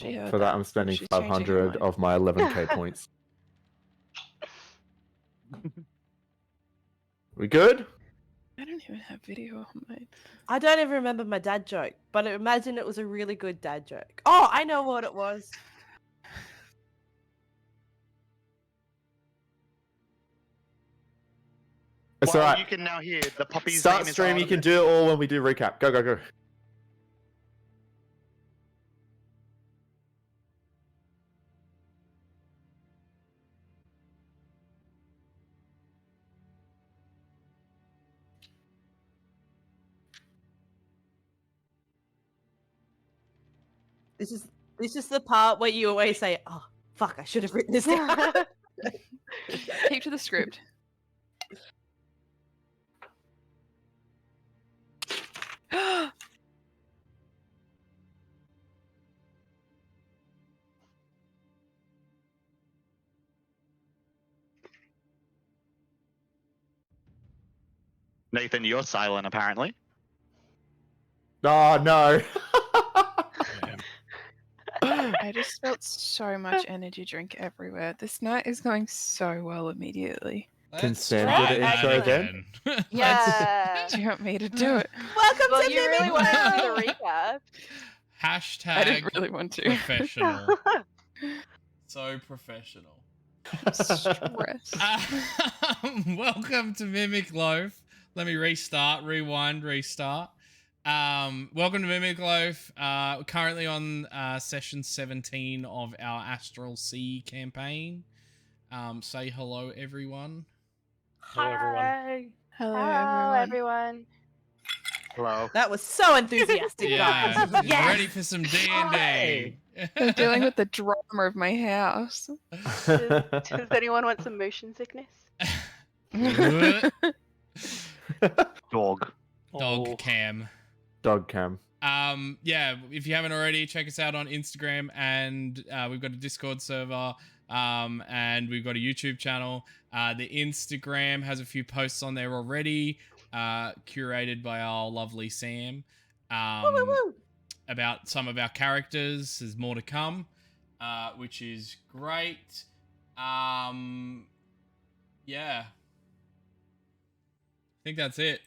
She heard For that, I'm spending She's changing her 500 mind. of my 11k points. We good? I don't even have video on mine. I don't even remember my dad joke, but I imagine it was a really good dad joke. Oh, I know what it was. It's Well, alright. you can now hear the puppy's Start name is stream, you can do it all when we do recap. Go, go, go. This is the part where you always say, "Oh, fuck! I should have written this down." Keep to the script. Nathan, you're silent apparently. Oh, no. I just felt so much energy drink everywhere. This night is going so well immediately. Can Let's Sam try do the intro that again? Yeah. Do you want me to do it? Welcome Well, to you really Mimic want to World! do the recap. Hashtag I didn't really want to. professional. So professional. Stress. Welcome to Mimic Loaf. Let me restart, rewind, restart. Welcome to Mimic Loaf. We're currently on session 17 of our Astral Sea campaign. Say hello, everyone. Hello, everyone. Hi. Hello, Hello, everyone. everyone. Hello. That was so enthusiastic, Yeah, guys. Yes. ready for some D&D. I'm dealing with the drama of my house. Does anyone want some motion sickness? Dog. Dog cam. Dog cam. Yeah, if you haven't already, check us out on Instagram, and we've got a Discord server, and we've got a YouTube channel. The Instagram has a few posts on there already, curated by our lovely Sam, Woo, woo, woo. about some of our characters. There's more to come, which is great. Yeah. I think that's it.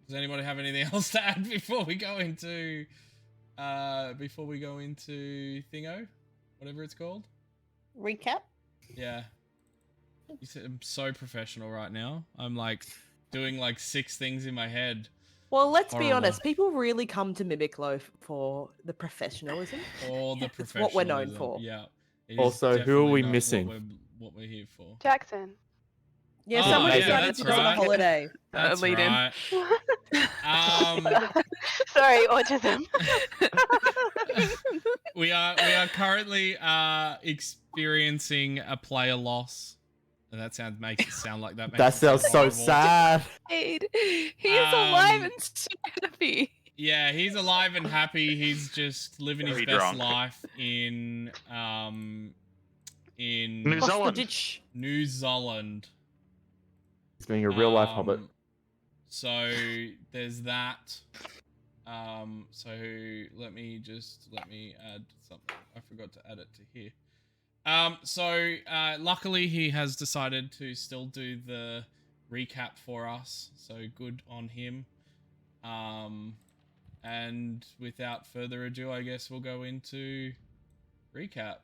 Does anybody have anything else to add before we go into Thingo? Whatever it's called? Recap. Yeah. You said I'm so professional right now. I'm like doing like 6 things in my head. Well, let's be Horrible. honest. People really come to Mimic Loaf for the professionalism. All the It's professionalism. what we're known for. Yeah. It is Also, who are we definitely not missing? What we're here for. Jackson. Yeah, Oh, someone yeah, decided that's to go on a right. holiday. That's lead in. right. Sorry, autism. We are currently experiencing a player loss. And that makes it sound like that. Makes That it sound sounds so horrible. sad. He is alive and so happy. Yeah, he's alive and happy. He's just living his Very best drunk. life in New Zealand. Hostage. New Zealand. He's being a real life hobbit. So there's that. So let me add something. I forgot to add it to here. So luckily he has decided to still do the recap for us. So good on him. And without further ado, I guess we'll go into recap.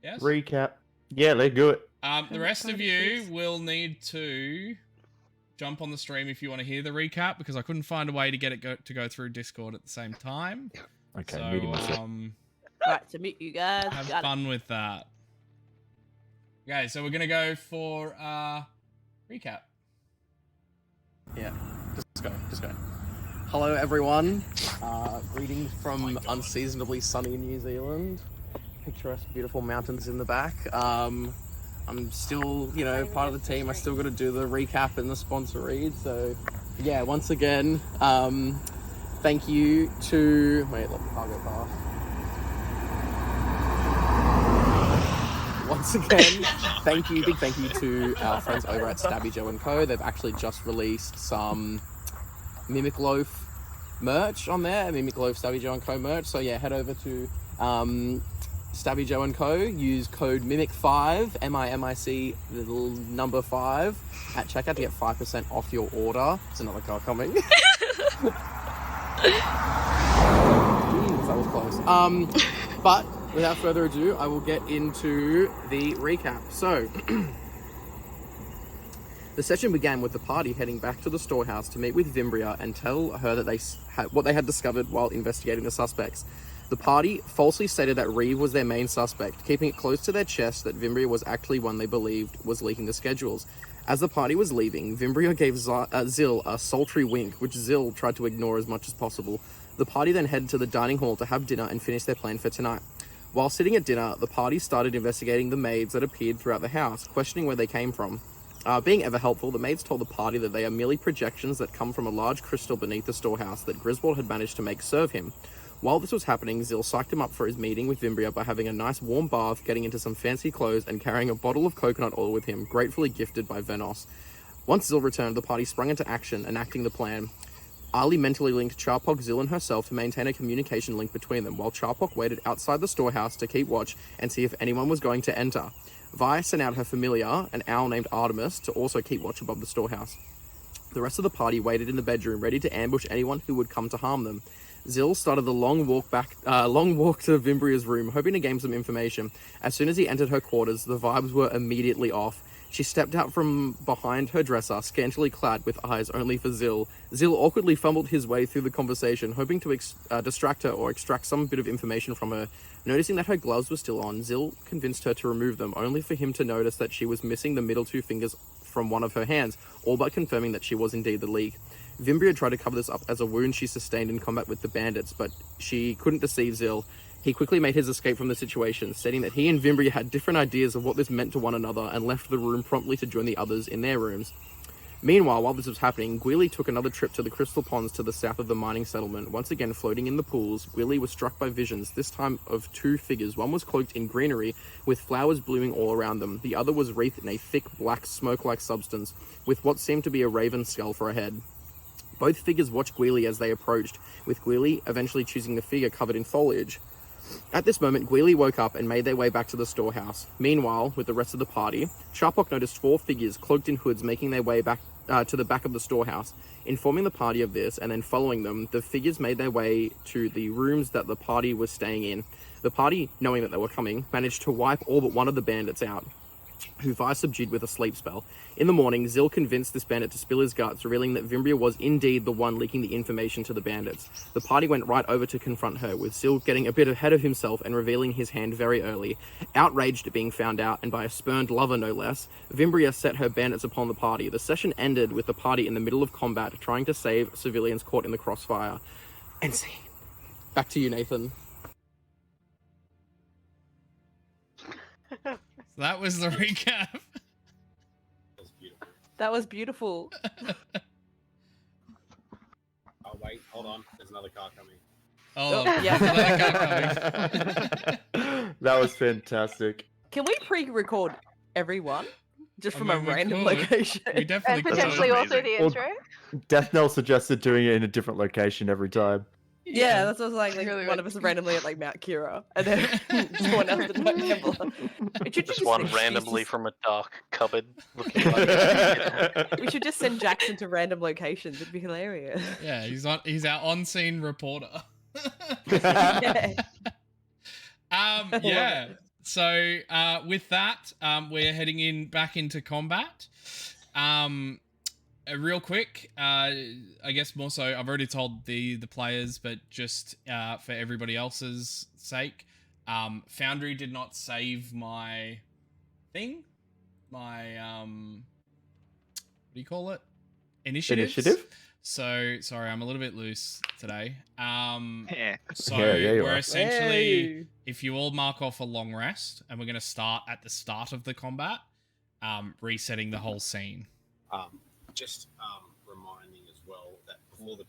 Yes? Recap. Yeah, let's do it. The rest of you will need to jump on the stream if you want to hear the recap, because I couldn't find a way to get it to go through Discord at the same time. Okay, So, muting myself. Right, to meet you guys. have Got it. fun with that. Okay, so we're gonna go for recap. Yeah, just go. Hello, everyone. Greetings from unseasonably sunny New Zealand. Picturesque, beautiful mountains in the back. I'm still, part of the team. I still got to do the recap and the sponsor read. So, yeah, once again, thank you to... Wait, let the car go past. Once again, big thank you to our friends over at Stabby Joe & Co. They've actually just released some Mimic Loaf merch on there, Mimic Loaf Stabby Joe & Co. merch. So yeah, head over to Stabby Joe and Co. Use code MIMIC5, MIMIC, the little number 5, at checkout to get 5% off your order. There's another car coming. Jeez, that was close. But without further ado, I will get into the recap. So, the session began with the party heading back to the storehouse to meet with Vimbria and tell her that what they had discovered while investigating the suspects. The party falsely stated that Reeve was their main suspect, keeping it close to their chest that Vimbria was actually one they believed was leaking the schedules. As the party was leaving, Vimbria gave Zil a sultry wink, which Zil tried to ignore as much as possible. The party then headed to the dining hall to have dinner and finish their plan for tonight. While sitting at dinner, the party started investigating the maids that appeared throughout the house, questioning where they came from. Being ever helpful, the maids told the party that they are merely projections that come from a large crystal beneath the storehouse that Griswold had managed to make serve him. While this was happening, Zil psyched him up for his meeting with Vimbria by having a nice warm bath, getting into some fancy clothes, and carrying a bottle of coconut oil with him, gratefully gifted by Venos. Once Zil returned, the party sprung into action, enacting the plan. Ali mentally linked Charpok, Zil, and herself to maintain a communication link between them, while Charpok waited outside the storehouse to keep watch and see if anyone was going to enter. Vi sent out her familiar, an owl named Artemis, to also keep watch above the storehouse. The rest of the party waited in the bedroom, ready to ambush anyone who would come to harm them. Zil started the long walk to Vimbria's room, hoping to gain some information. As soon as he entered her quarters, the vibes were immediately off. She stepped out from behind her dresser, scantily clad with eyes only for Zil. Zil awkwardly fumbled his way through the conversation, hoping to distract her or extract some bit of information from her. Noticing that her gloves were still on, Zil convinced her to remove them, only for him to notice that she was missing the middle two fingers from one of her hands, all but confirming that she was indeed the leak. Vimbria tried to cover this up as a wound she sustained in combat with the bandits, but she couldn't deceive Zil. He quickly made his escape from the situation, stating that he and Vimbria had different ideas of what this meant to one another and left the room promptly to join the others in their rooms. Meanwhile, while this was happening, Gwili took another trip to the crystal ponds to the south of the mining settlement. Once again floating in the pools, Gwili was struck by visions, this time of two figures. One was cloaked in greenery, with flowers blooming all around them. The other was wreathed in a thick, black, smoke-like substance, with what seemed to be a raven's skull for a head. Both figures watched Gwili as they approached, with Gwili eventually choosing the figure covered in foliage. At this moment, Gwili woke up and made their way back to the storehouse. Meanwhile, with the rest of the party, Charpok noticed four figures cloaked in hoods making their way back to the back of the storehouse. Informing the party of this and then following them, the figures made their way to the rooms that the party was staying in. The party, knowing that they were coming, managed to wipe all but one of the bandits out, who Vi subdued with a sleep spell. In the morning, Zil convinced this bandit to spill his guts, revealing that Vimbria was indeed the one leaking the information to the bandits. The party went right over to confront her, with Zil getting a bit ahead of himself and revealing his hand very early. Outraged at being found out, and by a spurned lover no less, Vimbria set her bandits upon the party. The session ended with the party in the middle of combat, trying to save civilians caught in the crossfire. And scene. Back to you, Nathan. That was the recap. That was beautiful. Oh wait, hold on. There's another car coming. Oh, yeah. That was fantastic. Can we pre-record everyone? Just I from mean, a we random could. location. We definitely And could. potentially also the Well, intro. Death Knell suggested doing it in a different location every time. Yeah, that's what I was like Really one good. of us randomly at like Mount Kira, and then someone else at Mount Kembla. We should Just just one send randomly Jesus- from a dark cupboard looking like We should just send Jackson to random locations. It'd be hilarious. Yeah, he's our on-scene reporter. Yeah. Yeah. So with that, we're heading back into combat. Real quick, I guess more so, I've already told the players, but just for everybody else's sake, Foundry did not save my thing. My what do you call it? Initiative. So sorry, I'm a little bit loose today. Yeah. So Yeah, you we're are. essentially, Hey. if you all mark off a long rest, and we're going to start at the start of the combat, resetting the whole scene. Just reminding as well that before the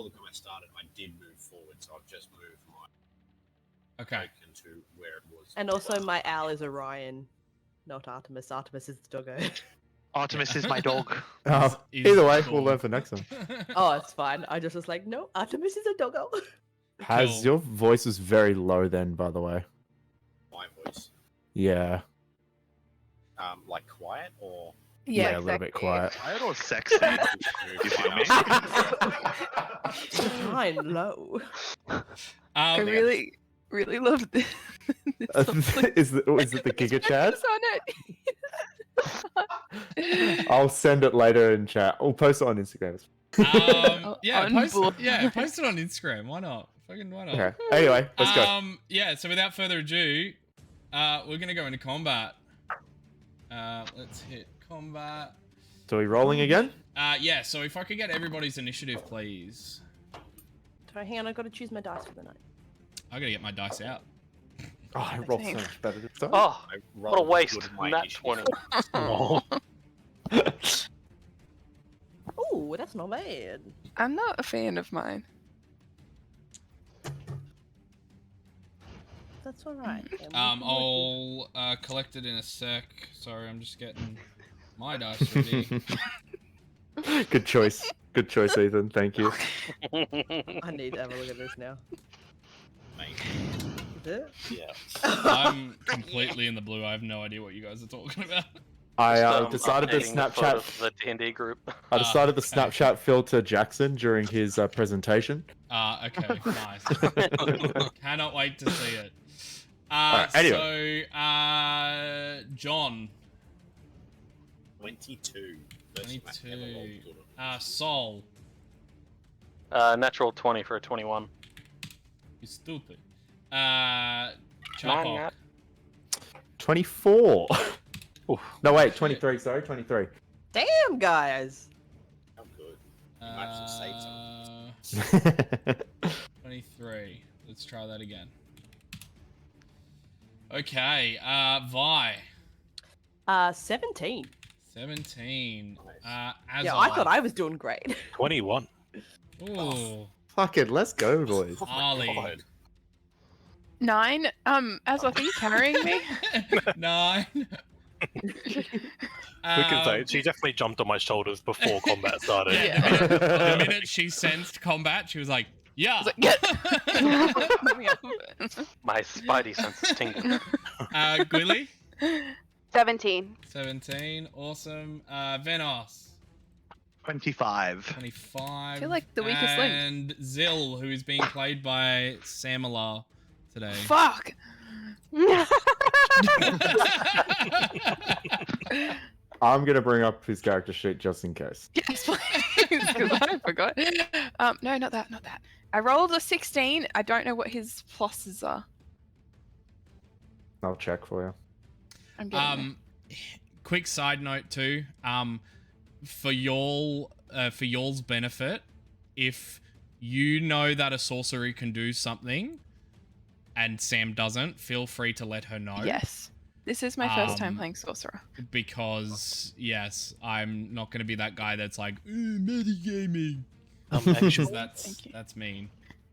combat started, I did move forward, so I've just moved my Okay. token to where it was. And also, my owl is Orion, not Artemis. Artemis is the doggo. Artemis is my dog. Is Either way, cool. we'll learn for next time. Oh, it's fine. I just was like, no, Artemis is a doggo. Has Cool. your voice was very low then, by the way. My voice. Yeah. Like quiet or Yeah, a little bit exactly. quiet. Quiet or sexy? You feel me? Fine, low. I Um, really, really love this. is it the Giga Chad? Focus on it. I'll send it later in chat. I'll post it on Instagram. yeah, Unbelievable. post it on Instagram. Why not? Fucking why not? Okay. Anyway, let's go. Yeah. So without further ado, we're gonna go into combat. Let's hit combat. So we rolling again? Yeah. So if I could get everybody's initiative, please. Hang on, I gotta choose my dice for the night. I gotta get my dice out. Oh, I rolled so much better this time. Oh, I what a rolled waste. good my Nat initiative. 20. Oh. Oh, that's not bad. I'm not a fan of mine. That's alright. I'll collect it in a sec. Sorry, I'm just getting my dice ready. Good choice. Good choice, Ethan. Thank you. I need to have a look at this now. Mate, Is it? yeah. I'm completely in the blue. I have no idea what you guys are talking about. I decided to updating the photo Snapchat. of the D&D group. I decided to okay. Snapchat filter Jackson during his presentation. Okay, nice. Cannot wait to see it. Anyway. So, John, 22. First time I ever rolled good. Sol, Natural 20 for a 21. you stupid. Nine, Chapok, Nat. 24. No, wait, 23. Sorry, 23. Damn, guys! How good. You might have saved some. 23. Let's try that again. Okay, Vi, 17. 17. Yeah, I Azar. thought I was doing great. 21. Ooh, Fuck it, let's go, boys. Ali. 9. As are you carrying me? 9. We can say she definitely jumped on my shoulders before combat started. Yeah, the minute she sensed combat, she was like, yeah. My spidey senses tingle. Gwilly, 17. 17. Awesome. Venos, 25. 25. I feel like the weakest link. And Zill, who is being played by Samala today. Fuck. I'm gonna bring up his character sheet just in case. Yes, please, because I forgot. No, not that, not that. I rolled a 16. I don't know what his pluses are. I'll check for you. I'm getting Quick side note too. For y'all's benefit, if you know that a sorcery can do something, and Sam doesn't, feel free to let her know. there. Yes. This is my first time playing Sorcerer. Because yes, I'm not gonna be that guy that's like metagaming. Actually, Thank you. That's mean.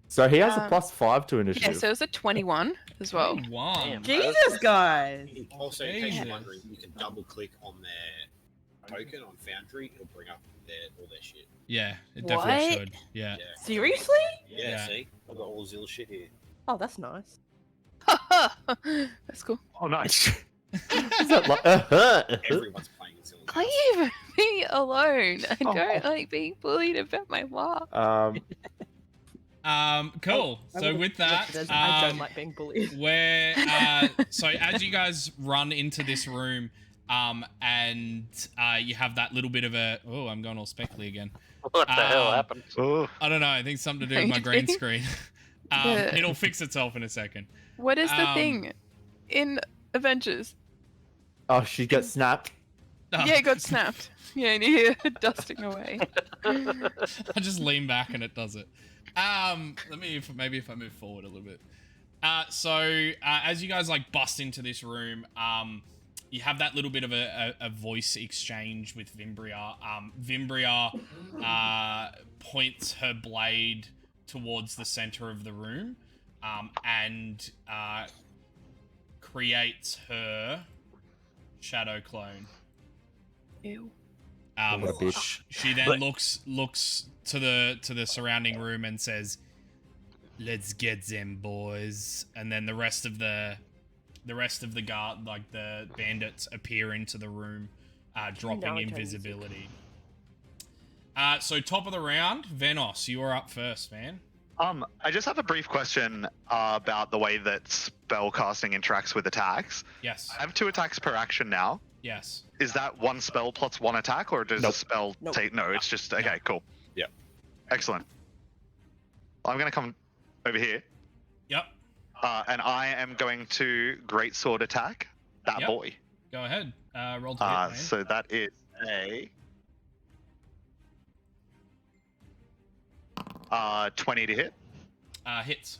So he has a +5 to initiative. Yeah, so it was a 21 as well. One. Jesus, guys! Also, in case Jesus. you're wondering, you can double click on their token on Foundry. It'll bring up all their shit. Yeah, it definitely What? should. Yeah. Yeah. Seriously? Yeah, Yeah. see? I've got all Zill shit here. Oh, that's nice. That's cool. Oh, nice. Is that like, Everyone's playing Zill. now. Leave me alone. I don't like being bullied about my luck. Cool. I So would've with that, left it as I don't like being bullied. where so as you guys run into this room, and you have that little bit of a I'm going all speckly again. What the hell happened? Oh, I don't know. I think something to do with my green screen. Yeah. It'll fix itself in a second. What is the Um, thing in Avengers? oh, she gets snapped. Yeah, it got snapped. Yeah, and you hear it dusting away. I just lean back and it does it. Maybe if I move forward a little bit. So as you guys like bust into this room, you have that little bit of a voice exchange with Vimbria. Vimbria points her blade towards the center of the room, and creates her shadow clone. Ew. What a bitch. She then looks to the surrounding room and says, Let's get them boys. And then the rest of the guard, like the bandits, appear into the room, dropping No, it turns invisibility. So top of the round, Venos, you are up first, man. I just have a brief question about the way that spell casting interacts with attacks. Yes. I have 2 attacks per action now. Yes. Is that 1 spell plus 1 attack, or does Nope. the spell take? No, it's just okay. Cool. Yeah. Excellent. I'm gonna come over here, Yep. and I am going to greatsword attack that Yep. boy. Go ahead. Roll to hit, man. So that is a 20 to hit Hits.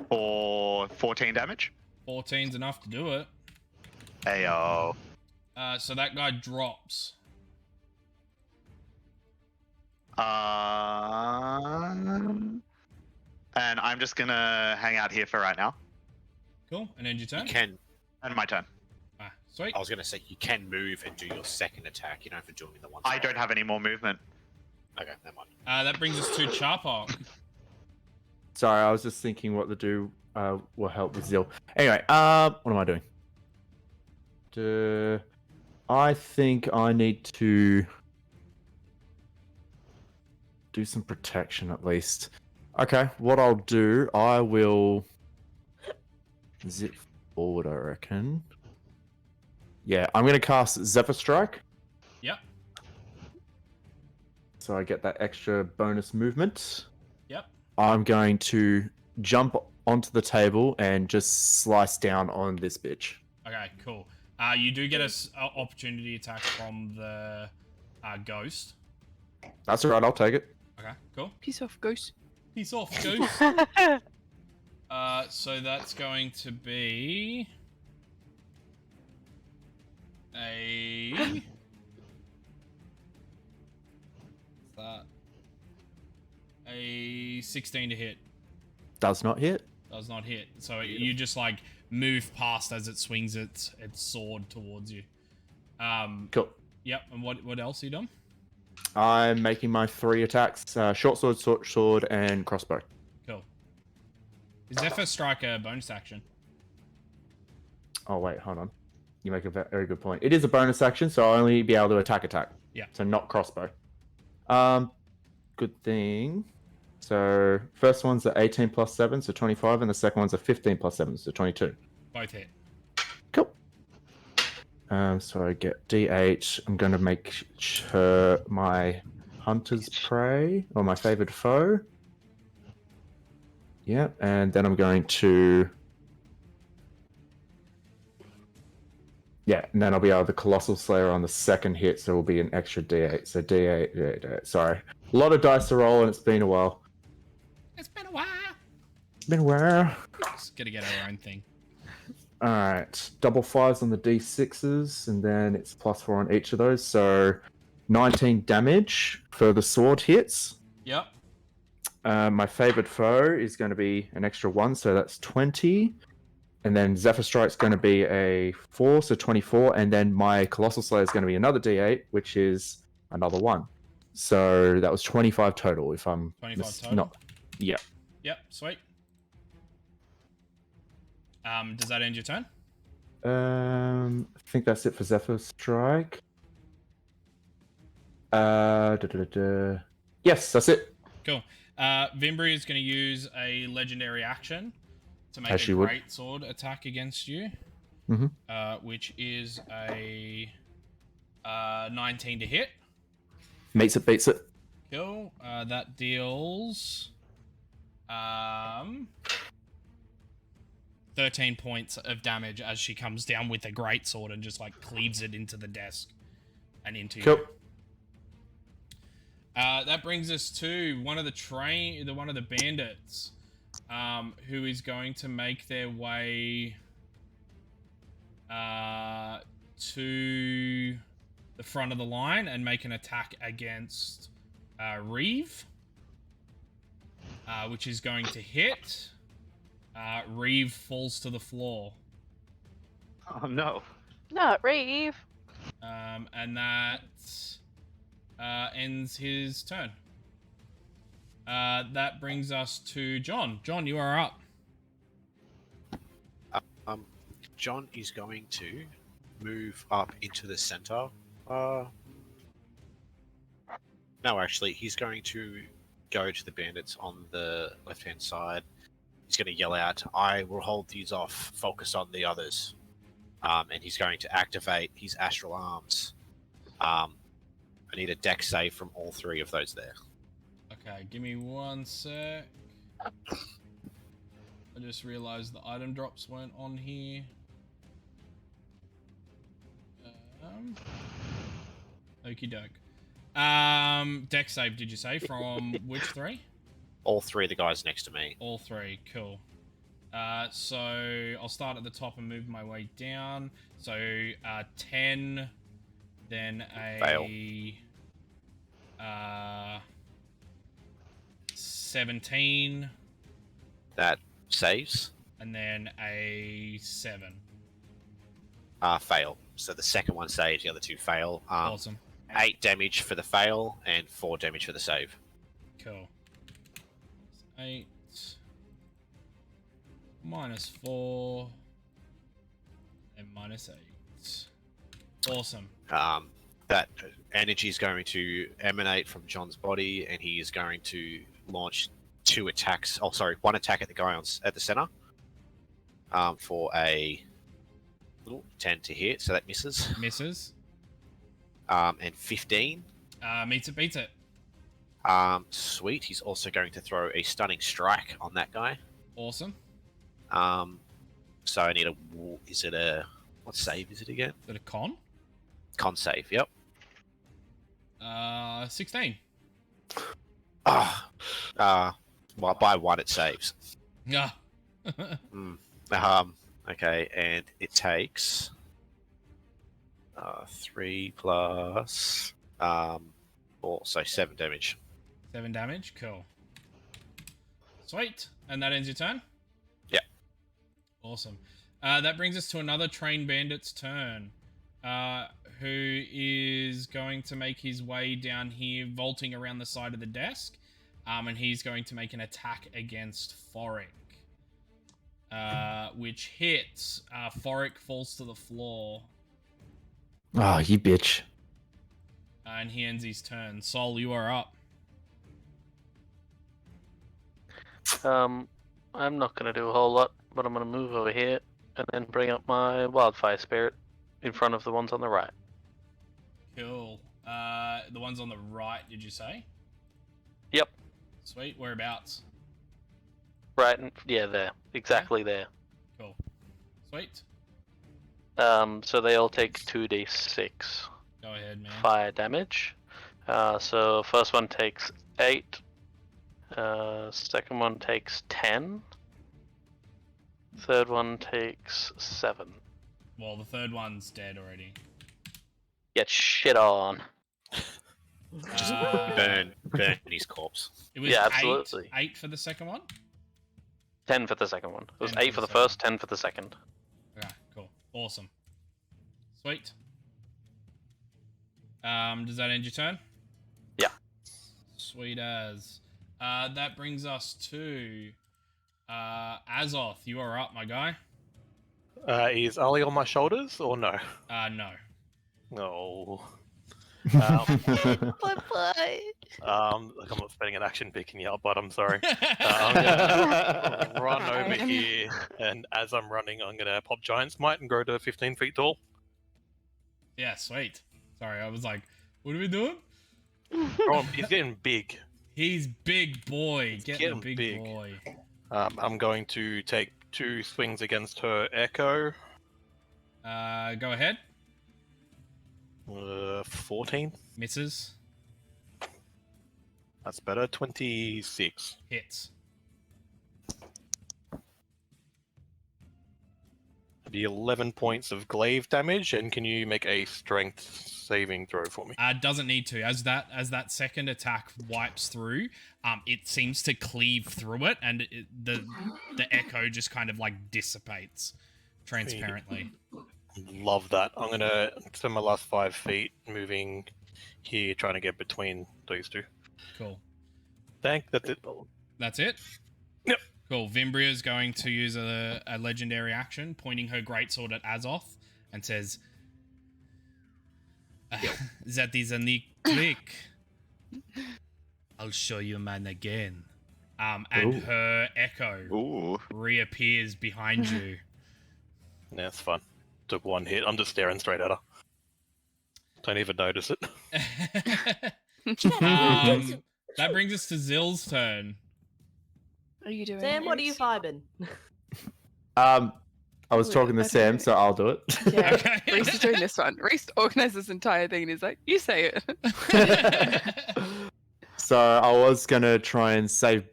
for 14 damage. 14's enough to do it. Ayo. So that guy drops. And I'm just gonna hang out here for right now. Cool. And end your turn. You can. And my turn. Sweet. I was going to say you can move and do your second attack. You don't have to do it in the one. I don't have any more movement. Okay, never mind. That brings us to Charpok. Sorry, I was just thinking what to do will help with Zil. Anyway, what am I doing? I think I need to do some protection at least. Okay, what I'll do, I will zip forward, I reckon. Yeah, I'm going to cast Zephyr Strike. Yep. So I get that extra bonus movement. Yep. I'm going to jump onto the table and just slice down on this bitch. Okay, cool. You do get a opportunity attack from the ghost. That's alright, I'll take it. Okay, cool. Piece off, ghost. Peace off, ghost. So that's going to be a... What's that? A 16 to hit. Does not hit. Does not hit. So you just like move past as it swings its sword towards you. Cool. Yep. And what else are you done? I'm making my 3 attacks. Short sword, short sword, and crossbow. Cool. Is Zephyr Strike a bonus action? Oh, wait, hold on. You make a very good point. It is a bonus action, so I'll only be able to attack. Yeah. So not crossbow. Good thing. So first one's a 18 plus 7, so 25, and the second one's a 15 plus 7, so 22. Both hit. Cool. So I get D8. I'm going to make her my hunter's prey, or my favored foe. Yeah, and then I'm going to... Yeah, and then I'll be able to Colossal Slayer on the second hit, so it will be an extra D8. So D8. Sorry. A lot of dice to roll, and it's been a while. It's been a while. It's been a while. Just gotta get our own thing. Alright. Double 5s on the D6s, and then it's +4 on each of those. So 19 damage for the sword hits. Yep. My favored foe is going to be an extra 1, so that's 20. And then Zephyr Strike's going to be a 4, so 24. And then my Colossal Slayer is going to be another D8, which is another 1. So that was 25 total, if I'm... 25 total? Not... Yeah. Yep, sweet. Does that end your turn? I think that's it for Zephyr Strike. Yes, that's it. Cool. Vimbri is going to use a legendary action to make As a she would. great sword attack against you, which is a 19 to hit. Beats it. Cool. That deals 13 points of damage as she comes down with a great sword and just like cleaves it into the desk and into Cool. you. That brings us to one of the bandits, who is going to make their way to the front of the line and make an attack against Reeve, which is going to hit. Reeve falls to the floor. Oh no. Not Reeve. And that ends his turn. That brings us to John. John, you are up. John is going to move up into the center. No, actually, he's going to go to the bandits on the left-hand side. He's going to yell out, "I will hold these off. Focus on the others." And he's going to activate his astral arms. I need a dex save from all three of those there. Okay, give me 1 sec. I just realized the item drops weren't on here. Okie doke. Dex save, did you say? From which three? All three of the guys next to me. All three, cool. So I'll start at the top and move my way down. So 10, then a Fail. 17, That saves. and then a 7. Fail. So the second one saves, the other two fail. Awesome. 8 damage for the fail and 4 damage for the save. Cool. 8 minus 4 and minus 8. Awesome. That energy is going to emanate from John's body, and he is going to launch 2 attacks. Oh, sorry, 1 attack at the guy at the center. For a 10 to hit, so that misses. Misses. And 15. Meets it, beats it. Sweet. He's also going to throw a stunning strike on that guy. Awesome. So I need a. Is it a? What save is it again? Is it a con? Con save. Yep. 16. Well, by 1 it saves. Yeah. Okay, and it takes 3 plus 4, so 7 damage. 7 damage. Cool. Sweet. And that ends your turn? Yeah. Awesome. That brings us to another trained bandit's turn. Who is going to make his way down here, vaulting around the side of the desk. And he's going to make an attack against Foric. Which hits. Foric falls to the floor. Oh, you bitch. And he ends his turn. Sol, you are up. I'm not going to do a whole lot, but I'm going to move over here and then bring up my wildfire spirit in front of the ones on the right. Cool. The ones on the right, did you say? Yep. Sweet. Whereabouts? Right, yeah, there. Exactly there. Cool. Sweet. So they all take 2d6 Go ahead, man. fire damage. So first one takes 8. Second one takes 10. Third one takes 7. Well, the third one's dead already. Get shit on. Burn his corpse. It was Yeah, 8, absolutely. 8 for the second one? 10 for the second one. It was 10 8 for the first, 10 for the second. Okay, cool. Awesome. Sweet. Does that end your turn? Yeah. Sweet as. That brings us to Azoth. You are up, my guy. Is Ali on my shoulders or no? No. No. Bye-bye. Like I'm not spending an action picking you up, but I'm sorry. I'm gonna run over here, and as I'm running, I'm gonna pop Giant Smite and grow to 15 feet tall. Yeah, sweet. Sorry, I was like, what are we doing? Oh, he's getting big. He's big boy. He's Getting a getting big big. boy. I'm going to take 2 swings against her Echo. Go ahead. 14. Misses. That's better. 26. Hits. Be 11 points of glaive damage, and can you make a strength saving throw for me? Doesn't need to. As that second attack wipes through, it seems to cleave through it, and the echo just kind of like dissipates transparently. Love that. I'm gonna spend my last 5 feet moving here, trying to get between those two. Cool. That's it. That's it? Yep. Cool. Vimbria's going to use a legendary action, pointing her greatsword at Azoth, and says, "That is a neat trick. I'll show you mine again." And Ooh. her echo Ooh. reappears behind you. Yeah, it's fun. Took one hit. I'm just staring straight at her. Don't even notice it. That brings us to Zill's turn. What are you doing? Sam, what are you Reese? vibing? I was Wait, talking to I don't Sam, know. so I'll do it. Yeah, Okay. Reese is doing this one. Reese organized this entire thing and he's like, you say it. So I was gonna try and save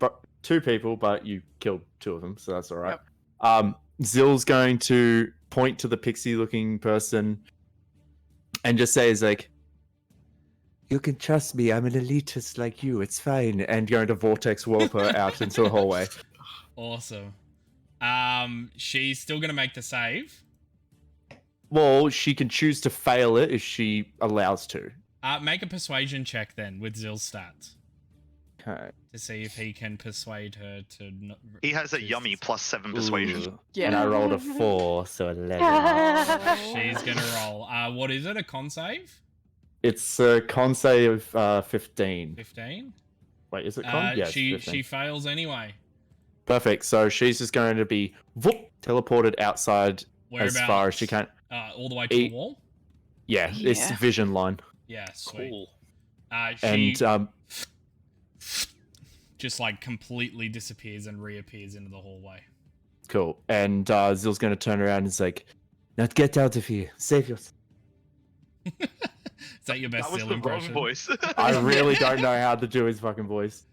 2 people, but you killed 2 of them, so that's all right. Zill's going to point to the pixie-looking person and just say, "Is like, you can trust me. I'm an elitist like you. It's fine." And going to vortex warp her out into a hallway. Awesome. She's still gonna make the save. Well, she can choose to fail it if she allows to. Make a persuasion check then with Zill's stats Okay. to see if he can persuade her to. He has a yummy +7 persuasion. Ooh. Yeah. And I rolled a 4, so 11. She's gonna roll. What is it? A con save? It's a con save of 15. 15. Wait, is it con? Yes, she 15. fails anyway. Perfect. So she's just going to be teleported outside Whereabouts? as far as she can. All the way to the wall. Yeah, it's Yeah. vision line. Yeah, sweet. Cool. She And just like completely disappears and reappears into the hallway. cool. And Zill's going to turn around and is like, "Now get out of here. Save yourself." Is that your best That was Zill the wrong impression? voice. I really don't know how to do his fucking voice.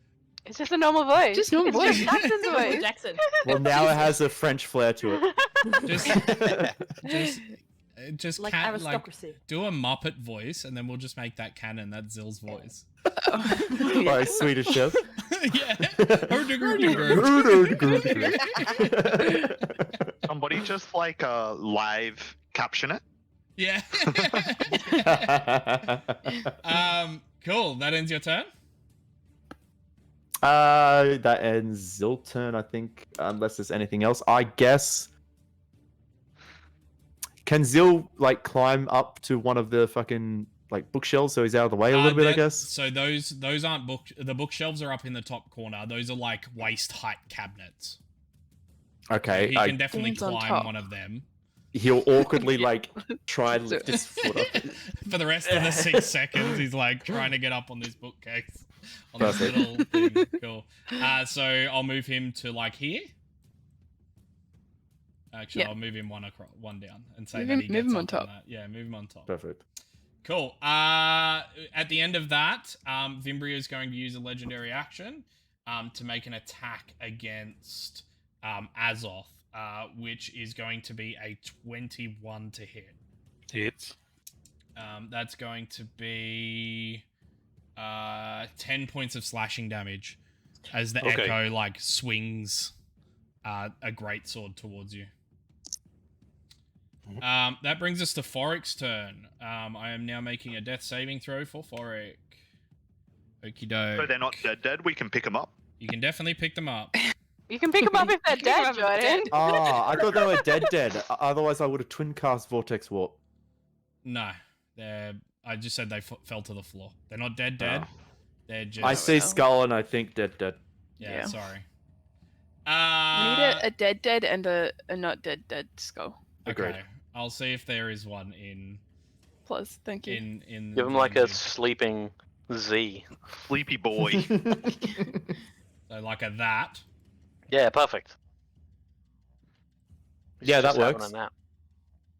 It's just a normal voice. Just normal It's voice. just Jackson's Michael voice. Jackson. Well, now it has a French flair to it. Just Like like aristocracy. do a Muppet voice, and then we'll just make that canon. That's Zill's voice. Like Swedish chef. Yeah. Somebody just like live caption it. Yeah. Cool. That ends your turn. That ends Zill turn, I think, unless there's anything else. I guess. Can Zill like climb up to one of the fucking like bookshelves so he's out of the way a little bit? I guess. So those aren't the bookshelves are up in the top corner. Those are like waist height cabinets. Okay. He can definitely Stands on climb top. one of them. He'll awkwardly like try and lift his foot up. For the rest of the 6 seconds, he's like trying to get up on this bookcase. On this Perfect. little thing. Cool. So I'll move him to like here. Actually, Yeah. I'll move him one down and say Move that him- he move gets him up on top. that. Yeah, move him on top. Perfect. Cool. At the end of that, Vimbria is going to use a legendary action to make an attack against Azoth, which is going to be a 21 to hit. Hits. That's going to be 10 points of slashing damage as the Okay. echo like swings a greatsword towards you. That brings us to Forik's turn. I am now making a death saving throw for Forik. Okie doke. So they're not dead. We can pick them up. You can definitely pick them up. You can pick them up if they're Pick 'em dead, up if they're Jordan. dead. Oh, I thought they were dead. Otherwise, I would have twin cast Vortex Warp. No, I just said they fell to the floor. They're not dead. They're just. I see well. skull and I think dead. Yeah, Yeah. sorry. We need a dead and a not dead skull. Agreed. Okay, I'll see if there is one in Plus, thank you. in. Give him like a D&D. sleeping Z. Sleepy boy. So like a that. Yeah, perfect. He's Yeah, that just having works. a nap.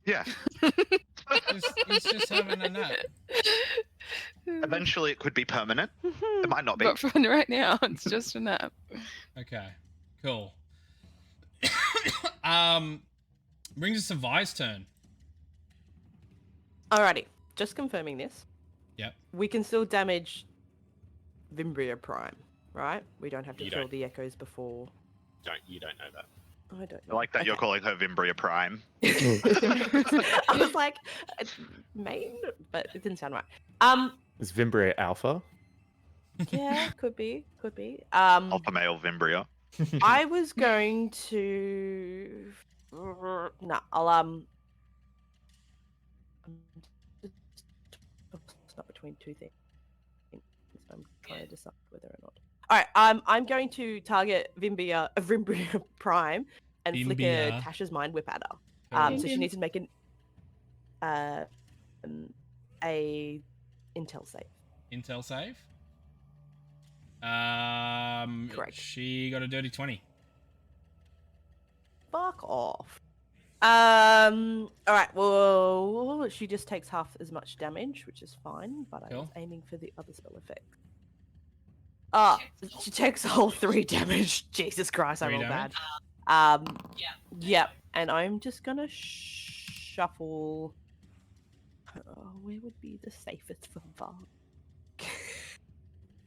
Yeah. He's just having a nap. Eventually, it could be permanent. It might not be. But for right now, it's just a nap. Okay, cool. Brings us to Vi's turn. Alrighty, just confirming this. Yep. We can still damage Vimbria Prime, right? We don't have to You kill don't. the echoes before. You don't know that. I don't I know. like that you're Okay. calling her Vimbria Prime. I was like, main, but it didn't sound right. Is Vimbria Alpha? Yeah, could be. Alpha male Vimbria. I was going to. No, I'll It's not between two things. I'm trying to decide whether or not. All right, I'm going to target Vimbria Prime and flicker Vimbria. Tasha's mind whip at her. Cool. So she needs to make a intel save. Intel save. Correct. She got a dirty 20. Fuck off. All right. Well, she just takes half as much damage, which is fine. But I was Cool. aiming for the other spell effect. Ah, she takes a whole 3 damage. Jesus Christ, I 3 roll damage? bad. Yep. And I'm just gonna shuffle. Where would be the safest for Varg?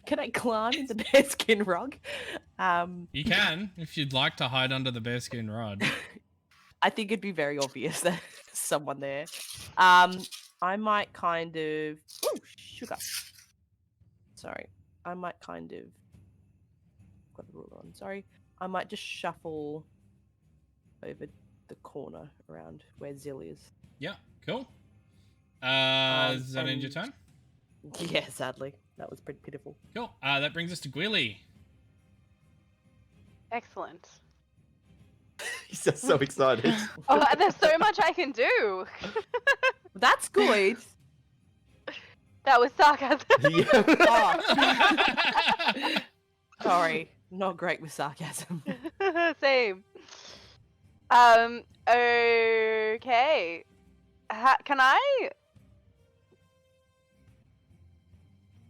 Can I climb in the bearskin rug? You can, if you'd like to hide under the bearskin rod. I think it'd be very obvious that there's someone there. I might kind of. Oh, sugar. Sorry. I might kind of. Got the ruler on. Sorry. I might just shuffle over the corner around where Zill is. Yeah, cool. Is that end your and- turn? Yeah, sadly. That was pretty pitiful. Cool. That brings us to Gwilly. Excellent. He's just so excited. Oh, there's so much I can do. That's good. That was sarcasm. Oh. Sorry. Not great with sarcasm. Same. Okay.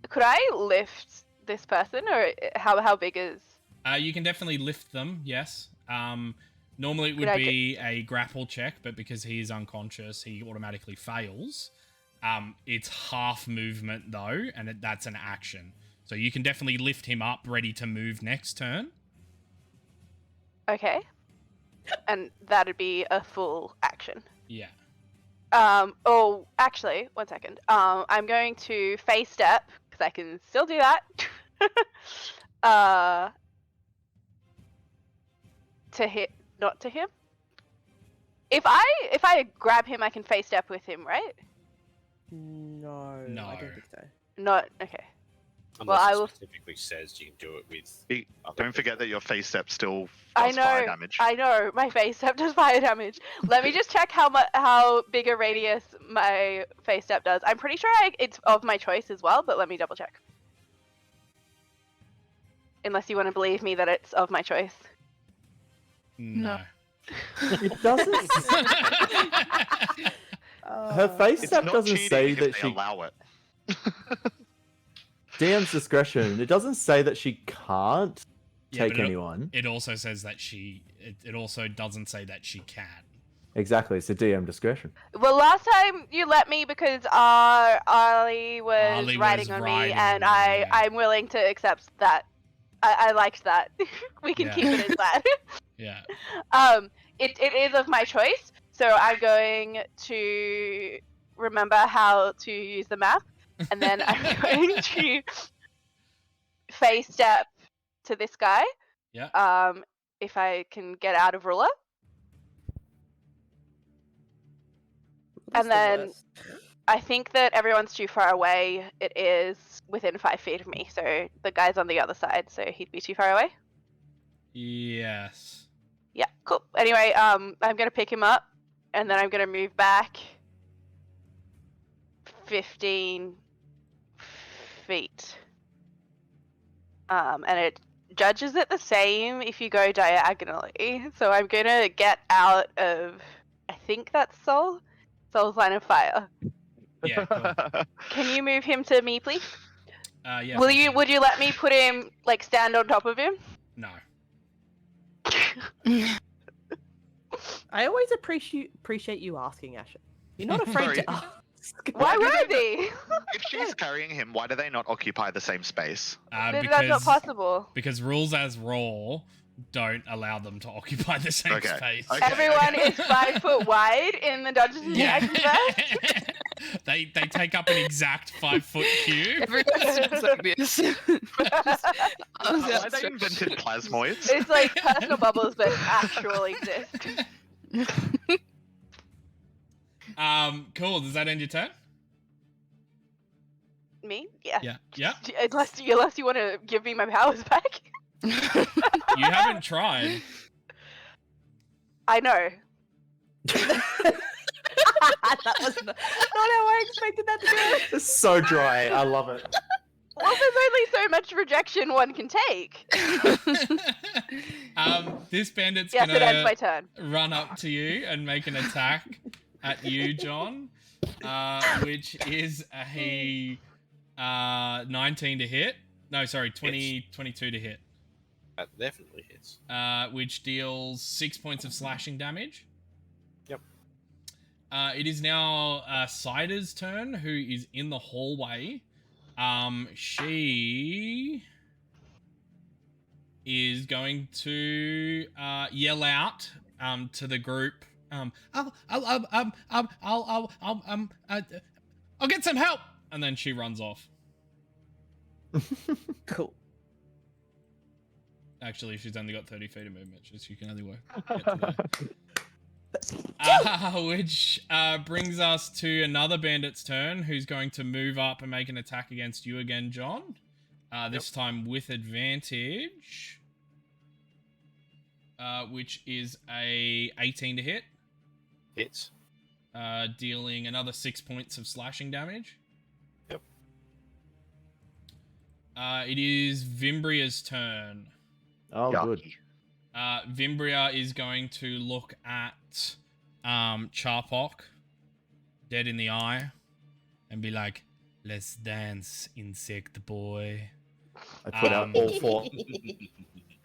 Could I lift this person, or how big is? You can definitely lift them, yes. Normally it would Could I be a grapple check, but because he is unconscious, he automatically fails. It's half movement though, and that's an action. So you can definitely lift him up, ready to move next turn. Okay. And that'd be a full action. Yeah. Oh, actually, 1 second. I'm going to face step because I can still do that. To hit, not to him. If I grab him, I can face step with him, right? No. No. I don't think so. Not okay. Unless Well, I it will- specifically says you can do it with. Don't forget that your face step still I does fire know. damage. I know. My face step does fire damage. Let me just check how big a radius my face step does. I'm pretty sure it's of my choice as well, but let me double check. Unless you want to believe me that it's of my choice. No. It doesn't. Her face It's step not doesn't cheating say if that they she. allow it. DM's discretion. It doesn't say that she can't Yeah, take but anyone. It also says that it also doesn't say that she can. Exactly. It's a DM discretion. Well, last time you let me because Arlie was Arlie was riding on me, riding and on you, yeah. I'm willing to accept that. I liked that. We can Yeah. keep it as that. Yeah. It is of my choice, so I'm going to remember how to use the map, and then I'm going to face step to this guy. Yeah. If I can get out of ruler. That's And the then worst. I think that everyone's too far away. It is within 5 feet of me, so the guy's on the other side, so he'd be too far away. Yes. Yeah, cool. Anyway, I'm gonna pick him up, and then I'm gonna move back 15 feet. And it judges it the same if you go diagonally. So I'm gonna get out of, I think that's Soul's line of fire. Yeah. Cool. Can you move him to me, please? Yeah. Would you let me put him, like, stand on top of him? No. I always appreciate you asking, Asher. You're not afraid Sorry. to ask. Why do would they he? If she's carrying him, why do they not occupy the same space? Maybe that's not possible. Because rules as raw don't allow them to occupy the same Okay. space. Okay. Everyone is 5 foot wide in the Dungeons and Yeah. Dragons verse. They take up an exact 5-foot cube. Everyone's just like this. Arms Why they outstretched. invented plasmoids? It's like personal bubbles that actually exist. Cool. Does that end your turn? Me? Yeah. Yeah. Unless you want to give me my powers back. You haven't tried. I know. That was not how I expected that to go. It's so dry. I love it. Well, there's only so much rejection one can take. This bandit's Yes, it ends my gonna turn. run up to you and make an attack at you, John, which is a 19 to hit. No, sorry, 22 to hit. That definitely hits. Which deals 6 points of slashing damage. Yep. It is now Cider's turn, who is in the hallway. She is going to yell out to the group. I'll get some help, and then she runs off. Cool. Actually, she's only got 30 feet of movement, so she can only get to there. Which brings us to another bandit's turn, who's going to move up and make an attack against you again, John. This time with advantage, which is a 18 to hit. Hits. Dealing another 6 points of slashing damage. Yep. It is Vimbria's turn. Oh, good. Vimbria is going to look at Charpok dead in the eye and be like, "Let's dance, insect boy." I put out all four.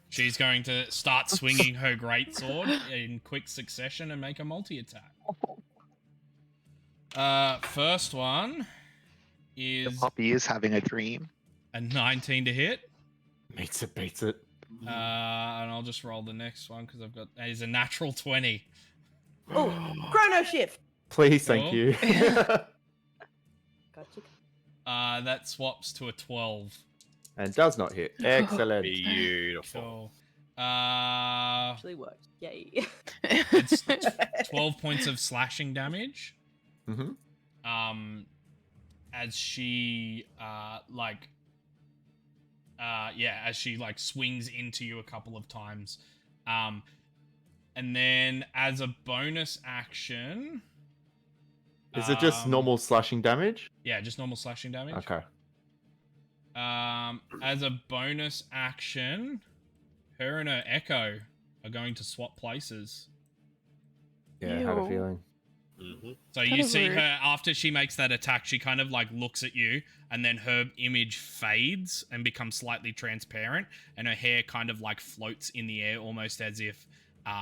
She's going to start swinging her greatsword in quick succession and make a multi-attack. First one The is puppy is having a dream. a 19 to hit. Beats it. And I'll just roll the next one because I've got that is a natural 20. Oh, chrono shift. Please, thank Cool. you. Gotcha. That swaps to a 12. And does not hit. Excellent. Beautiful. So, Actually worked. Yay. it's 12 points of slashing damage. Mm-hmm. As she as she like swings into you a couple of times. And then as a bonus action, Is it just normal slashing damage? Yeah, just normal slashing damage. Okay. As a bonus action, her and her Echo are going to swap places. Yeah, I had a Ew. feeling. Mm-hmm. So Kinda you see rude. her after she makes that attack, she kind of like looks at you, and then her image fades and becomes slightly transparent, and her hair kind of like floats in the air, almost as if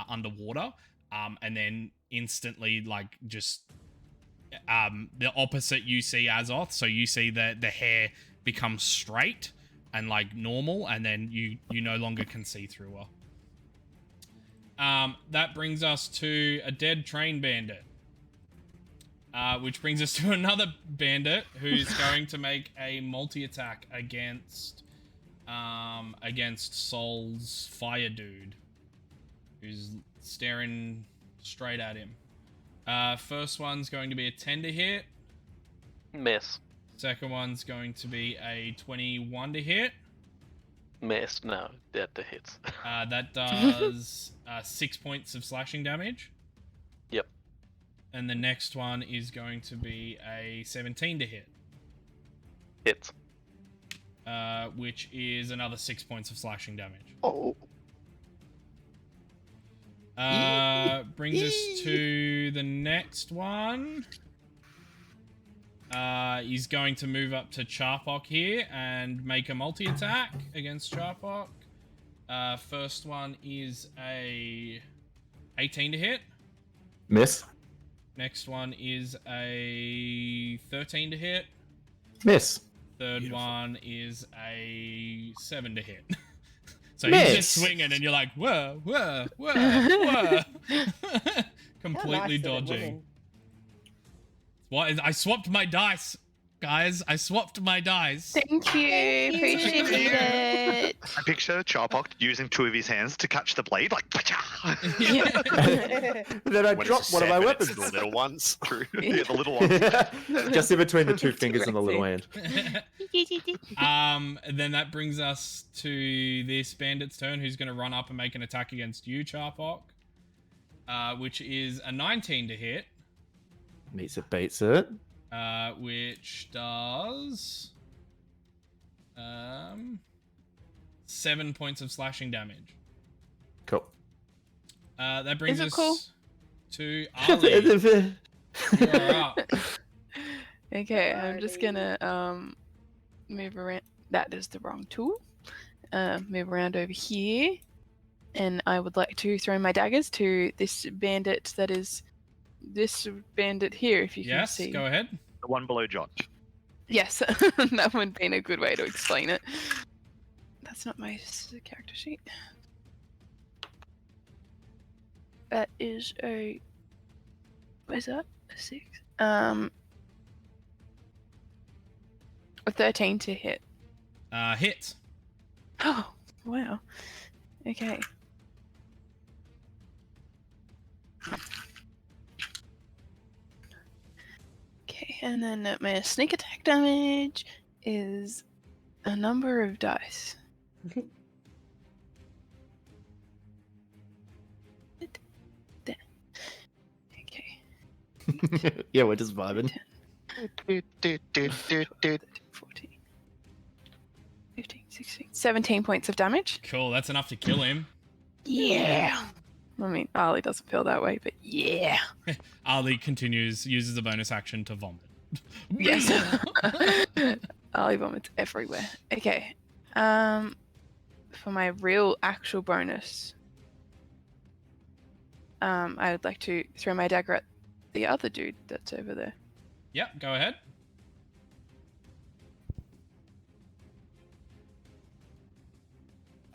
underwater. And then instantly, like just the opposite you see Azoth. So you see the hair becomes straight and like normal, and then you no longer can see through her. That brings us to a dead train bandit. Which brings us to another bandit who's going to make a multi-attack against Sol's fire dude, who's staring straight at him. First one's going to be a 10 to hit. Miss. Second one's going to be a 21 to hit. Miss. No, that hits. That does 6 points of slashing damage. Yep. And the next one is going to be a 17 to hit. Hits. Which is another 6 points of slashing damage. Oh. Brings us to the next one. He's going to move up to Charpok here and make a multi-attack against Charpok. First one is a 18 to hit. Miss. Next one is a 13 to hit. Miss. Third one is a 7 to hit. So Miss. he's just swinging and you're like, whoa, whoa, whoa, whoa. Completely How nice of it, dodging. women. What? I swapped my dice, guys. I swapped my dice. Thank you. Appreciate it. I picture Charpok using two of his hands to catch the blade, like. Then I When drop it's one of my seven, weapons. it's the little ones. True. Yeah, the little ones. Just in between the two fingers and the little hand. Then that brings us to this bandit's turn, who's going to run up and make an attack against you, Charpok, which is a 19 to hit. Meets it, beats it. Which does 7 points of slashing damage. Cool. That brings Is it us cool? to Ali. You're up. Okay, I'm just gonna move around. That is the wrong tool. Move around over here, and I would like to throw my daggers to this bandit that is this bandit here. If you can see. Yes, go ahead. The one below John. Yes, that would have been a good way to explain it. That's not my character sheet. That is a. What is that? A 6. A 13 to hit. Hit. Oh, wow. Okay. Okay, and then my sneak attack damage is a number of dice. Okay. Yeah, we're just vibing. 14, 15, 16, 17 points of damage. Cool, that's enough to kill him. Yeah. I mean, Ali doesn't feel that way, but yeah. Ali uses a bonus action to vomit. Yes. Ali vomits everywhere. Okay. For my real actual bonus, I would like to throw my dagger at the other dude that's over there. Yep, go ahead.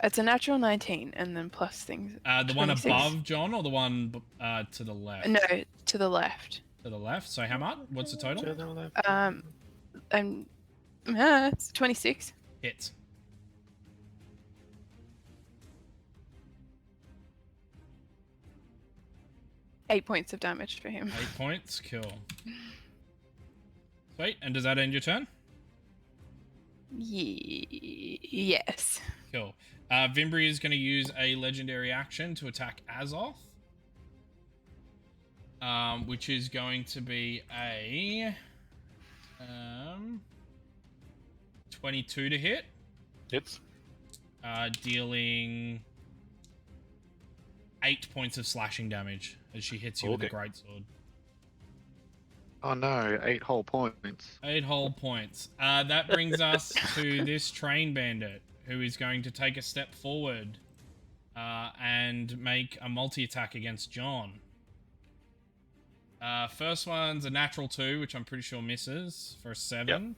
It's a natural 19, and then plus things. The one 26. above John, or the one to the left? No, to the left. To the left. So how much? What's the total? It's 26. Hit. Eight points of damage for him. 8 points. Cool. Sweet. And does that end your turn? Yes. Cool. Vimbri is going to use a legendary action to attack Azoth. Which is going to be a 22 to hit. Hits. Dealing 8 points of slashing damage as she hits you with a greatsword. Oh no, 8 whole points. 8 whole points. That brings us to this train bandit, who is going to take a step forward and make a multi-attack against John. First one's a natural 2, which I'm pretty sure misses for a 7.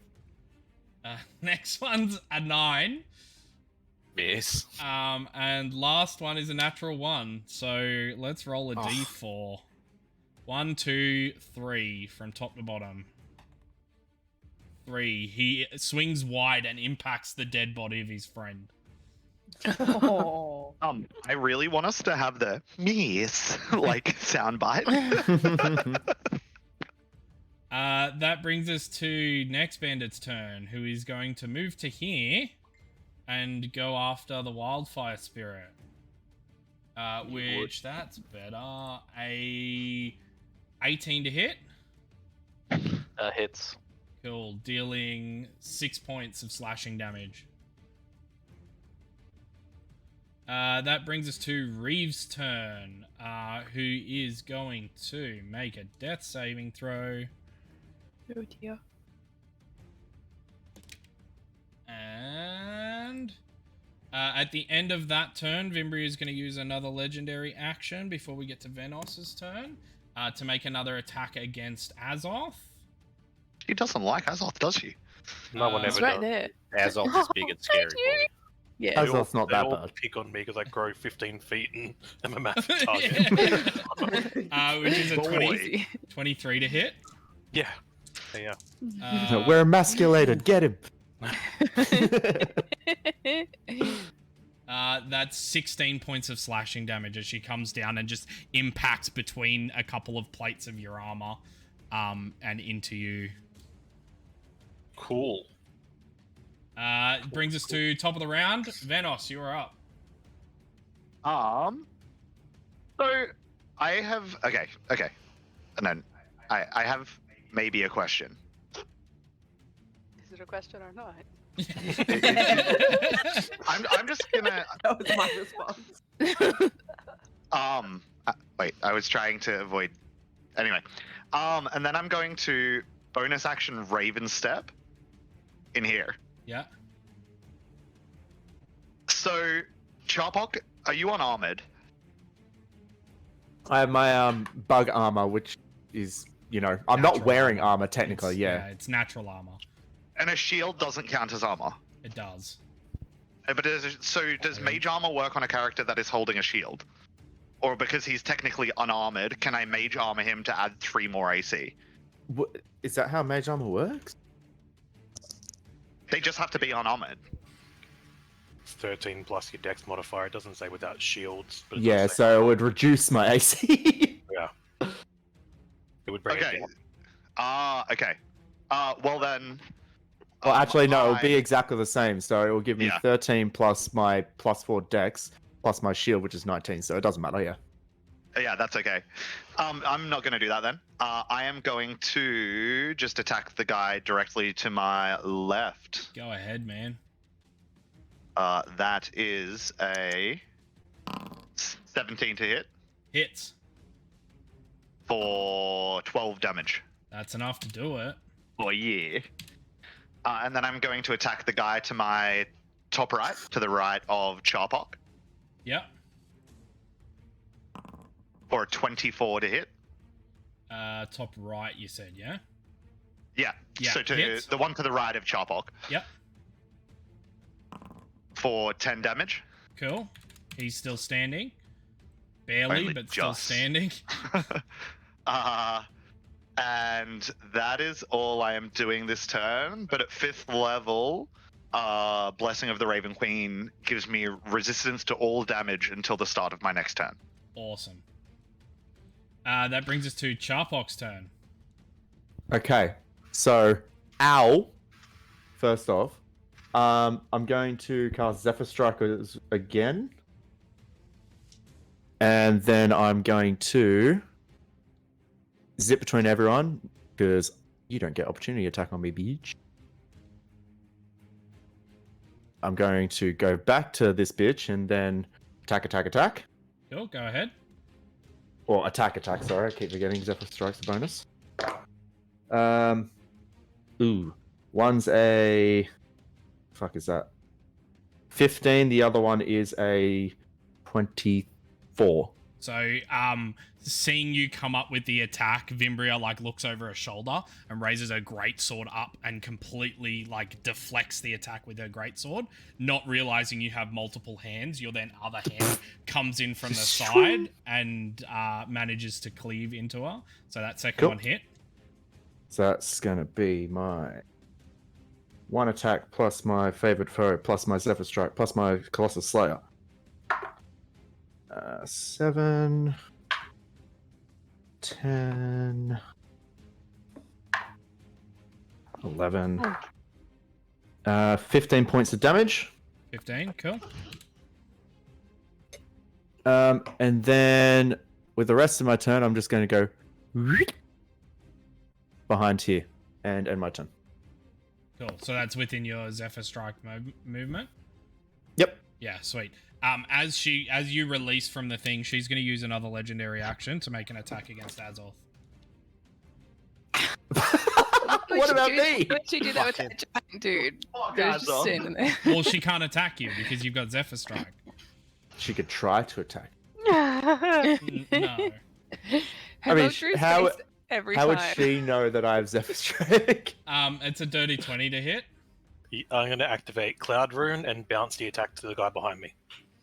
Yep. Next one's a 9. Miss. And last one is a natural 1. So let's roll a d4. 1, 2, 3 from top to bottom. 3. He swings wide and impacts the dead body of his friend. Oh. I really want us to have the miss like soundbite. That brings us to next bandit's turn, who is going to move to here and go after the wildfire spirit. Which that's better. A 18 to hit. Hits. Cool. Dealing 6 points of slashing damage. That brings us to Reeves' turn, who is going to make a death saving throw. Oh dear. And at the end of that turn, Vimbri is going to use another legendary action before we get to Venos's turn to make another attack against Azoth. She doesn't like Azoth, does she? No one It's ever right does. there. Azoth is big and scary. boy. Yeah. Azoth's not They that all bad. pick on me because I grow 15 feet and am a massive target. Which is a Boy. 23 to hit. Yeah. Yeah. We're emasculated. Get him. That's 16 points of slashing damage as she comes down and just impacts between a couple of plates of your armor, and into you. Cool. Brings us to top of the round. Venos, you are up. So I have okay, and then I have maybe a question. Is it a question or not? I'm just gonna. That was my response. Wait, I was trying to avoid. Anyway, and then I'm going to bonus action Raven Step in here. Yeah. So, Charpok, are you unarmored? I have my bug armor, which is, I'm not wearing armor technically. Yeah, it's natural armor. And a shield doesn't count as armor. It does. But does mage armor work on a character that is holding a shield? Or because he's technically unarmored, can I mage armor him to add 3 more AC? Is that how mage armor works? They just have to be unarmored. It's 13 plus your dex modifier. It doesn't say without shields. But Yeah, so it would reduce my AC. Yeah. It would bring it down. Okay. Well then... Well, actually, no, it would be exactly the same. So it will give me 13 plus my +4 dex, plus my shield, which is 19. So it doesn't matter, yeah. Yeah, that's okay. I'm not going to do that then. I am going to just attack the guy directly to my left. Go ahead, man. That is a 17 to hit. Hits. For 12 damage. That's enough to do it. Oh, yeah. And then I'm going to attack the guy to my top right, to the right of Charpok. Yep. For a 24 to hit. Top right, you said, yeah? Yeah. Yeah, So hits. the one to the right of Charpok. Yep. For 10 damage. Cool. He's still standing. Barely, Only but still just. standing. And that is all I am doing this turn. But at 5th level, Blessing of the Raven Queen gives me resistance to all damage until the start of my next turn. Awesome. That brings us to Charpok's turn. Okay, so Owl. First off, I'm going to cast Zephyr Strike again, and then I'm going to zip between everyone because you don't get opportunity attack on me, bitch. I'm going to go back to this bitch and then attack. Cool, go ahead. Or attack, sorry. I keep forgetting Zephyr Strike's a bonus. One's a... Fuck is that? 15, the other one is a 24. So, seeing you come up with the attack, Vimbria, looks over her shoulder and raises her greatsword up and completely, deflects the attack with her greatsword, not realizing you have multiple hands. Your then other hand comes in from the side and manages to cleave into her. So that second one hit. So that's going to be my 1 attack plus my favorite foe plus my Zephyr Strike plus my Colossal Slayer. 7, 10, 11, 15 points of damage. 15, cool. And then with the rest of my turn, I'm just going to go behind here and end my turn. Cool. So that's within your Zephyr Strike movement? Yep. Yeah, sweet. As you release from the thing, she's going to use another legendary action to make an attack against Azoth. What about me? Why'd she do that with that giant dude? There's just standing there. Well, she can't attack you because you've got Zephyr Strike. She could try to attack. No. I mean, how time. would she know that I have Zephyr Strike? It's a dirty 20 to hit. I'm going to activate Cloud Rune and bounce the attack to the guy behind me.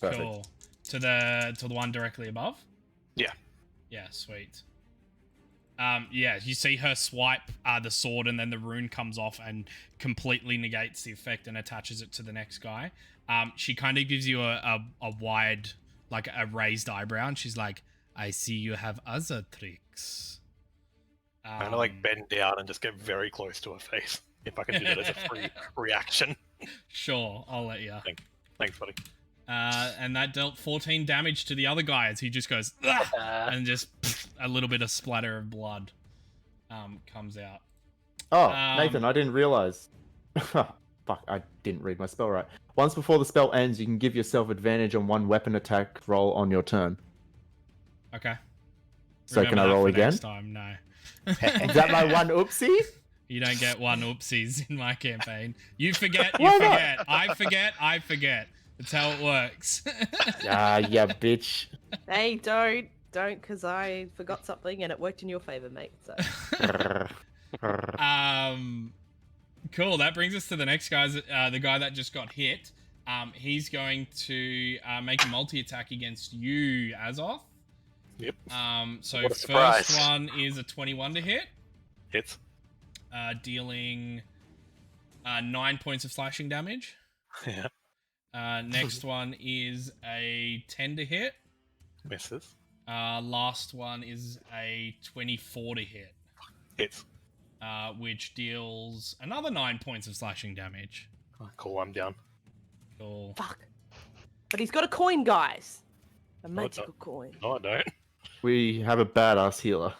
Perfect. Cool. To the one directly above? Yeah. Yeah, sweet. Yeah, you see her swipe the sword, and then the rune comes off and completely negates the effect and attaches it to the next guy. She kind of gives you a wide, like a raised eyebrow, and she's like, "I see you have other tricks." I'm gonna like bend down and just get very close to her face if I can do that as a free reaction. Sure, I'll let you. Thanks, buddy. And that dealt 14 damage to the other guy as he just goes, "Ah!" and just a little bit of splatter of blood comes out. Oh, Nathan, I didn't realize. Fuck, I didn't read my spell right. Once before the spell ends, you can give yourself advantage on one weapon attack roll on your turn. Okay. So Remember can I that roll for again? Next time? No. Is that my one oopsie? You don't get one oopsies in my campaign. You forget, Why you not? forget. I forget. That's how it works. Yeah, bitch. Hey, don't, because I forgot something and it worked in your favor, mate. So. Cool. That brings us to the next guy, the guy that just got hit. He's going to make a multi-attack against you, Azoth. Yep. So What a surprise. first one is a 21 to hit. Hits. Dealing 9 points of slashing damage. Yeah. Next one is a 10 to hit. Misses. Last one is a 24 to hit. Hits. Which deals another 9 points of slashing damage. Oh, cool, I'm down. Cool. Fuck. But he's got a coin, guys. A No, I magical don't. coin. No, I don't. We have a badass healer.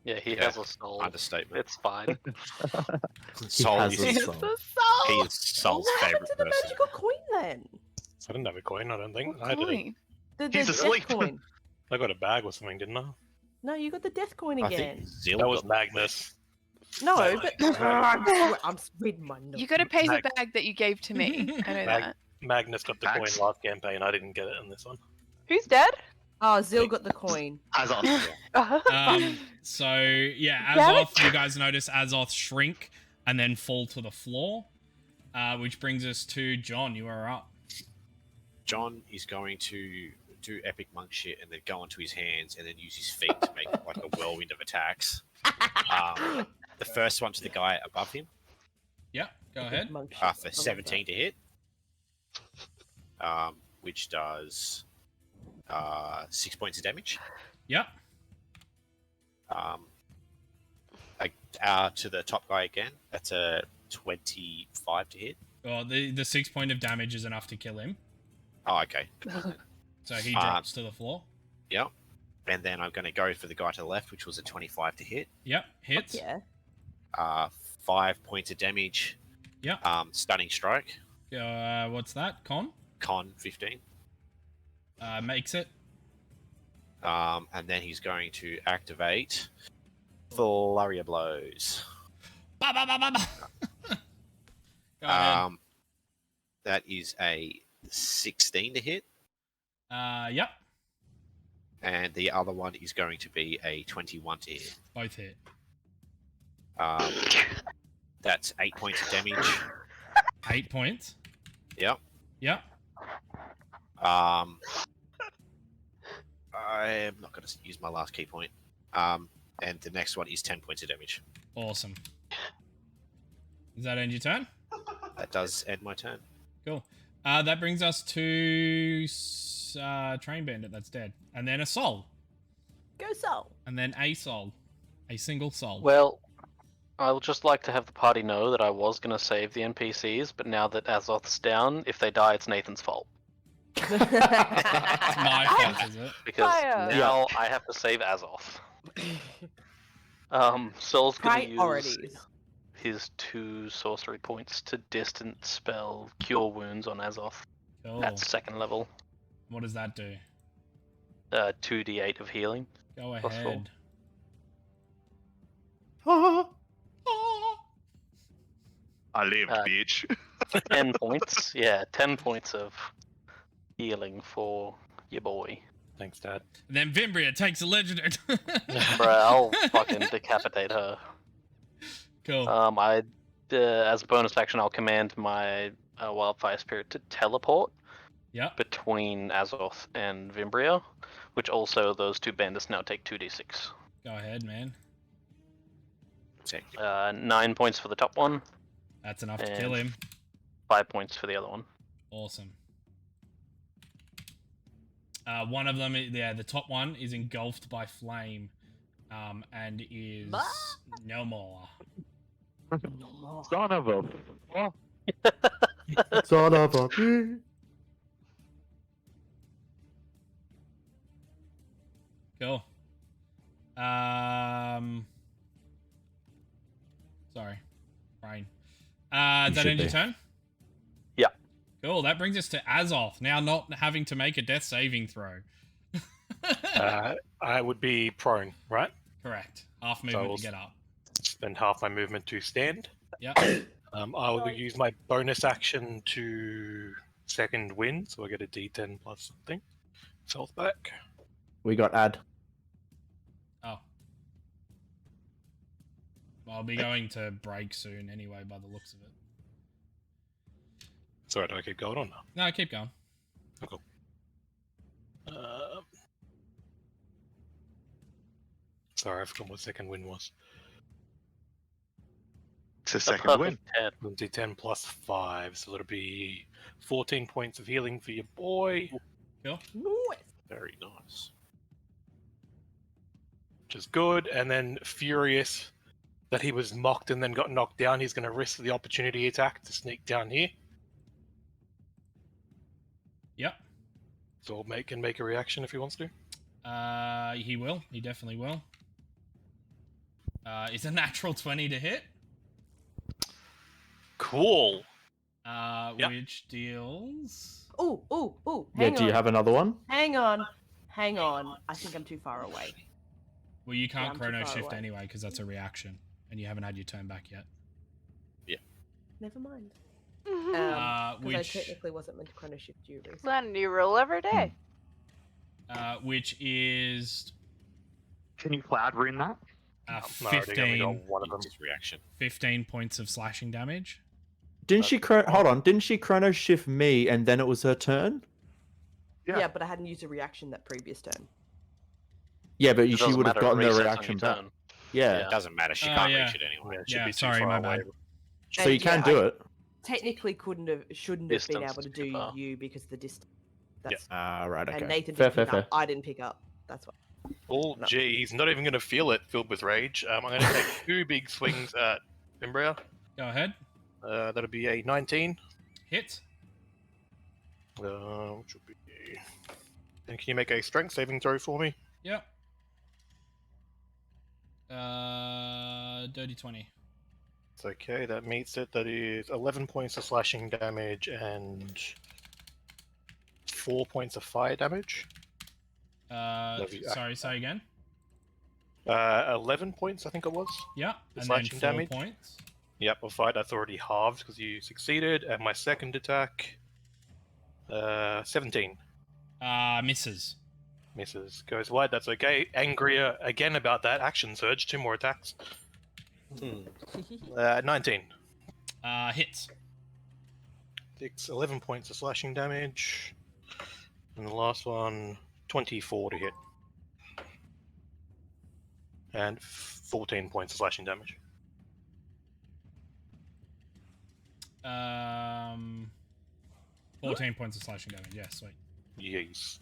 Yeah, he Yeah. has a soul. Understatement. It's fine. Soul has is, a It's soul. the he soul. is Soul's What happened favorite to the person. magical coin then? I didn't have a coin, I don't think. What I did. coin? The He's death asleep. coin. I got a bag or something, didn't I? No, you got the death coin I again. think Zil That was got- Magnus. No, Mag- but I'm reading my notes. You got to pay the Mag- bag that you gave to me. I know Mag- that. Magnus got the coin Max? last campaign. I didn't get it in this one. Who's dead? Oh, Zil got the coin. Azoth. So yeah, Damn it. Azoth, you guys notice Azoth shrink and then fall to the floor. Which brings us to John. You are up. John is going to do epic monk shit and then go onto his hands and then use his feet to make like a whirlwind of attacks. The first one to the guy above him Yeah, go ahead. Monk shit. for I love 17 to hit, which does 6 points of damage. Yep. To the top guy again, that's a 25 to hit. Well, the 6 point of damage is enough to kill him. Oh, okay. So he drops to the floor. Yep. And then I'm going to go for the guy to the left, which was a 25 to hit. Yep, hits. Yeah. 5 points of damage. Yep. Stunning strike. What's that? Con? 15. Makes it. And then he's going to activate Flurry of Blows. Ba, ba, ba, ba, ba. Go ahead. That is a 16 to hit. Yep. And the other one is going to be a 21 to hit. Both hit. That's 8 points of damage. 8 points. Yep. Yep. I'm not going to use my last key point. And the next one is 10 points of damage. Awesome. Does that end your turn? That does end my turn. Cool. That brings us to Train Bandit that's dead. And then a soul. Go Soul. And then a soul. A single soul. Well, I would just like to have the party know that I was going to save the NPCs, but now that Azoth's down, if they die, it's Nathan's fault. It's my fault, is it? Because Fire. now I have to save Azoth. Sol's going to use Priorities. his 2 sorcery points to distance spell Cure Wounds on Azoth Cool. at 2nd level. What does that do? 2d8 of healing. Go Plus four. ahead. I lived, Uh, bitch. 10 points. Yeah, 10 points of healing for your boy. Thanks, Dad. And then Vimbria takes a legendary. Bruh, I'll fucking decapitate her. Cool. As a bonus action, I'll command my Wildfire Spirit to teleport Yep. between Azoth and Vimbria, which also those 2 bandits now take 2d6. Go ahead, man. Protect. 9 points for the top one, That's enough to kill him. 5 points for the other one. Awesome. One of them, the top one is engulfed by flame, and is no more. Son of a. Son of a bitch. Cool. Sorry, brain. Is that should end your be. turn? Yeah. Cool. That brings us to Azoth. Now not having to make a death saving throw. I would be prone, right? Correct. Half movement we'll to get up. Spend half my movement to stand. Yep. I will use my bonus action to second wind, so I get a D10 plus something. Health back. We got Ad. Oh. Well, I'll be going to break soon anyway, by the looks of it. Sorry, do I keep going on now? No, keep going. Oh, cool. Sorry, I forgot what second win was. It's a second win. 10. D10 plus 5, so it'll be 14 points of healing for your boy. Cool. Very nice. Which is good, and then furious that he was mocked and then got knocked down, he's going to risk the opportunity attack to sneak down here. Yep. So can make a reaction if he wants to. He will. He definitely will. Is a natural 20 to hit. Cool. Yep. Which deals... Ooh. Yeah, Hang do you on. have another one? Hang on. I think I'm too far away. Well, you can't I'm too chrono far shift away. anyway, because that's a reaction, and you haven't had your turn back yet. Never mind. Mhm. Because I Which... technically wasn't meant to chrono shift you. Recently. Learn a new rule every day. Which is... Can you cloud rune that? No, I already only got 15, one of them. His reaction. 15 points of slashing damage. Didn't she hold on? Didn't she chrono shift me and then it was her turn? Yeah, but I hadn't used a reaction that previous turn. Yeah, but It she doesn't would have matter, it gotten the resets on reaction your back. turn. Yeah. It doesn't matter. She Oh, can't yeah. reach it anyway. Yeah, it should Yeah, be too sorry, far my away. bad. So And you can yeah, do I it. Technically shouldn't have been Distance able to too do far. you because of the distance. That's Right, okay. and Nathan fair, didn't fair, pick fair. up. I didn't pick up. That's why. Oh, No. gee, he's not even going to feel it, filled with rage. I'm going to take 2 big swings at Fimbria. Go ahead. That'll be a 19. Hit. Which will be... And can you make a strength saving throw for me? Yep. Dirty 20. It's okay, that meets it. That is 11 points of slashing damage and 4 points of fire damage. Sorry, say again. 11 points, I think it was. Yep. The And then slashing 4 damage? points. Yep, of fire, that's already halved because you succeeded. And my second attack, 17. Misses. Misses. Goes wide, that's okay. Angrier again about that. Action surge, 2 more attacks. 19. Hits. 11 points of slashing damage. And the last one, 24 to hit. And 14 points of slashing damage. 14 points of slashing damage. Yeah, sweet. Yes.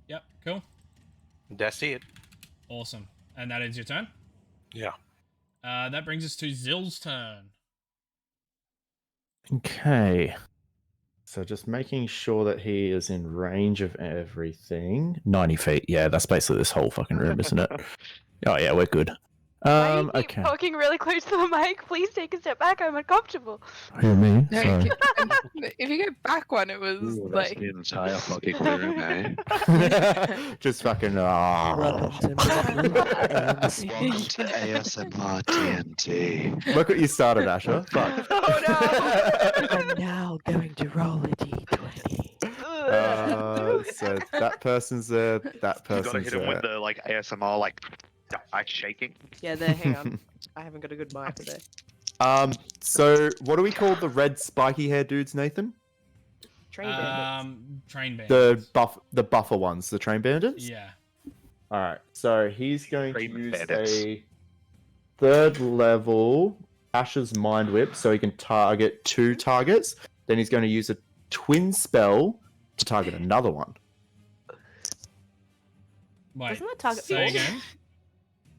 Yep, cool. That's it. Awesome. And that ends your turn? Yeah. That brings us to Zill's turn. Okay. So just making sure that he is in range of everything. 90 feet. Yeah, that's basically this whole fucking room, isn't it? Oh, yeah, we're good. Why do you keep Okay. talking really close to the mic? Please take a step back. I'm uncomfortable. Who, me? No, Sorry. if you go back one, it was Ooh, that's like the entire fucking room, eh? Just fucking. Welcome to ASMR TNT. Look what you started, Asher. Fuck. Oh no! I'm now going to roll a d20. So that person's there. That You gotta person's hit him with there. the like ASMR like shaking. Yeah, there. Hang on. I haven't got a good mic there. So what do we call the red spiky hair dudes, Nathan? Train bandits. Train bandits. The buffer ones, the train bandits. Yeah. All right. So he's going Train to use bandits. a 3rd level, Ash's Mind Whip, so he can target 2 targets. Then he's going to use a twin spell to target another one. Wait, Doesn't that target say people? again?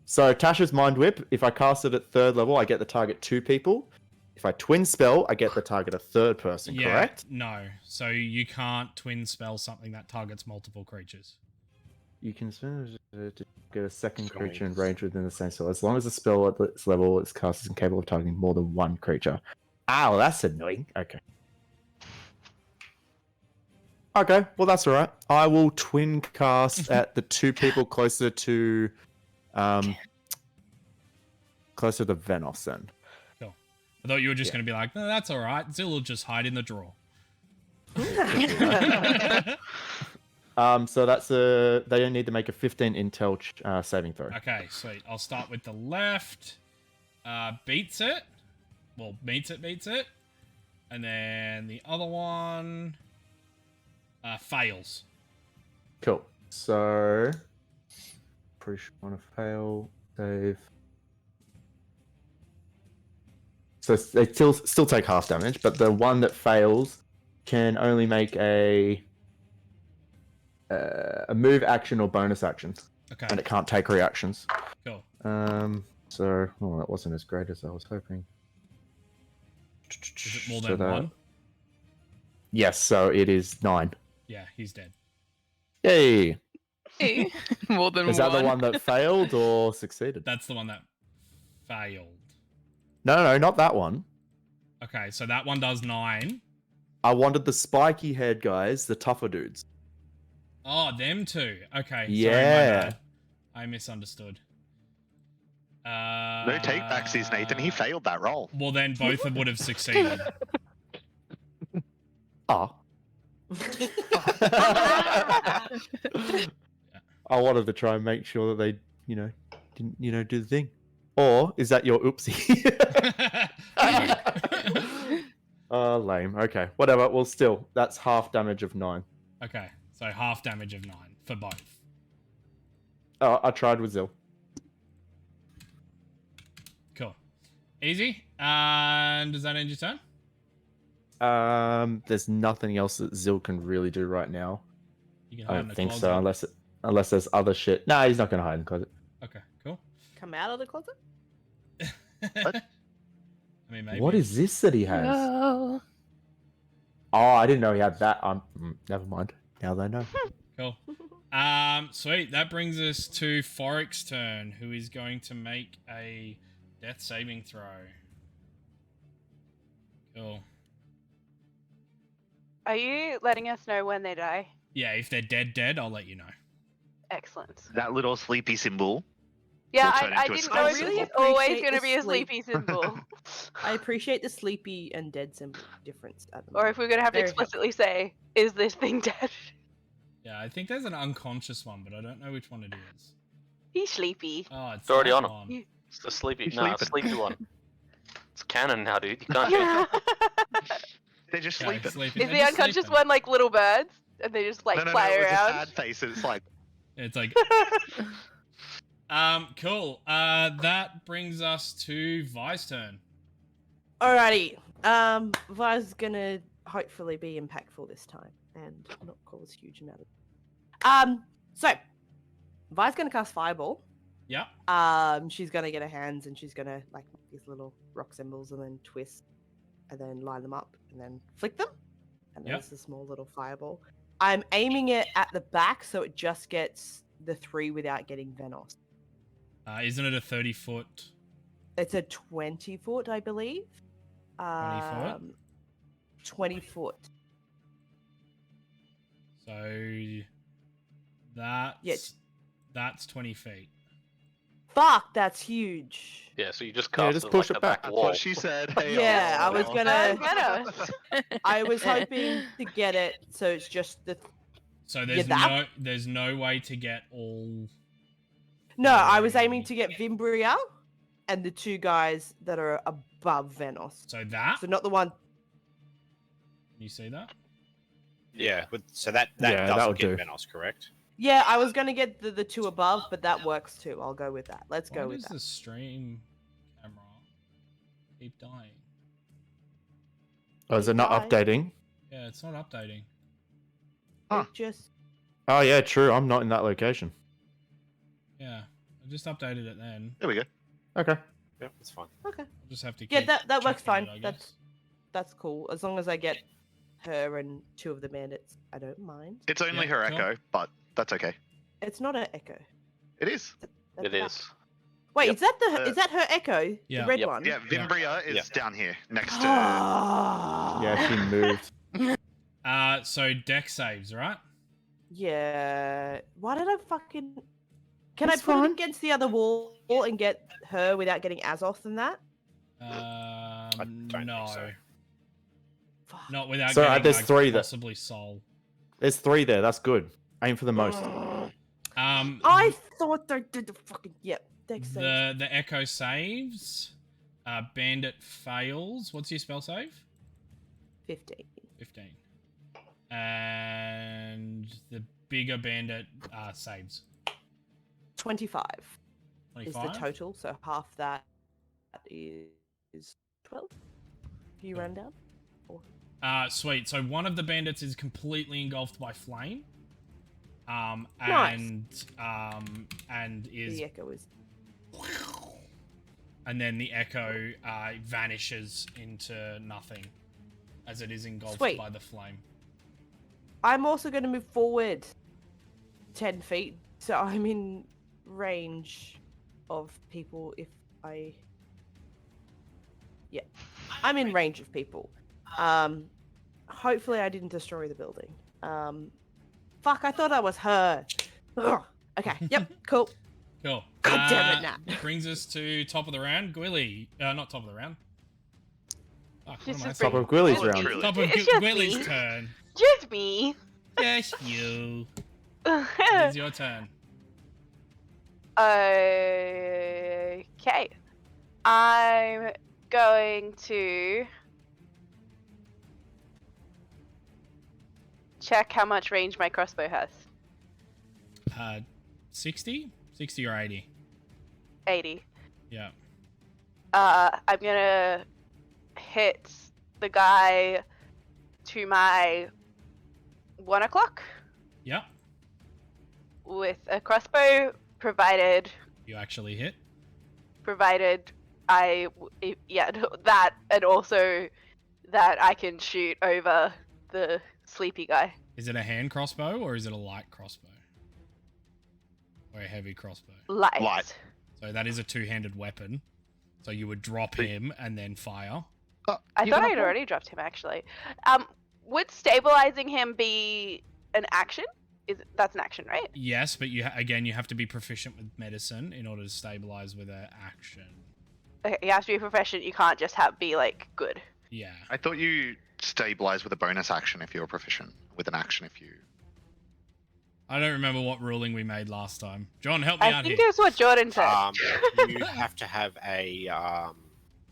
So Tasha's Mind Whip, if I cast it at 3rd level, I get the target 2 people. If I twin spell, I get the target a 3rd person, correct? No. So you can't twin spell something that targets multiple creatures. You can spend to get a second creature in range within the same spell. As long as the spell at its level is cast is capable of targeting more than 1 creature. Ow, that's annoying. Okay. Okay, well that's alright. I will twin cast at the 2 people closer to Venos then. Cool. I thought you were just going to be like, no, that's alright. Zill will just hide in the drawer. So that's they don't need to make a 15 intel saving throw. Okay, sweet. I'll start with the left. Beats it. Well, beats it. And then the other one fails. Cool. So pretty sure I want to fail save. So they still take half damage, but the one that fails can only make a move action or bonus action. Okay. And it can't take reactions. Cool. So that wasn't as great as I was hoping. Is it more So than 1? Yes, so it is 9. Yeah, he's dead. Yay! Hey, more than Is that the one that failed or succeeded? That's the one that failed. No, not that one. Okay, so that one does 9. I wanted the spiky head guys, the tougher dudes. Oh, them two. Okay. Yeah. Sorry, my bad. I misunderstood. No take backsies, Nathan. He failed that roll. Well, then both would have succeeded. Oh. I wanted to try and make sure that they, didn't, do the thing. Or is that your oopsie? Lame. Okay, whatever. Well, still, that's half damage of 9. Okay, so half damage of 9 for both. Oh, I tried with Zill. Cool. Easy. And does that end your turn? There's nothing else that Zill can really do right now. You can I hide in don't the think closet. so, unless there's other shit. Nah, he's not gonna hide in the closet. Okay, cool. Come out of the closet? I mean, maybe. What is this that he has? Oh. Oh, I didn't know he had that. Never mind. Now they know. Cool. Sweet. That brings us to Forik's turn, who is going to make a death saving throw. Cool. Are you letting us know when they die? Yeah, if they're dead, I'll let you know. Excellent. That little sleepy symbol. Yeah, Will turn I into a didn't skull know symbol. if Really it's always appreciate going to the be a sleep. sleepy symbol. I appreciate the sleepy and dead symbol difference at the Or moment. if we're going to have to Very explicitly say, is this thing dead? Yeah, I think there's an unconscious one, but I don't know which one it is. He's sleepy. Oh, It's already that on him. one. It's the sleepy. He's No, sleeping. sleepy one. It's canon now, dude. You can't change it. They're just Okay, sleeping. sleeping. Is They're the just unconscious sleeping. one like little birds? And they just like No, fly it was a around? sad face. It's like, It's like, cool. That brings us to Vi's turn. Alrighty. Vi's gonna hopefully be impactful this time and not cause huge amount of. So Vi's gonna cast Fireball. Yep. She's gonna get her hands and she's gonna like make these little rock symbols and then twist and then line them up and then flick them. And then Yep. it's a small little fireball. I'm aiming it at the back so it just gets the 3 without getting Venos. Isn't it a 30-foot? It's a 20 foot, I believe. 20 foot? 20 foot. So that's 20 feet. Fuck, that's huge. Yeah, so you just Yeah, cast just it push like it a back back. wall. what she said. Hey, Yeah, I was oh, gonna. Venos. I was hoping to get it so it's just the. So there's that- there's no way to get all. No, I was aiming to get Vimbria and the 2 guys that are above Venos. So that. So not the one. You see that? Yeah, so that Yeah, that doesn't would get do. Venos, correct? Yeah, I was gonna get the 2 above, but that works too. I'll go with that. Let's go Why with does that. the stream Keep dying. Oh, is it not Die. updating? Yeah, it's not updating. Huh. It just Oh yeah, true. I'm not in that location. Yeah, I just updated it then. There we go. Okay. Yeah, that's fine. okay. I'll just have to keep Yeah, that works checking fine. it, I guess. That's cool. As long as I get her and 2 of the bandits, I don't mind. It's only Yeah, her cool. echo, but that's okay. It's not an echo. It is. That's It that. is. Wait, Yep. is that her echo? Yeah. The red Yep. one. Yeah, Vimbria is Yeah. down here next to. Ah. Yeah, she moved. So deck saves, right? Yeah. Why did I fucking? Can That's I put fine. it against the other wall and get her without getting Azoth than that? don't think No. so. Fuck. Not without So, getting there's like, 3 that- possibly soul. There's 3 there. That's good. Aim for the most. I thought they did the fucking deck save. the echo saves. Bandit fails. What's your spell save? 15. 15. And the bigger bandit saves. 25 is 25. the total, so half that is 12. You run down? Sweet. So one of the bandits is completely engulfed by flame. And is The echo is. and then the echo vanishes into nothing as it is engulfed Sweet. by the flame. I'm also going to move forward 10 feet, so I'm in range of people if I. Yeah. I'm in range of people. Hopefully I didn't destroy the building. Fuck, I thought I was her. Ugh. Okay, yep, cool. Cool. God damn it, Nat. Brings us to top of the round. Gwilly. Not top of the round. Fuck, what Just am I as Top saying? of Gwilly's Well, round. truly. Top of It's just Gwilly's me. turn. Just me. Yes, you. It's your turn. Okay. I'm going to check how much range my crossbow has. 60? 60 or 80? 80. Yeah. I'm gonna hit the guy to my 1 o'clock Yep. with a crossbow, provided You actually hit. that, and also that I can shoot over the sleepy guy. Is it a hand crossbow or is it a light crossbow? Or a heavy crossbow? Light. Light. So that is a two-handed weapon. So you would drop him and then fire. I You thought got a I had point. already dropped him actually. Would stabilizing him be an action? That's an action, right? Yes, but you have to be proficient with medicine in order to stabilize with an action. Okay, you have to be proficient. You can't just be like good. Yeah. I thought you stabilize with a bonus action if you were proficient, with an action if you. I don't remember what ruling we made last time. John, help me I out think here. that's what Jordan said. You have to have a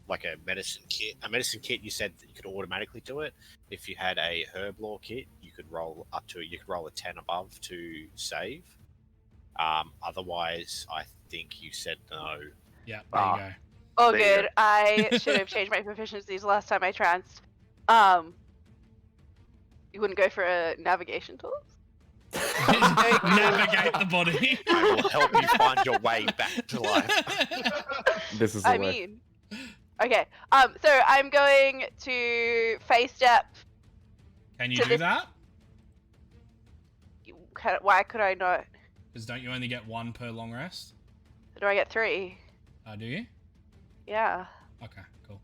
like a medicine kit. A medicine kit, you said that you could automatically do it. If you had a herb lore kit, you could roll a 10 above to save. Otherwise, I think you said no. Yeah, there you go. Oh, There you good. go. I should have changed my proficiencies last time I tranced. You wouldn't go for a navigation tool? Navigate the body. I will help you find your way back to life. This is the I way. mean, okay. So I'm going to face step. Can you To do this- that? Why could I not? Because don't you only get one per long rest? Do I get 3? Do you? Yeah. Okay, cool.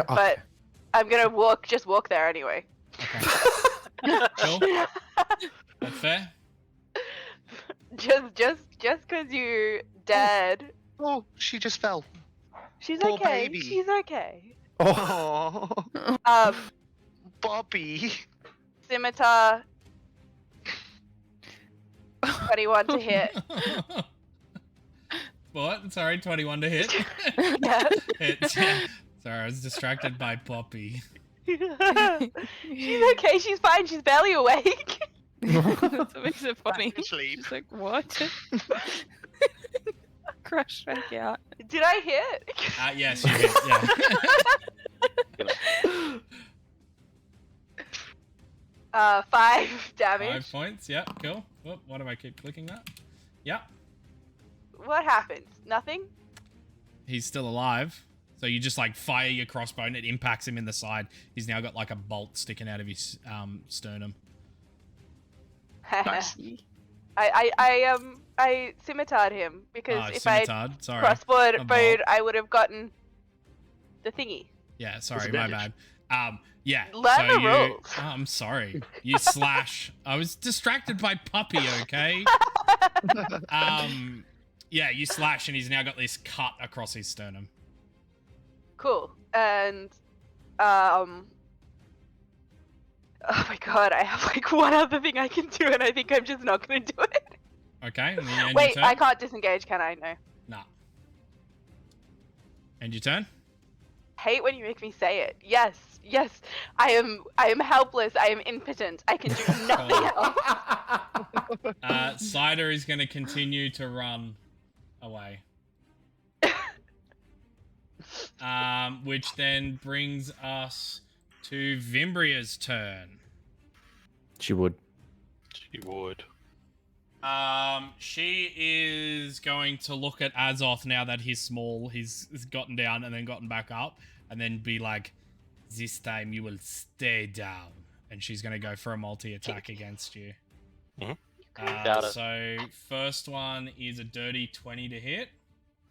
But I'm gonna just walk there anyway. Okay. Cool. That's fair. just cause you're dead. Oh, she just fell. She's Poor okay. baby. She's okay. Oh, Oh, Bobby. Scimitar. 21 to hit. What? Sorry, 21 to hit. Yeah. Hits. Yeah. Sorry, I was distracted by Poppy. She's okay. She's fine. She's barely awake. That's what makes it funny. Back to sleep. She's like, what? crush back out. Did I hit? Yes, you hit. Yeah. 5 damage. 5 points. Yep. Cool. Whoop, why do I keep clicking that? Yep. What happens? Nothing? He's still alive. So you just like fire your crossbow and it impacts him in the side. He's now got like a bolt sticking out of his sternum. Nice. I scimitarred him because if I Sorry. crossbowed, My fault. I would have gotten the thingy. Yeah, sorry, my bad. Yeah. Learn so the you, rules. Oh, I'm sorry. You slash. I was distracted by puppy. Okay. Yeah, you slash, and he's now got this cut across his sternum. Cool. And oh my god, I have like one other thing I can do, and I think I'm just not gonna do it. Okay. And then you end Wait, your turn. I can't disengage, can I? No. Nah. End your turn. Hate when you make me say it. Yes, yes. I am helpless. I am impotent. I can do nothing else. Cider is going to continue to run away. Which then brings us to Vimbria's turn. She would. She would. She is going to look at Azoth now that he's small. He's gotten down and then gotten back up, and then be like, "This time you will stay down." And she's going to go for a multi-attack against you. Mm-hmm. So first one is a dirty 20 to hit.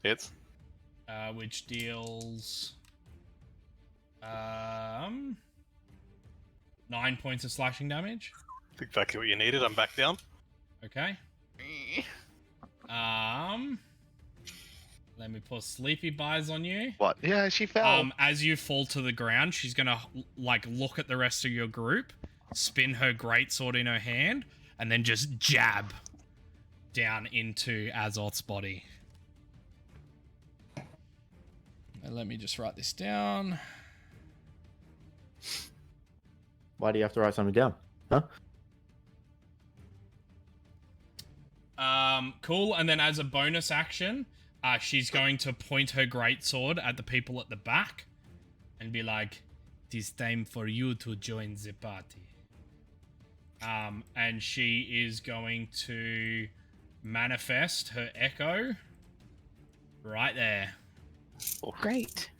Hits. Which deals 9 points of slashing damage. Exactly what you needed. I'm back down. Okay. Let me put sleepy buys on you. What? Yeah, she fell. As you fall to the ground, she's gonna like look at the rest of your group, spin her greatsword in her hand, and then just jab down into Azoth's body. Now let me just write this down. Why do you have to write something down? Huh? Cool. And then as a bonus action, she's going to point her greatsword at the people at the back and be like, "It is time for you to join the party." And she is going to manifest her echo right there. Great.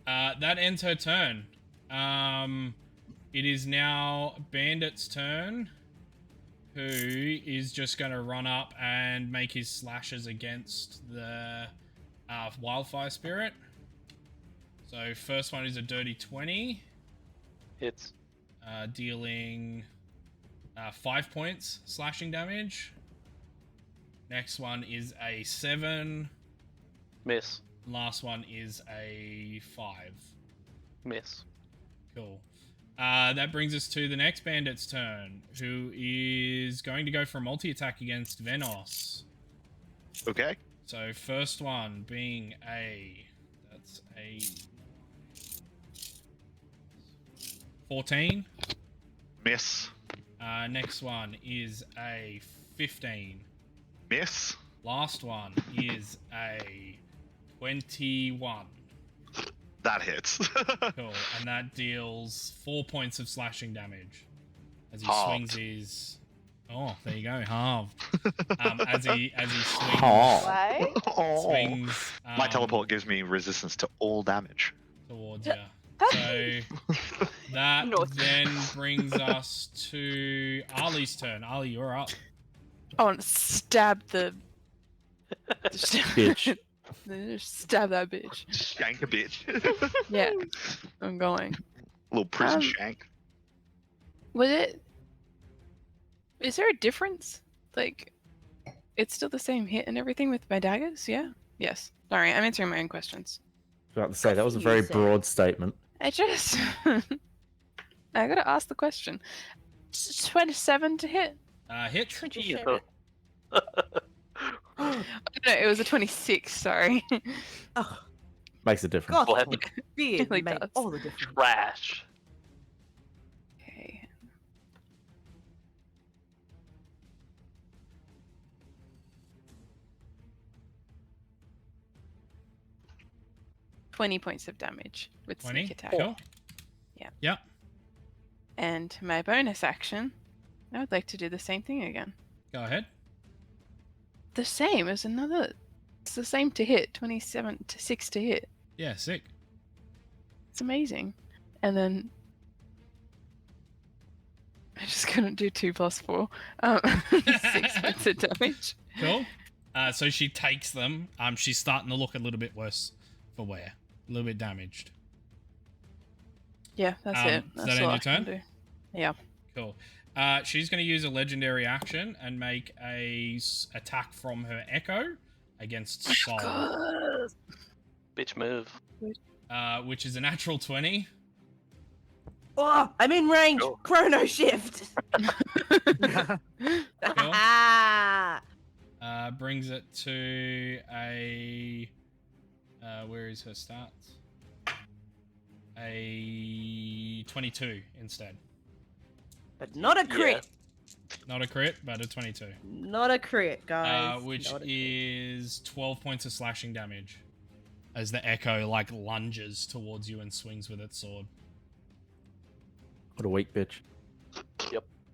That ends her turn. It is now Bandit's turn, who is just going to run up and make his slashes against the Wildfire Spirit. So first one is a dirty 20. Hits. Dealing 5 points slashing damage. Next one is a 7. Miss. Last one is a 5. Miss. Cool. That brings us to the next bandit's turn, who is going to go for a multi-attack against Venos. Okay. So first one being that's a 14. Miss. Next one is a 15. Miss. Last one is a 21. That hits. Cool. And that deals 4 points of slashing damage as he Halved. swings his. Oh, there you go, halved. As he swings, Why? swings. My teleport gives me resistance to all damage. Towards you. So that then brings us to Ali's turn. Ali, you're up. I want to stab the Bitch. Just stab that bitch. Shank a bitch. Yeah, I'm going. Little prison Um, shank. Is there a difference? Like, it's still the same hit and everything with my daggers? Yeah? Yes. Sorry, I'm answering my own questions. I was about to say, that was a very Confusing. broad statement. I just... I gotta ask the question. 27 to hit? Hit. Jesus. No, it was a 26, sorry. Oh, Makes a difference. God, Heavy. beard Really made does. all the difference. Trash. Okay. 20 points of damage with 20. sneak attack. Cool. Yeah. Yep. And my bonus action, I would like to do the same thing again. Go ahead. The same as another. It's the same to hit. 27 to 6 to hit. Yeah, sick. It's amazing. And then I just couldn't do 2 plus 4. 6 points of damage. Cool. So she takes them. She's starting to look a little bit worse for wear. A little bit damaged. Yeah, that's it. Does That's that end all your I can turn? do. Yeah. Cool. She's going to use a legendary action and make a attack from her Echo against Sol. Bitch move. Which is a natural 20. Oh, I'm in range. Cool. Chrono shift. Brings it to a... where is her stats? A 22 instead. But not a crit. Not a crit, but a 22. Not a crit, guys. Which Not a crit. is 12 points of slashing damage. As the Echo, like, lunges towards you and swings with its sword. What a weak bitch.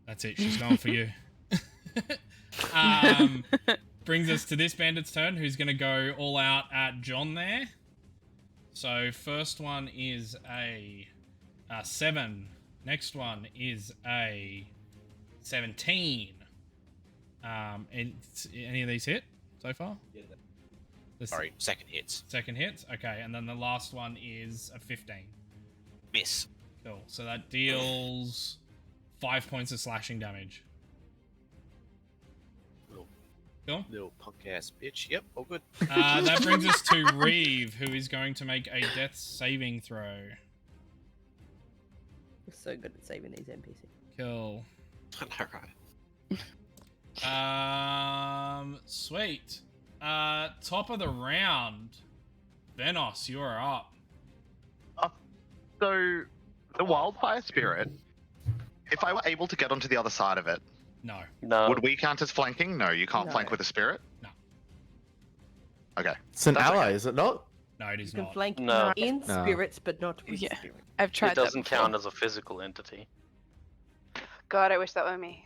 That's it, she's going for you. Brings us to this bandit's turn, who's going to go all out at John there. So, first one is a 7. Next one is a 17. Any of these hit so far? Sorry, second hits. Second hits? Okay, and then the last one is a 15. Miss. Cool. So that deals 5 points of slashing damage. Cool. Little punk ass bitch. Yep, all good. That brings us to Reeve, who is going to make a death saving throw. We're so good at saving these NPCs. Cool. Alright. Sweet. Top of the round. Venos, you are up. So, the wildfire spirit, if I were able to get onto the other side of it, No. No. would we count as flanking? No, you can't No. flank with a spirit? No. Okay. It's an That's ally, okay. is it not? No, it is You can not. flank No. in No. spirits, but not with Yeah. spirits. I've tried It doesn't that count as a physical entity. God, I wish that were me.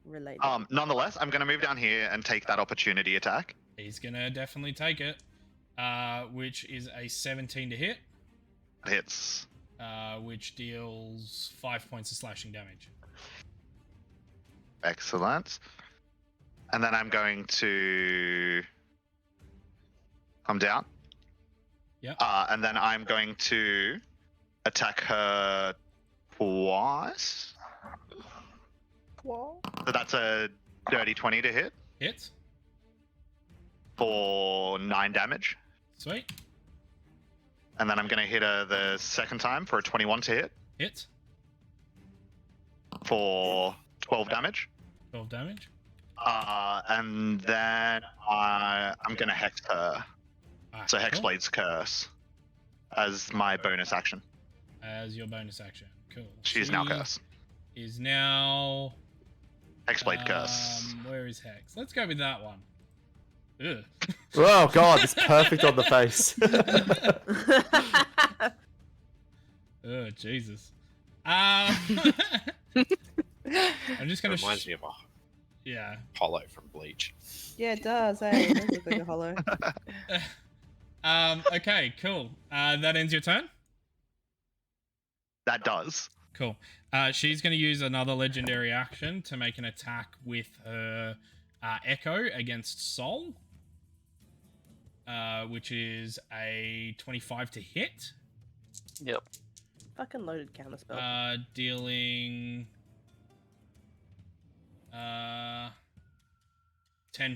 Related. Nonetheless, I'm going to move down here and take that opportunity attack. He's gonna definitely take it. Which is a 17 to hit. Hits. Which deals 5 points of slashing damage. Excellent. And then I'm going to come down. Yep. And then I'm going to attack her twice. So that's a dirty 20 to hit Hit. for 9 damage. Sweet. And then I'm going to hit her the second time for a 21 to hit Hit. for 12 damage. 12 damage. And then I'm going to hex her. Alright, So cool. Hexblade's Curse as my bonus action. As your bonus action. Cool. She's now She Curse. Is now. Hexblade Curse. Where is Hex? Let's go with that one. Ugh. Oh god, it's perfect on the face. Oh, Jesus. I'm just gonna. Reminds me of a Yeah. hollow from Bleach. Yeah, it does. Hey, it does look like a hollow. Okay. Cool. That ends your turn. That does. Cool. She's going to use another legendary action to make an attack with her Echo against Sol, which is a 25 to hit. Yep. Fucking loaded counterspell. Dealing 10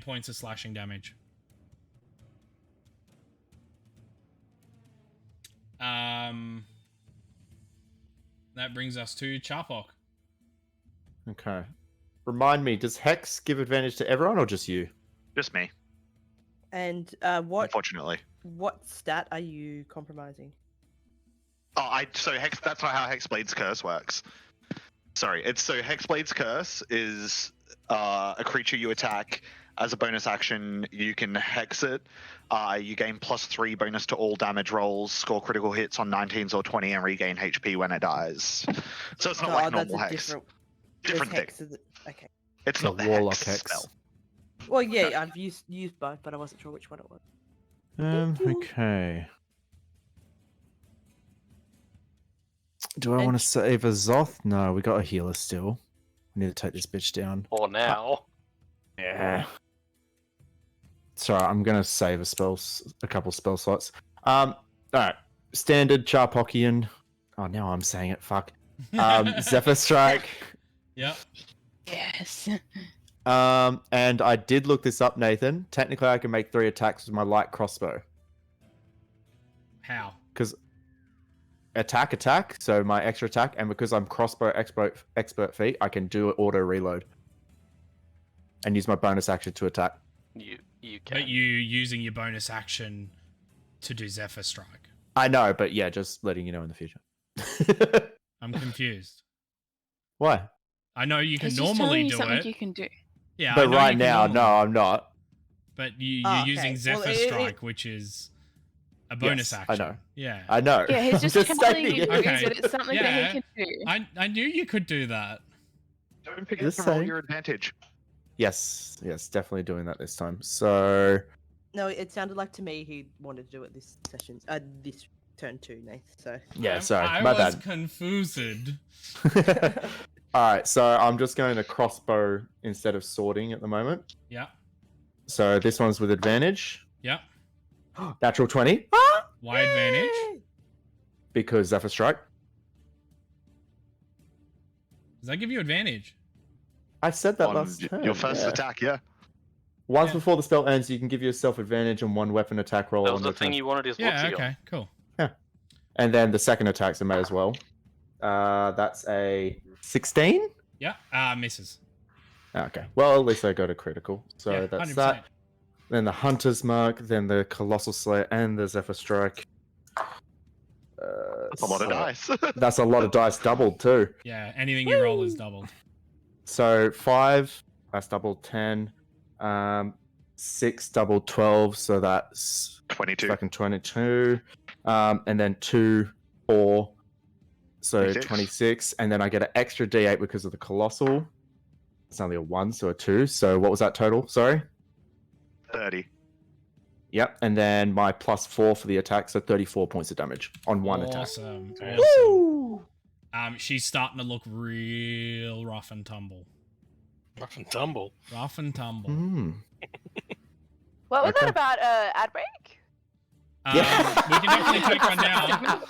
points of slashing damage. That brings us to Charpok. Okay. Remind me, does Hex give advantage to everyone or just you? Just me, And what unfortunately. stat are you compromising? So Hex. That's not how Hexblade's Curse works. Sorry, it's so Hexblade's Curse is a creature you attack as a bonus action, you can hex it. You gain +3 bonus to all damage rolls, score critical hits on 19s or 20, and regain HP when it dies. So it's not like normal hex. Different thing. Okay. It's It's not a the warlock hex hex. spell. Well, yeah, I've used both, but I wasn't sure which one it was. Okay. Do I And- want to save a Zoth? No, we got a healer still. We need to take this bitch down. For now. Yeah. Sorry, I'm gonna save a couple spell slots. Alright. Standard Charpokian. Oh, now I'm saying it. Fuck. Zephyr Strike. Yep. Yes. And I did look this up, Nathan. Technically, I can make 3 attacks with my light crossbow. How? Because attack, so my extra attack, and because I'm crossbow expert feat, I can do auto reload and use my bonus action to attack. You can. But you using your bonus action to do Zephyr Strike. I know, but yeah, just letting you know in the future. I'm confused. Why? I know you can He's just telling normally you do something it. you can do. Yeah, I But know right you can now, normally, no, I'm not. But you're Oh, okay. using Zephyr Well, Strike, which is a bonus Yes, action. I know. Yeah. I know. Yeah, he's just telling stating you it. Okay. that it's something that Yeah. he can do. I knew you could do that. Don't forget Just to roll saying. your advantage. Yes, definitely doing that this time. So, No, it sounded like to me he wanted to do it this session, this turn too, Nath. So yeah, sorry, I my was bad. confused. Alright, so I'm just going to crossbow instead of swording at the moment. Yeah. So this one's with advantage. Yeah. Natural 20, Why advantage? because Zephyr Strike. Does that give you advantage? I said that On last turn. your first yeah. attack, yeah. Once Yeah. before the spell ends, you can give yourself advantage on one weapon attack roll That on was your the thing turn. you wanted his Yeah, whoopsie okay, on. cool. And then the second attack's a may as well. That's a 16? Yeah, misses. Okay. Well, at least I got a critical. So Yeah, that's 100%. that. Then the Hunter's Mark, then the Colossal Slayer, and the Zephyr Strike. That's a lot of dice. That's a lot of dice doubled too. Yeah, anything you roll is doubled. So 5, that's doubled 10. 6 doubled 12, so that's 22. fucking 22. And then 2, 4, so 26. 26. And then I get an extra D8 because of the Colossal. It's only a 1, so a 2. So what was that total? Sorry? 30. Yep. And then my +4 for the attack, so 34 points of damage on one attack. Awesome. Woo! She's starting to look real rough and tumble. Rough and tumble. Rough and tumble. What was Okay. that about ad break? We can definitely take one now.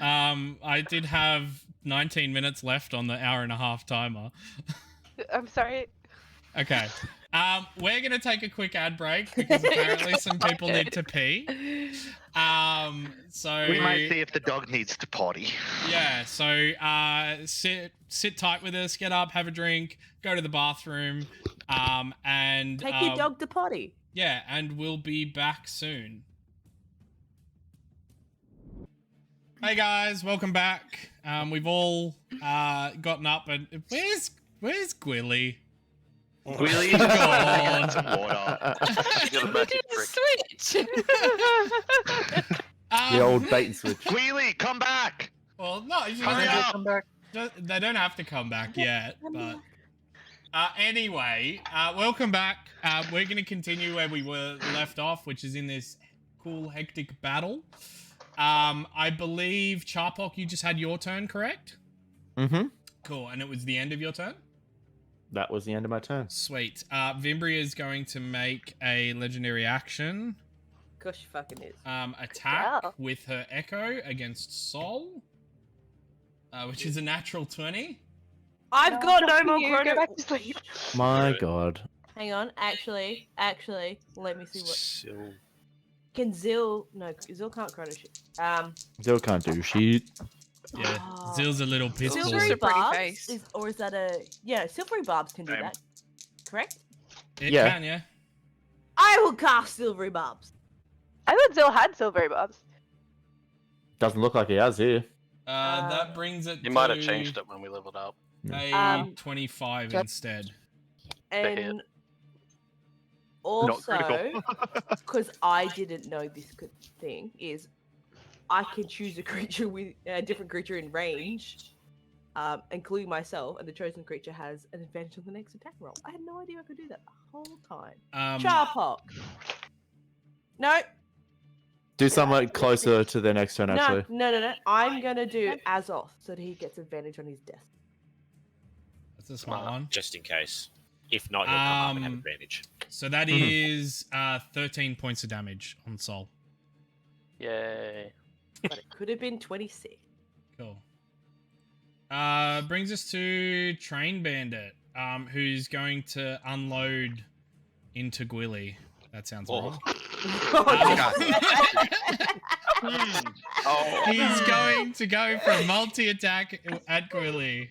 now. I did have 19 minutes left on the hour and a half timer. I'm sorry. Okay. We're gonna take a quick ad break because apparently some people need to pee. So We might see if the dog needs to potty. yeah. So sit tight with us. Get up, have a drink, go to the bathroom, and Take your dog to potty. yeah, and we'll be back soon. Hey guys, welcome back. We've all gotten up, and where's Gwilly? Willie, Gone. some water. You got a magic trick. Switch. The old bait and switch. Wheelie, come back! Well, no, you Hurry know, up! they don't have to come back yet. But anyway, welcome back. We're going to continue where we were left off, which is in this cool, hectic battle. I believe, Charpok, you just had your turn, correct? Mm-hmm. Cool, and it was the end of your turn? That was the end of my turn. Sweet. Vimbria is going to make a legendary action. Of course she fucking is. Attack Wow. with her Echo against Sol, which is a natural 20. I've got no more You go chrono. back to sleep. My Right. God. Hang on, actually, let me see what Still can Zil. No, Zil can't chrono shit. Still can't do shit. Yeah, Oh. Zill's a little piss Silver's Silvery a pretty barbs, face. or is that a silvery barbs can do Same. that? Correct. It Yeah. can, yeah. I will cast silvery barbs. I thought Zill had silvery bobs. Doesn't look like he has here. That brings it You might have to changed it when we leveled up. a Um, 25 Yep. instead. hit. And Not Also, critical. because I didn't know this thing, is I can choose a creature with a different creature in range, including myself, and the chosen creature has an advantage on the next attack roll. I had no idea I could do that the whole time. Charpok. No. Do something closer to the next turn, actually. No. I'm gonna do Azoth so that he gets advantage on his death. That's a smart one. Just in case. If not, he'll come up and have advantage. So that is 13 points of damage on Sol. Yay. But it could have been 26. Cool. Brings us to Train Bandit, who's going to unload into Gwilly. That sounds wrong. He's going to go for a multi-attack at Gwilly.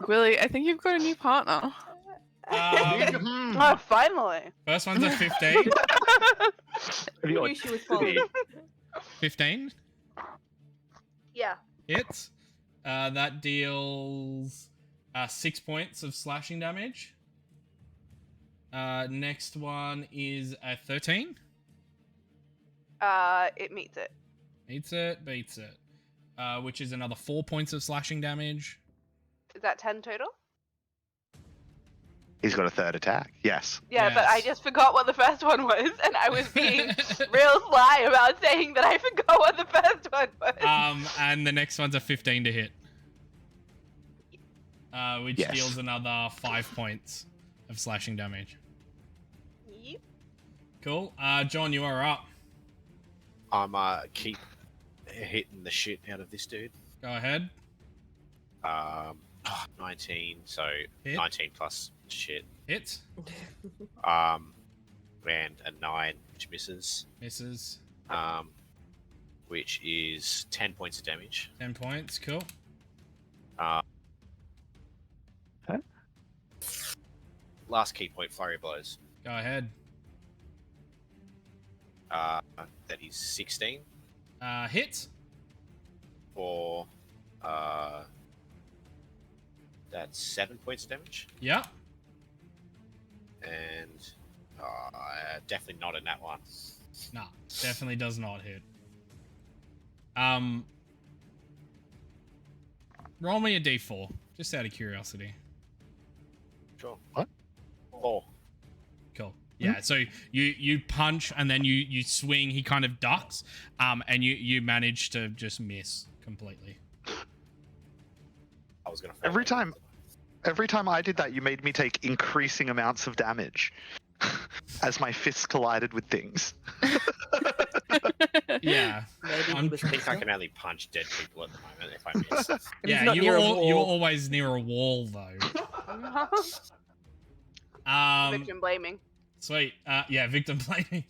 Gwilly, I think you've got a new partner. Oh, finally. First one's a 15. Knew she was following. 15 Yeah. hits. That deals 6 points of slashing damage. Next one is a 13. It meets it. Meets it, beats it. Which is another 4 points of slashing damage. Is that 10 total? He's got a third attack. Yes. Yeah, but I just forgot what the first one was, and I was being real sly about saying that I forgot what the first one was. And the next one's a 15 to hit. Which Yes. deals another 5 points of slashing damage. Yep. Cool. John, you are up. I'm keep hitting the shit out of this dude. Go ahead. 19, so Hit. 19 plus shit. Hit. And a 9, which misses. Misses. Which is 10 points of damage. 10 points. Cool. Last key point, flurry of blows. Go ahead. That is 16 Hit. for that's 7 points of damage, Yep. and definitely not in that one. Nah, definitely does not hit. Roll me a d4, just out of curiosity. Sure. What? 4. Cool. Yeah, so you punch and then you swing, he kind of ducks, and you manage to just miss completely. I was gonna. Every time I did that, you made me take increasing amounts of damage as my fists collided with things. Yeah. Maybe I'm he was I think I pissed can only punch dead people at the moment if I miss. He's Yeah, not you near were a you were wall. always near a wall though. Victim blaming. Sweet. Yeah, victim blaming.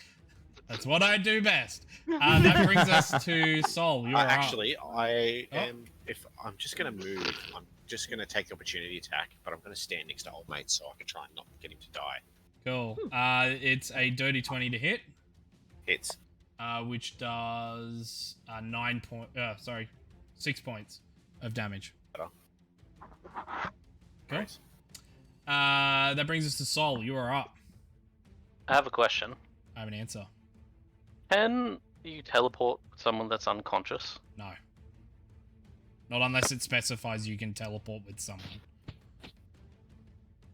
That's what I do best. That brings us to Sol. You're up. Actually, I Oh. am. If I'm just gonna move, I'm just gonna take the opportunity attack, but I'm gonna stand next to old mate so I can try and not get him to die. Cool. It's a dirty 20 to hit, Hits. which does 6 points of damage. Better. Cool. That brings us to Sol. You are up. I have a question. I have an answer. Can you teleport someone that's unconscious? No. Not unless it specifies you can teleport with someone.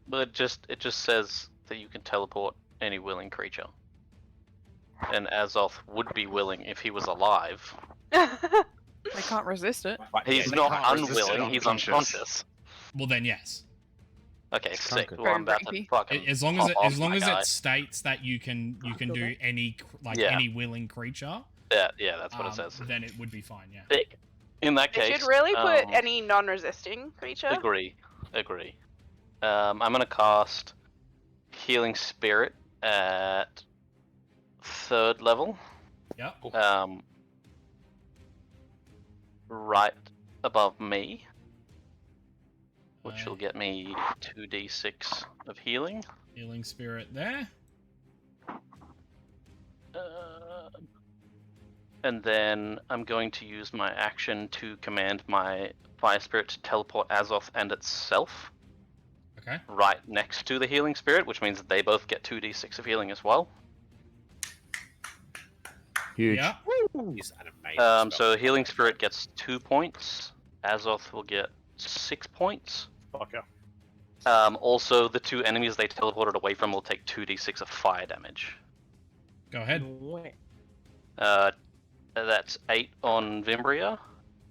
But it just says that you can teleport any willing creature. And Azoth would be willing if he was alive. I can't resist it. But He's yeah, not can't resist it, unwilling, he's unconscious. unconscious. Well, then yes. Okay, sick. good. Well, I'm about to Very fucking As long as pop off as long my as guy. it states that you can do any Yeah. any willing creature. Yeah, that's what it says. Then it would be fine. Yeah. Sick. In that They case, should really put um, any non-resisting creature. Agree. I'm gonna cast Healing Spirit at 3rd level. Yep. Right above me, which Uh, will get me 2d6 of healing. Healing spirit there. And then I'm going to use my action to command my Fire Spirit to teleport Azoth and itself. Okay. right next to the healing spirit, which means that they both get 2d6 of healing as well. Huge. Yeah. He's an amazing spell. So healing spirit gets 2 points. Azoth will get 6 points. Fuck yeah. Also, the 2 enemies they teleported away from will take 2d6 of fire damage. Go ahead. That's 8 on Vimbria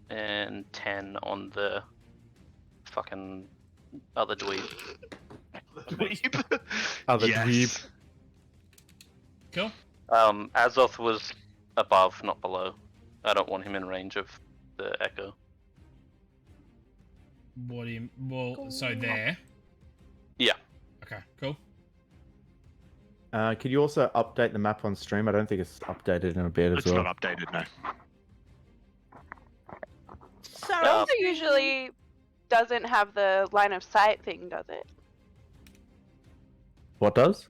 and 10 on the fucking other dweeb. Other Yes. dweeb. Cool. Azoth was above, not below. I don't want him in range of the echo. What do you? Well, so there. Yeah. Okay. Cool. Could you also update the map on stream? I don't think it's updated in a bit as It's well. not updated, no. So it also usually doesn't have the line of sight thing, does it? What does?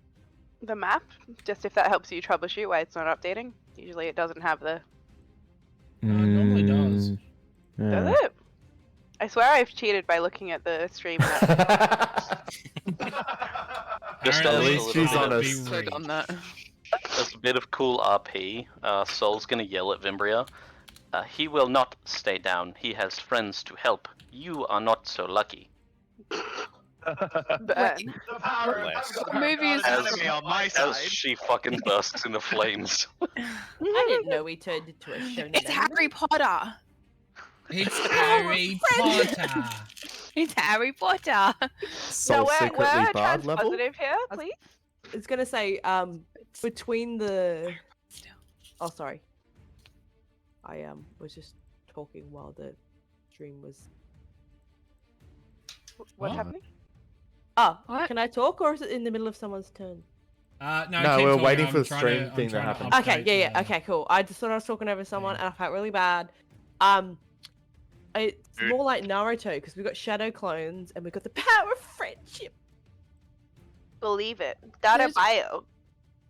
The map? Just if that helps you troubleshoot why it's not updating. Usually it doesn't have the... It normally does. Does it? I swear I've cheated by looking at the stream map. Just At a least little she's bit of- honest. So done that. As a bit of cool RP, Sol's gonna yell at Vimbria. He will not stay down. He has friends to help. You are not so lucky. But, What movie is As- this? Enemy on my As side. she fucking bursts into flames. I didn't know we turned into a shonen. It's Harry Potter. It's Harry Potter. It's Harry Potter. Soul no, secretly we're bard level? transpositive here, please. I was gonna say, between the. Oh, sorry. I was just talking while the stream was. What's What? happening? Oh, What? can I talk, or is it in the middle of someone's turn? No, No, keep we're talking. waiting I'm for the trying stream I'm thing to trying happen. Okay, update yeah. the- Okay, cool. I just thought I was talking over someone, Yeah. and I felt really bad. It's more like Naruto because we've got shadow clones and we've got the power of friendship. Believe it. Data There's- bio.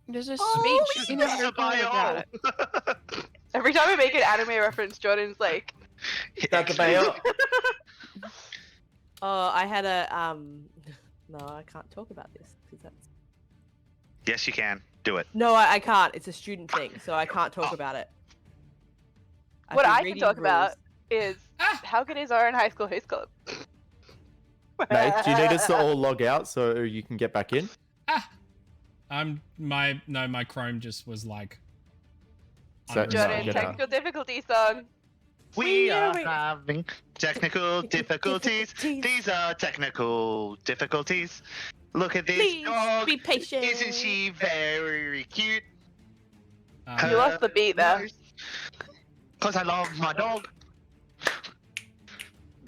There's a Oh, speech in Harry Potter about it. Every time I make an anime reference, Jordan's like, That's a bio. Oh, I had a No, I can't talk about this because that's. Yes, you can. Do it. No, I can't. It's a student thing, so I can't talk about it. I've what been I can reading talk about rules. is how good is our in High School Host Club? Nate, do you need us to all log out so you can get back in? My Chrome just was like. So- unresolved. Jordan, get out. technical difficulty song. We are are- having technical difficulties. These are technical difficulties. Look at this Please dog. be patient. Isn't she very cute? You lost the beat there. Because I love my dog.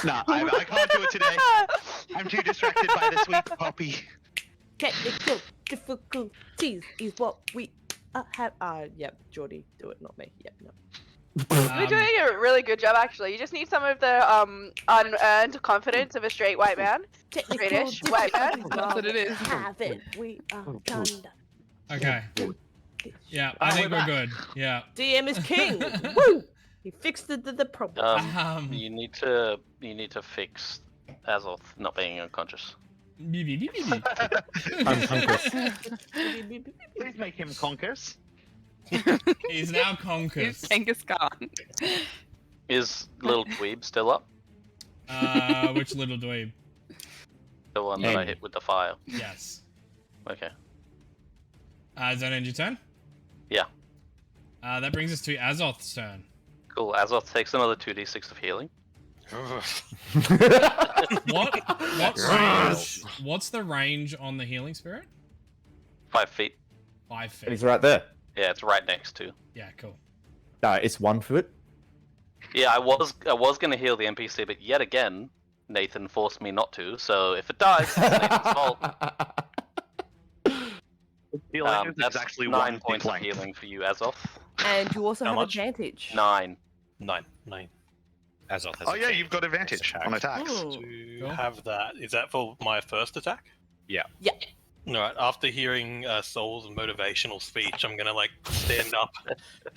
Nah, I can't do it today. I'm too distracted by the sweet puppy. Technical difficulties is what we have. Yep, Geordie, do it, not me. Yep, no. You're doing a really good job, actually. You just need some of the unearned confidence of a straight white man. Technical British white man. difficulties That's what it is. haven't we done Okay. this? Yeah, I think we're good. Yeah. DM is king. Woo! He fixed the problem. You need to fix Azoth not being unconscious. Unconscious. Please make him conquers. He's now conquered. It's Genghis Khan. Is little dweeb still up? Which little dweeb? The one that I Amy. hit with the fire. Yes. Okay. Is that end your turn? Yeah. That brings us to Azoth's turn. Cool. Azoth takes another 2d6 of healing. What's the range on the healing spirit? 5 feet. 5 feet. He's right there. Yeah, it's right next to. Yeah, cool. No, it's 1 foot. Yeah, I was gonna heal the NPC, but yet again, Nathan forced me not to. So if it dies, it's Nathan's fault. That's actually 9 one points of blank. healing for you, Azoth. And you also How have much? advantage. 9. 9. Azoth has Oh yeah, you've got advantage attack. on attacks. Hmm. To Cool. have that, is that for my first attack? Yeah. Yeah. Alright, after hearing Soul's motivational speech, I'm gonna like stand up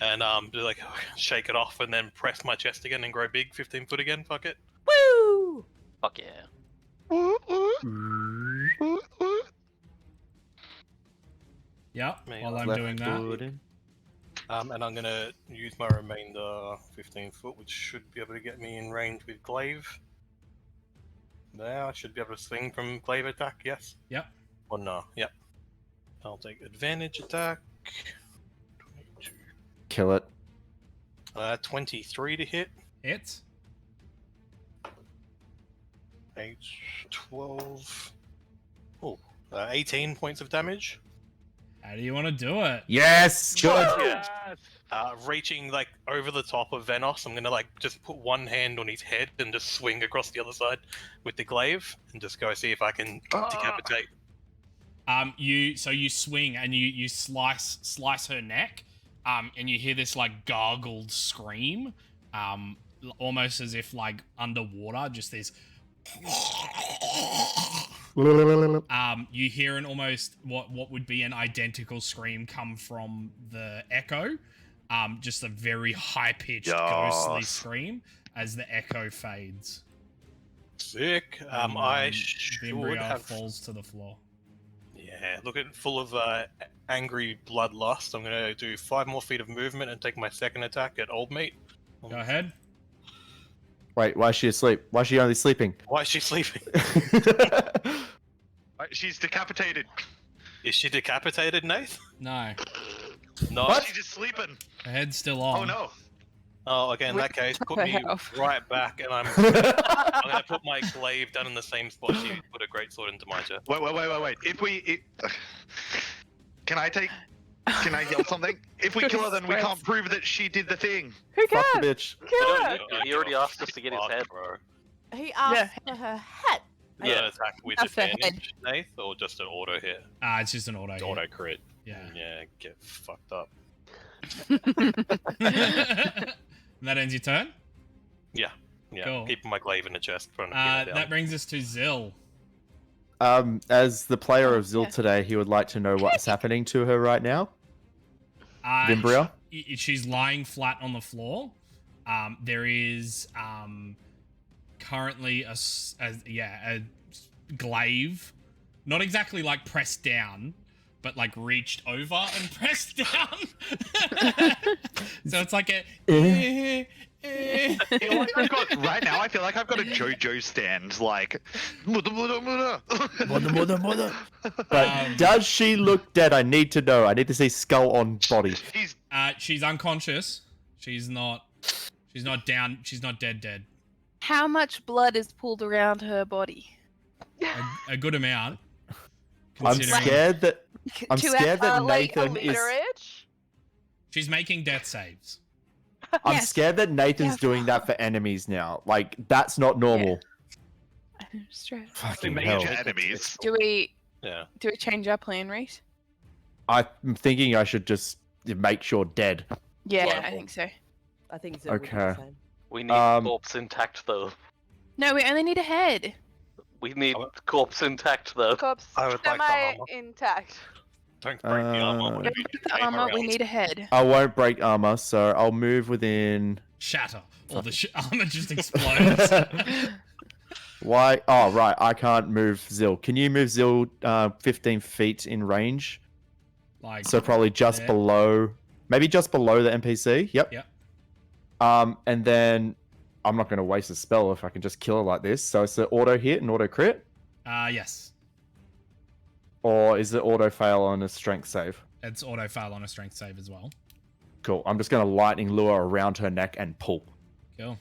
and do like shake it off and then press my chest again and grow big 15 foot again, fuck it. Woo! Fuck yeah. Yep, Me, while I'm Left doing that. foot in. And I'm gonna use my remainder 15 foot, which should be able to get me in range with glaive. There, I should be able to swing from glaive attack, yes? Yep. Or no? Yep. I'll take advantage attack. 22. Kill it. 23 to hit. Hits. 8, 12. Oh, 18 points of damage. How do you want to do it? Yes, good. Reaching like over the top of Venos, I'm gonna like just put one hand on his head and just swing across the other side with the glaive and just go see if I can decapitate. You swing and you slice her neck, and you hear this like gargled scream, almost as if like underwater, just this. You hear an almost what would be an identical scream come from the echo, just a very high pitched ghostly scream as the echo fades. Sick. And, I should Fimbria have. falls to the floor. Yeah, looking full of angry bloodlust. I'm gonna do 5 more feet of movement and take my second attack at Old Mate. Go ahead. Wait, why is she asleep? Why is she only sleeping? Why is she sleeping? She's decapitated. Is she decapitated, Nath? No, No. What? She's just sleeping. her head's still on. Oh no. Oh, okay. In that case, put me right back, and I'm gonna put my glaive down in the same spot she put a greatsword into my chest. Wait. Can I yell something? If we kill her, then we can't prove that she did the thing. Who Fuck the cares? bitch. Kill her. He already asked us to get his Fuck, head. bro. He asked for her head. Is that an attack with That's the head. advantage, Nath, or just an auto hit? It's just an auto. hit. Auto crit. Yeah. Yeah, get fucked up. And that ends your turn. Yeah, Cool. keeping my glaive in the chest, trying to pin her down. That brings us to Zill. As the player of Zil today, he would like to know what's happening to her right now. Vimbria? She's lying flat on the floor. There is currently a glaive, not exactly like pressed down, but like reached over and pressed down. So it's like a. I feel like right now, I feel like I've got a JoJo stand, like. But does she look dead? I need to know. I need to see skull on body. She's unconscious. She's not down. She's not dead. How much blood is pooled around her body? A good amount. I'm considering scared that like a Nathan is. literage? She's making death saves. I'm Yes. scared that Nathan's Yes. doing that for enemies now. Like that's not normal. Straight. Fucking Major hell. enemies. Do we Yeah. change our plan, Reese? I'm thinking I should just make sure dead. Yeah, Yeah. I think so. I think so. would be the Okay. same. We need corpse intact though. No, we only need a head. We need corpse intact though. Corpse I would like the semi armor. intact. Don't break the armor. Uh, when Don't we put do the armor, we else. need a head. I won't break armor, so I'll move within. Shatter. Or the armor just explodes. Why? Oh, right. I can't move Zil. Can you move Zil 15 feet in range? Like So probably just there. below, maybe just below the NPC. Yep. Yep. And then I'm not going to waste a spell if I can just kill her like this. So it's an auto hit and auto crit, Yes. or is it auto fail on a strength save? It's auto fail on a strength save as well. Cool. I'm just going to lightning lure around her neck and pull. Cool.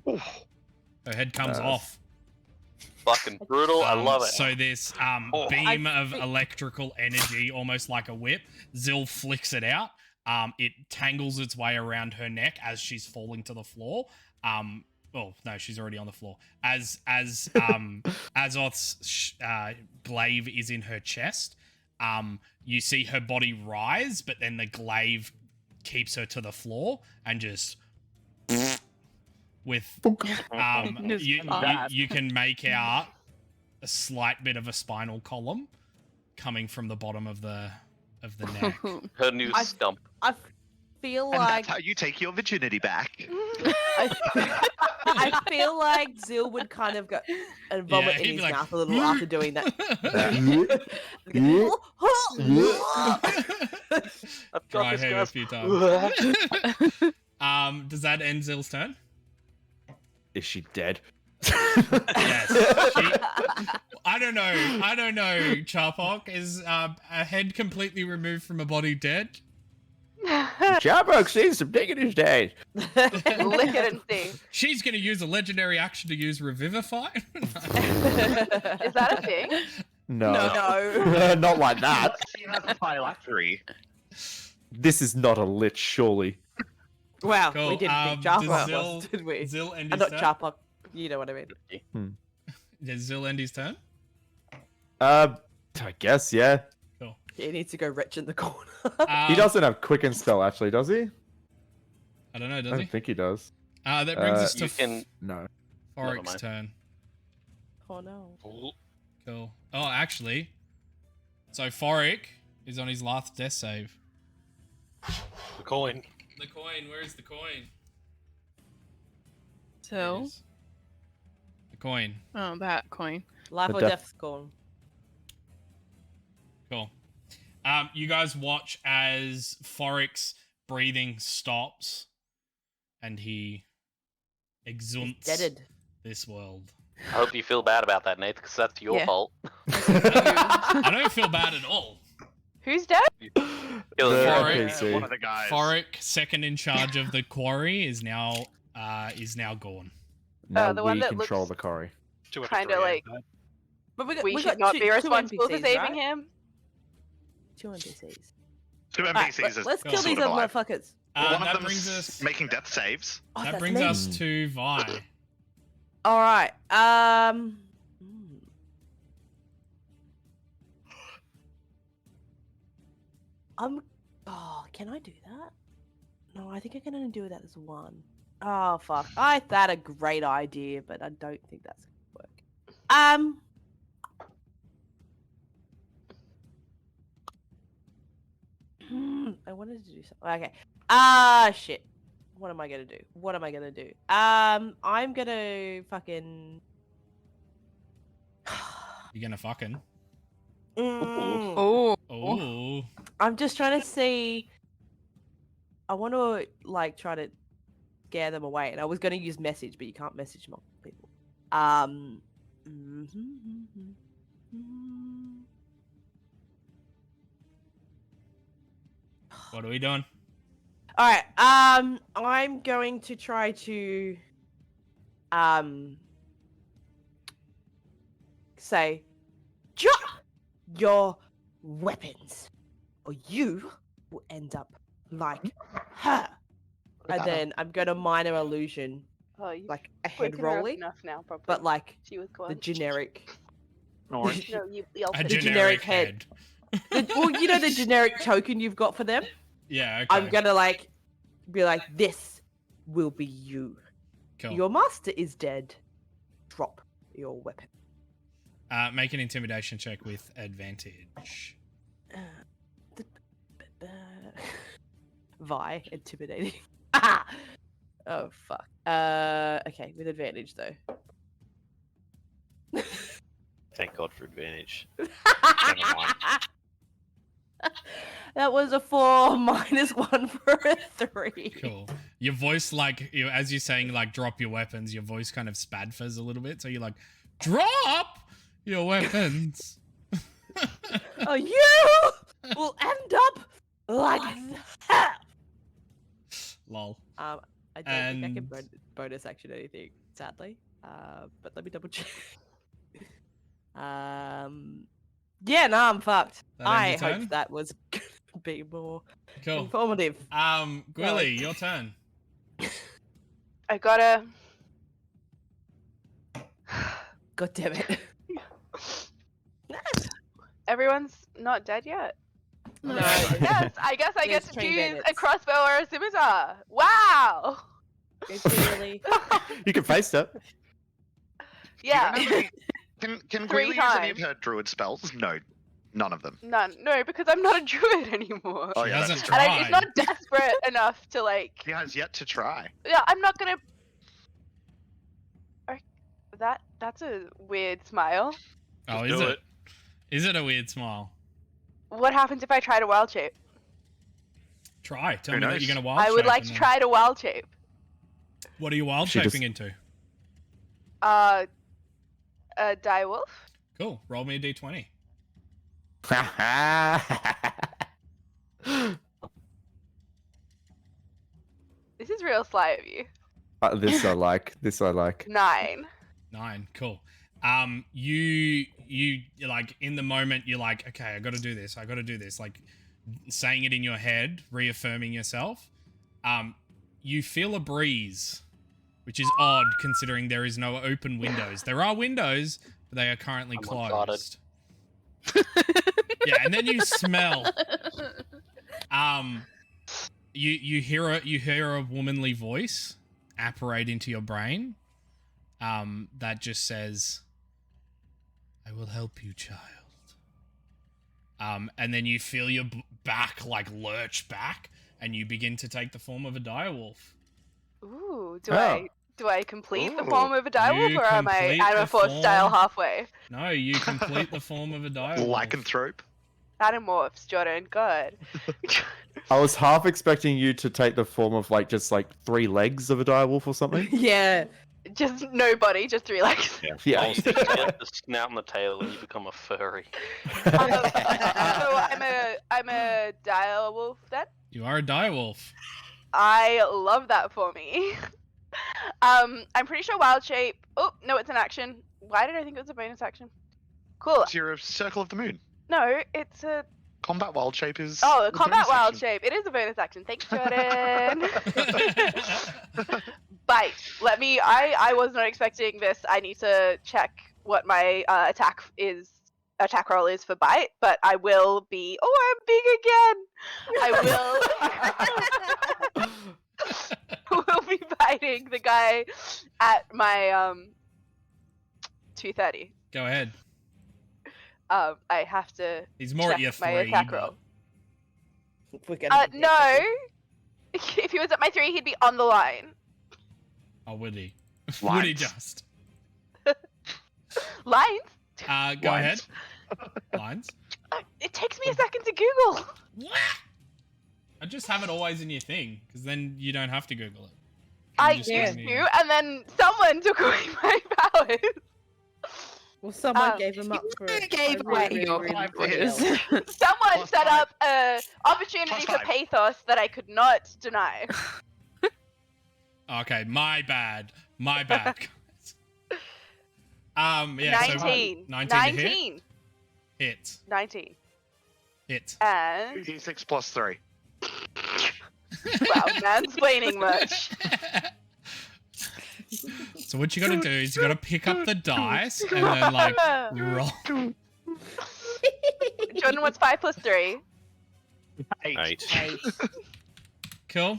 Her head comes off. Fucking brutal. I love it. So this beam of electrical energy, almost like a whip, Zill flicks it out. It tangles its way around her neck as she's falling to the floor. Oh no, she's already on the floor. As Azoth's glaive is in her chest, you see her body rise, but then the glaive keeps her to the floor and just with you can make out a slight bit of a spinal column coming from the bottom of the neck. Her new stump. I feel And like that's how you take your virginity back. I feel like Zil would kind of go and vomit Yeah, in he'd his be like, mouth a little after doing that. I've got Dry this, heave a guys. few times. Does that end Zill's turn? Is she dead? Yes. I don't know. Charpok is a head completely removed from a body dead. Charbrook sees some digging his days. Lick it and see. She's gonna use a legendary action to use Revivify. Is that a thing? No. No. Not like that. She has a phylactery. This is not a lich, surely. Wow, Cool. we didn't think Does Charpok Zil- was, did we? Zil end I'm his not turn? Charpok. You know what I mean. Does Zil end his turn? I guess, yeah. Cool. He needs to go wretch in the corner. He doesn't have quicken spell, actually, does he? I don't know, I does don't he? think he does. That brings us to You can. No. Never Forik's mind. turn. Oh no. Cool. Oh, actually. So Forik is on his last death save. The coin. The coin. Where is the coin? There it So, is. The coin. oh, that coin. Life The or death- death scorn. Cool. You guys watch as Forik's breathing stops and he exunts Deaded. this world. I hope you feel bad about that, Nate, because that's your Yeah. fault. I don't feel bad at all. Who's dead? Kill The him. Forik. NPC. One of the guys. Forik, second in charge of the quarry, is now gone. Now the one we that control looks the quarry. Kinda like But we got, we we should got not two, be responsible for NPCs, saving right? him. 2 NPCs. Two Alright, NPCs let's is kill sort these of other alive. motherfuckers. One That of brings them's us. making death saves. Oh, That that's brings me. us to Vi. All right. Oh, can I do that? No, I think I can only do that as one. Oh fuck! I had a great idea, but I don't think that's gonna work. I wanted to do something. Okay. Shit. What am I gonna do? What am I gonna do? I'm gonna fucking. You're gonna fucking. Oh. Oh. I'm just trying to see. I want to like try to scare them away, and I was going to use message, but you can't message multiple people. What are we doing? All right. I'm going to try to say, drop your weapons, or you will end up like her. And then I'm gonna minor illusion, Oh, you like a head woken her up rolling, enough now, probably. but like she was the gone. generic. No, you yelled A at The me. generic head. Well, you know the generic token you've got for them. Yeah. Okay. I'm gonna like be like, this will be you. Cool. Your master is dead. Drop your weapon. Make an intimidation check with advantage. Vi, intimidating. Oh fuck. Okay, with advantage though. Thank God for advantage. That was a 4 minus 1 for a 3. Cool. Your voice, like, as you're saying, like, drop your weapons, your voice kind of spadfers a little bit. So you're like, drop your weapons. Oh, you will end up like that. Lol. I don't think I can And- bonus action anything, sadly. But let me double check. Yeah, no, I'm fucked. That I ends your turn? hope that was gonna be more Cool. informative. Gwilly, your turn. I gotta. God damn it. Everyone's not dead yet. No. Yes, I guess I get There's to train choose bandits. a crossbow or a scimitar. Wow. It's really. You can face it. Yeah. Can Three Greeley use any of times. her druid spells? No, none of them. None. No, because I'm not a druid anymore. Oh She yeah, hasn't that's And true. it's not desperate enough to like. He has yet to try. Yeah, I'm not gonna. That's a weird smile. Oh, Just is do it? it. Is it a weird smile? What happens if I try to wild shape? Try. Tell Who me that knows? you're going to wild I would shape like and to then- try to wild shape. What are you wild She shaping just- into? A direwolf. Cool. Roll me a d20. This is real sly of you. This I like. This I like. 9. 9. Cool. You like in the moment you're like, okay, I got to do this. I got to do this. Like saying it in your head, reaffirming yourself. You feel a breeze, which is odd considering there is no open windows. There are windows, but they are currently I'm uncharted. closed. Yeah, and then you smell. You hear a womanly voice apparate into your brain. That just says, "I will help you, child." And then you feel your back like lurch back, and you begin to take the form of a direwolf. Ooh, do Oh. I complete the Ooh. form of a direwolf, You or am I complete Animal the Force style form. halfway? No, you complete the form of a direwolf. Lycanthrope. Animorphs, Jordan. Good. I was half expecting you to take the form of like just like 3 legs of a direwolf or something. Yeah. Just no body, just 3 legs. Yeah. You get the snout and the tail, and you become a furry. So I'm a direwolf then. You are a direwolf. I love that for me. I'm pretty sure wild shape. Oh no, it's an action. Why did I think it was a bonus action? Cool. So you're a circle of the moon. No, it's a Combat wild shape is. oh, a the combat bonus wild action. shape. It is a bonus action. Thanks, Jordan. Bite. Let me. I was not expecting this. I need to check what my attack roll is for bite, but I will be. Oh, I'm big again. Will be biting the guy at my 230. Go ahead. I have to He's more at check your my 3. attack but- roll. We're gonna be No. careful. If he was at my 3, he'd be on the line. Oh, would he? Would Lines. he just? Lines? Go ahead. Lines. Lines. It takes me a second to Google. What? I just have it always in your thing, because then you don't have to Google it. I just used give me- to, and then someone took away my powers. Well, someone Um, gave him up for it. gave I away really, your really, powers. really well. Someone Plus set 5. up a opportunity Plus for 5. pathos that I could not deny. Okay, my bad. My bad. Yeah. 19. So 19 to hit. 19. Hit. 19. Hit. And 2d6 plus 3. wow, mansplaining much. So what you gotta do is you gotta pick up the dice and then like roll. Jordan, what's 5 plus 3? 8. 8. Cool.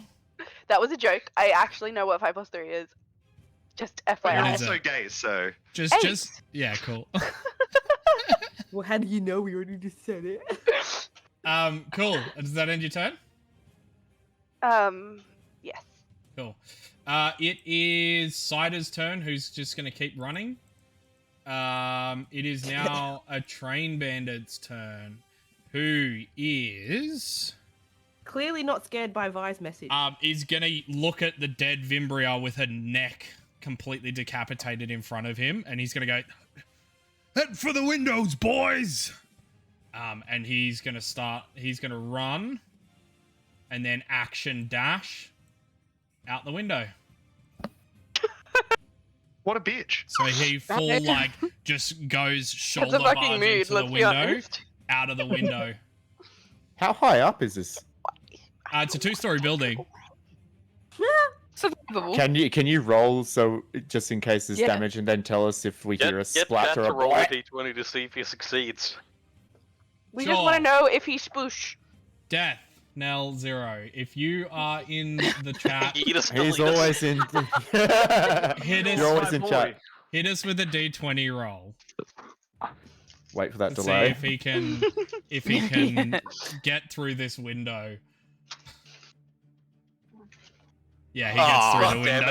That was a joke. I actually know what 5 plus 3 is. Just But What you're FYI. is also it? gay, so. Just yeah, cool. Well, how do you know we already just said it? Cool. Does that end your turn? Yes. Cool. It is Cider's turn, who's just gonna keep running. It is now a train bandit's turn, who is Clearly not scared by Vi's message. is gonna look at the dead Vimbria with her neck completely decapitated in front of him, and he's gonna go, "Head for the windows, boys!" And he's gonna run, and then action dash out the window. What a bitch. So he full like just goes That's shoulder a fucking barge mood, into the let's be window, honest. out of the window. How high up is this? It's a 2-story building. Survivable. Can you roll so just in case there's Yeah. damage, and then tell us if we Get, hear a get Kat splat or to a roll a blat? d20 to see if he succeeds. We just want Sure. to know if he spoosh. Death. Nell 0. If you are in the chat, Eat us, He's eat us. always in. Hit us, You're always in chat. hit us with a d20 roll. Wait for that Let's see delay. if he can get through this window. Yeah, he gets Oh, through the damn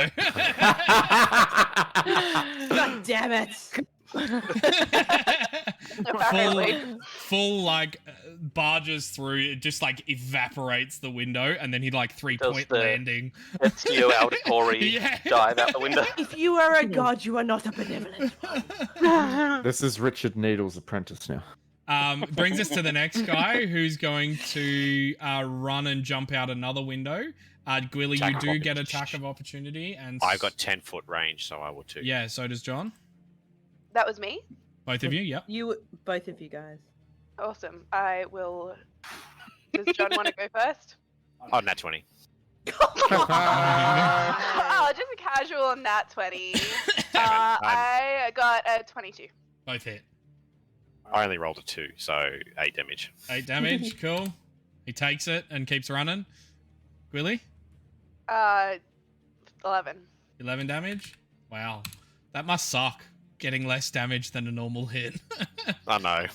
window. God damn it! full like barges through. It just like evaporates the window, and then he like 3-point landing. Ezio Auditore Yeah. dive out the window. If you are a god, you are not a benevolent one. This is Richard Needle's apprentice now. Brings us to the next guy who's going to run and jump out another window. Gwilly, Attack you of do get opportunity. attack of opportunity, and I got 10-foot range, so I will too. yeah. So does John. That was me. Both of you, yep. Both of you guys. Awesome. I will. Does John want to go first? Oh, nat 20. Oh, just a casual nat 20. I got a 22. Both hit. I only rolled a 2, so 8 damage. 8 damage, cool. He takes it and keeps running. Gwilly, 11. 11 damage. Wow, that must suck. Getting less damage than a normal hit. I know.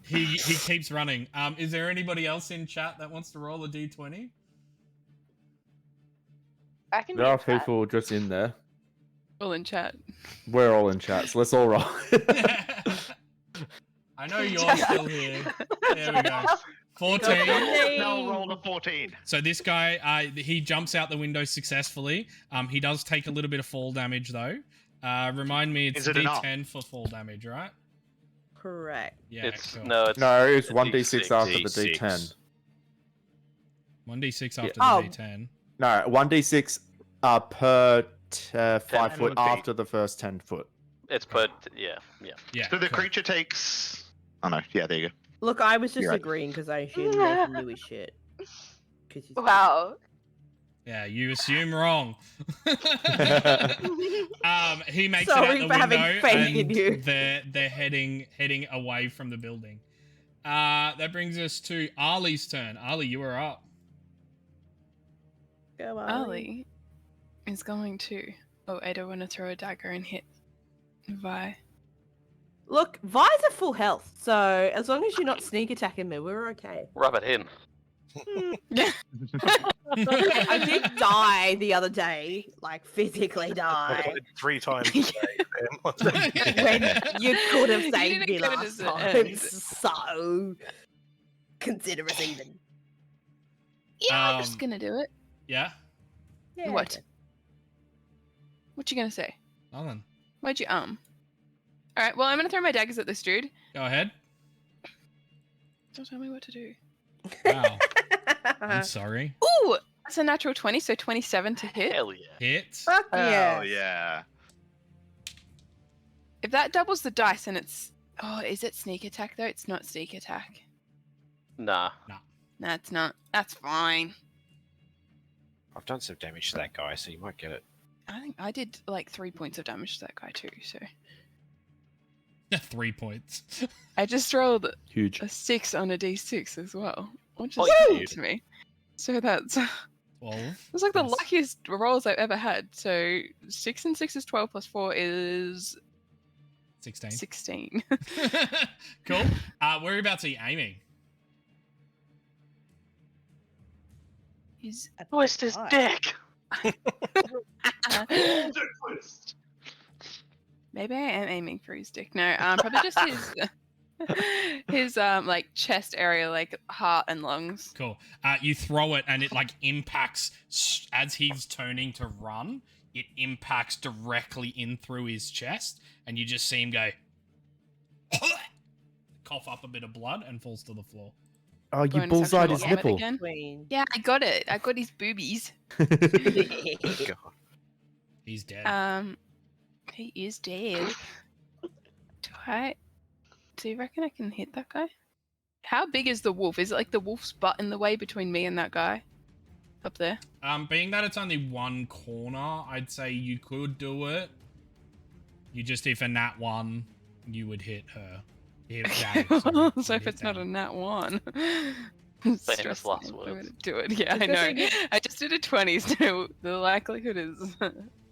He keeps running. Is there anybody else in chat that wants to roll a d20? I can There do are that. people just in there. All in chat. We're all in chat, so let's all roll. I know you're still here. There we go. 14. Mel rolled a 14. So this guy, he jumps out the window successfully. He does take a little bit of fall damage though. Remind me, it's Is it enough? D10 for fall damage, right? Correct. Yeah, It's cool. no, it's No, it's a 1d6 after the D6. d10. 1d6 after Oh. the D10. No, 1d6 per 5 10 foot would be- after the first 10 foot. it's put. Yeah. Yeah. So the cool. creature takes. Oh no, yeah, there you go. Look, I was just You're right. agreeing because I assumed Nathan knew his shit. 'Cause he's- Wow. Yeah, you assume wrong. He makes Sorry it out for the having window, faith in and you. they're heading away from the building. That brings us to Arlie's turn. Arlie, you are up. Go on. Ali is going to. Oh, I don't want to throw a dagger and hit Vi. Look, Vi's at full health, so as long as you're not sneak attacking me, we're okay. Rub it in. I did die the other day, like physically I die, died 3 times today. when you could have You saved me didn't get it last as an time. end. So consider us even. Yeah, I'm just gonna do it. Yeah, Yeah, What? What you gonna say? Nolan. Why'd you All right. Well, I'm gonna throw my daggers at this dude. Go ahead. Don't tell me what to do. Wow. I'm sorry. Ooh, that's a natural 20, so 27 to hit. Hell yeah. Hit. Fuck yeah. Oh yeah. If that doubles the dice and it's is it sneak attack though? It's not sneak attack. Nah. No, it's not. That's fine. I've done some damage to that guy, so you might get it. I think I did like 3 points of damage to that guy too. So 3 points. I just rolled Huge. a 6 on a d6 as well, which is Oh, you good did. to me. So that's 12. it's like the Nice. luckiest rolls I've ever had. So 6 and 6 is 12 plus 4 is 16. 16. Cool. Whereabouts are you aiming? He's Twist his dick. maybe I am aiming for his dick. No, probably just his like chest area, like heart and lungs. Cool. You throw it and it like impacts as he's turning to run. It impacts directly in through his chest, and you just see him go, cough up a bit of blood, and falls to the floor. Oh, you Bonus bullseyed action his vomit nipple. again. Queen. Yeah, I got it. I got his boobies. God. He's dead. He is dead. Do you reckon I can hit that guy? How big is the wolf? Is it like the wolf's butt in the way between me and that guy? Up there? Being that it's only one corner, I'd say you could do it. You just, if a nat 1, you would hit her. Hit Danny, sorry. So if Hit it's not Danny. a nat 1. Famous Stressing last me if I words. were to do it. Yeah, I Especially know. I just did a 20, so the likelihood is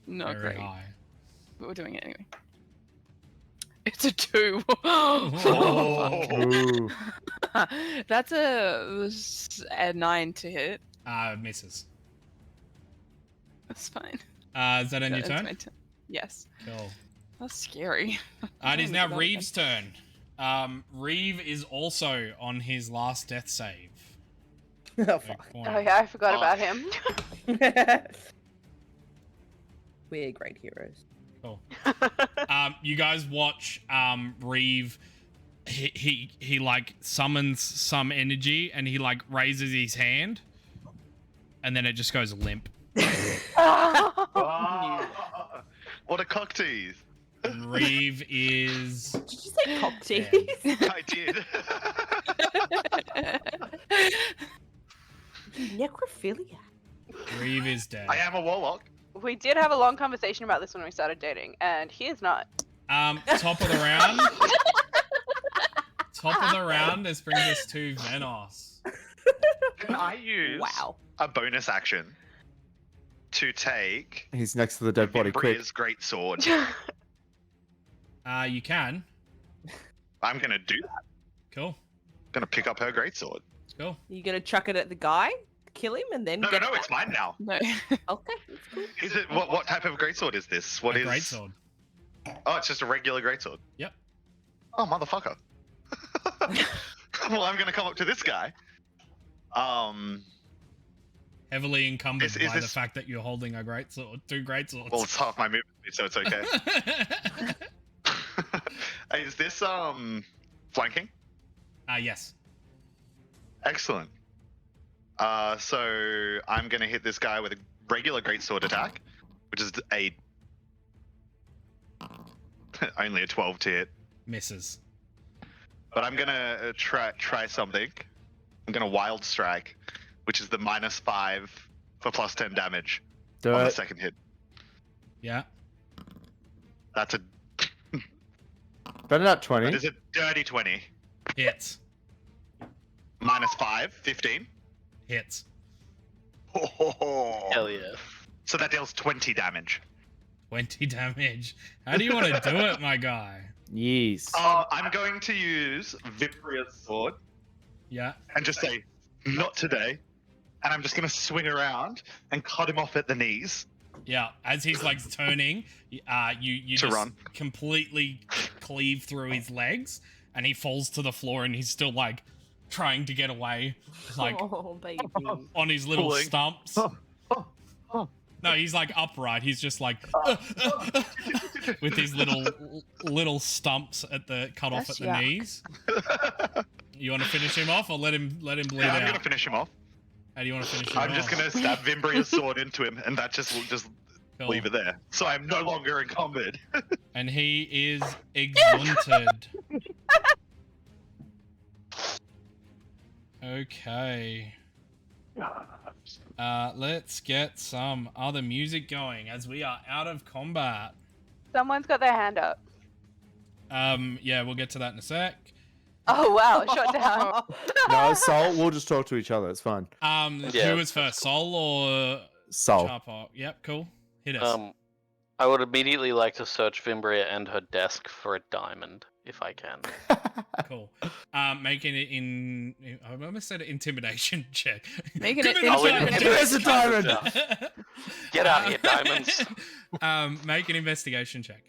not Very great. high. But we're doing it anyway. It's a 2. Whoa. Ooh. That's a 9 to hit. Misses. That's fine. Is that end your That's turn? my turn. Yes. Cool. That's scary. It is now Look at that Reeve's turn. Reeve is also on his last death save. Oh, fuck. Oh yeah, I forgot about him. We're great heroes. Cool. You guys watch Reeve. He like summons some energy and he like raises his hand, and then it just goes limp. What a cock tease. And Reeve is. Did you say cock tease? I did. Necrophilia. Reeve is dead. I am a warlock. We did have a long conversation about this when we started dating, and he is not. Top of the round. Top of the round. This brings us to Venos. Can I use a bonus action to take He's next to the dead body. Quick. Vimbria's great sword? You can. I'm gonna do that. Cool. Gonna pick up her great sword. Cool. You gonna chuck it at the guy, kill him, and then No, get no, it it's back? mine now. No. Okay, that's cool. Is it what type of great sword is this? What is? Great sword. Oh, it's just a regular great sword. Yep. Oh, motherfucker. Well, I'm gonna come up to this guy. Heavily encumbered Is by the this- fact that you're holding a great sword, 2 great swords. Well, it's half my movement, so it's okay. Is this flanking? Yes. Excellent. So I'm gonna hit this guy with a regular greatsword attack, which is a only a 12 to hit. Misses. But I'm gonna try something. I'm gonna wild strike, which is the -5 for +10 damage Do on the it. second hit. Yeah. That's a Better not 20. that is a dirty 20. Hits. -5, 15. Hits. Hell yeah. So that deals 20 damage. 20 damage. How do you want to do it, my guy? Yes. I'm going to use Vimbria's sword Yeah. and just say, not today. And I'm just going to swing around and cut him off at the knees. Yeah. As he's like turning, you To just run. completely cleave through his legs, and he falls to the floor, and he's still like trying to get away, like Oh, baby. on his little Pulling. stumps. No, he's like upright. He's just like with his little stumps at the cut off That's at the yuck. knees. You want to finish him off, or let him bleed Yeah, I'm out? going to finish him off. How do you want to finish him I'm off? just going to stab Vimbria's sword into him, and that just will just Cool. leave it there. So I'm no longer encumbered. And he is exhausted. Okay. Let's get some other music going as we are out of combat. Someone's got their hand up. Yeah, we'll get to that in a sec. Oh wow, shot down. No, Soul, we'll just talk to each other. It's fun. Yeah. Who was first, Sol or Soul. Charpok? Yep, cool. Hit us. I would immediately like to search Fimbria and her desk for a diamond, if I can. Cool. Making it in. I almost said an intimidation check. Making it Give me the in- diamond. Where's the diamond? Get out of here, diamonds! Make an investigation check.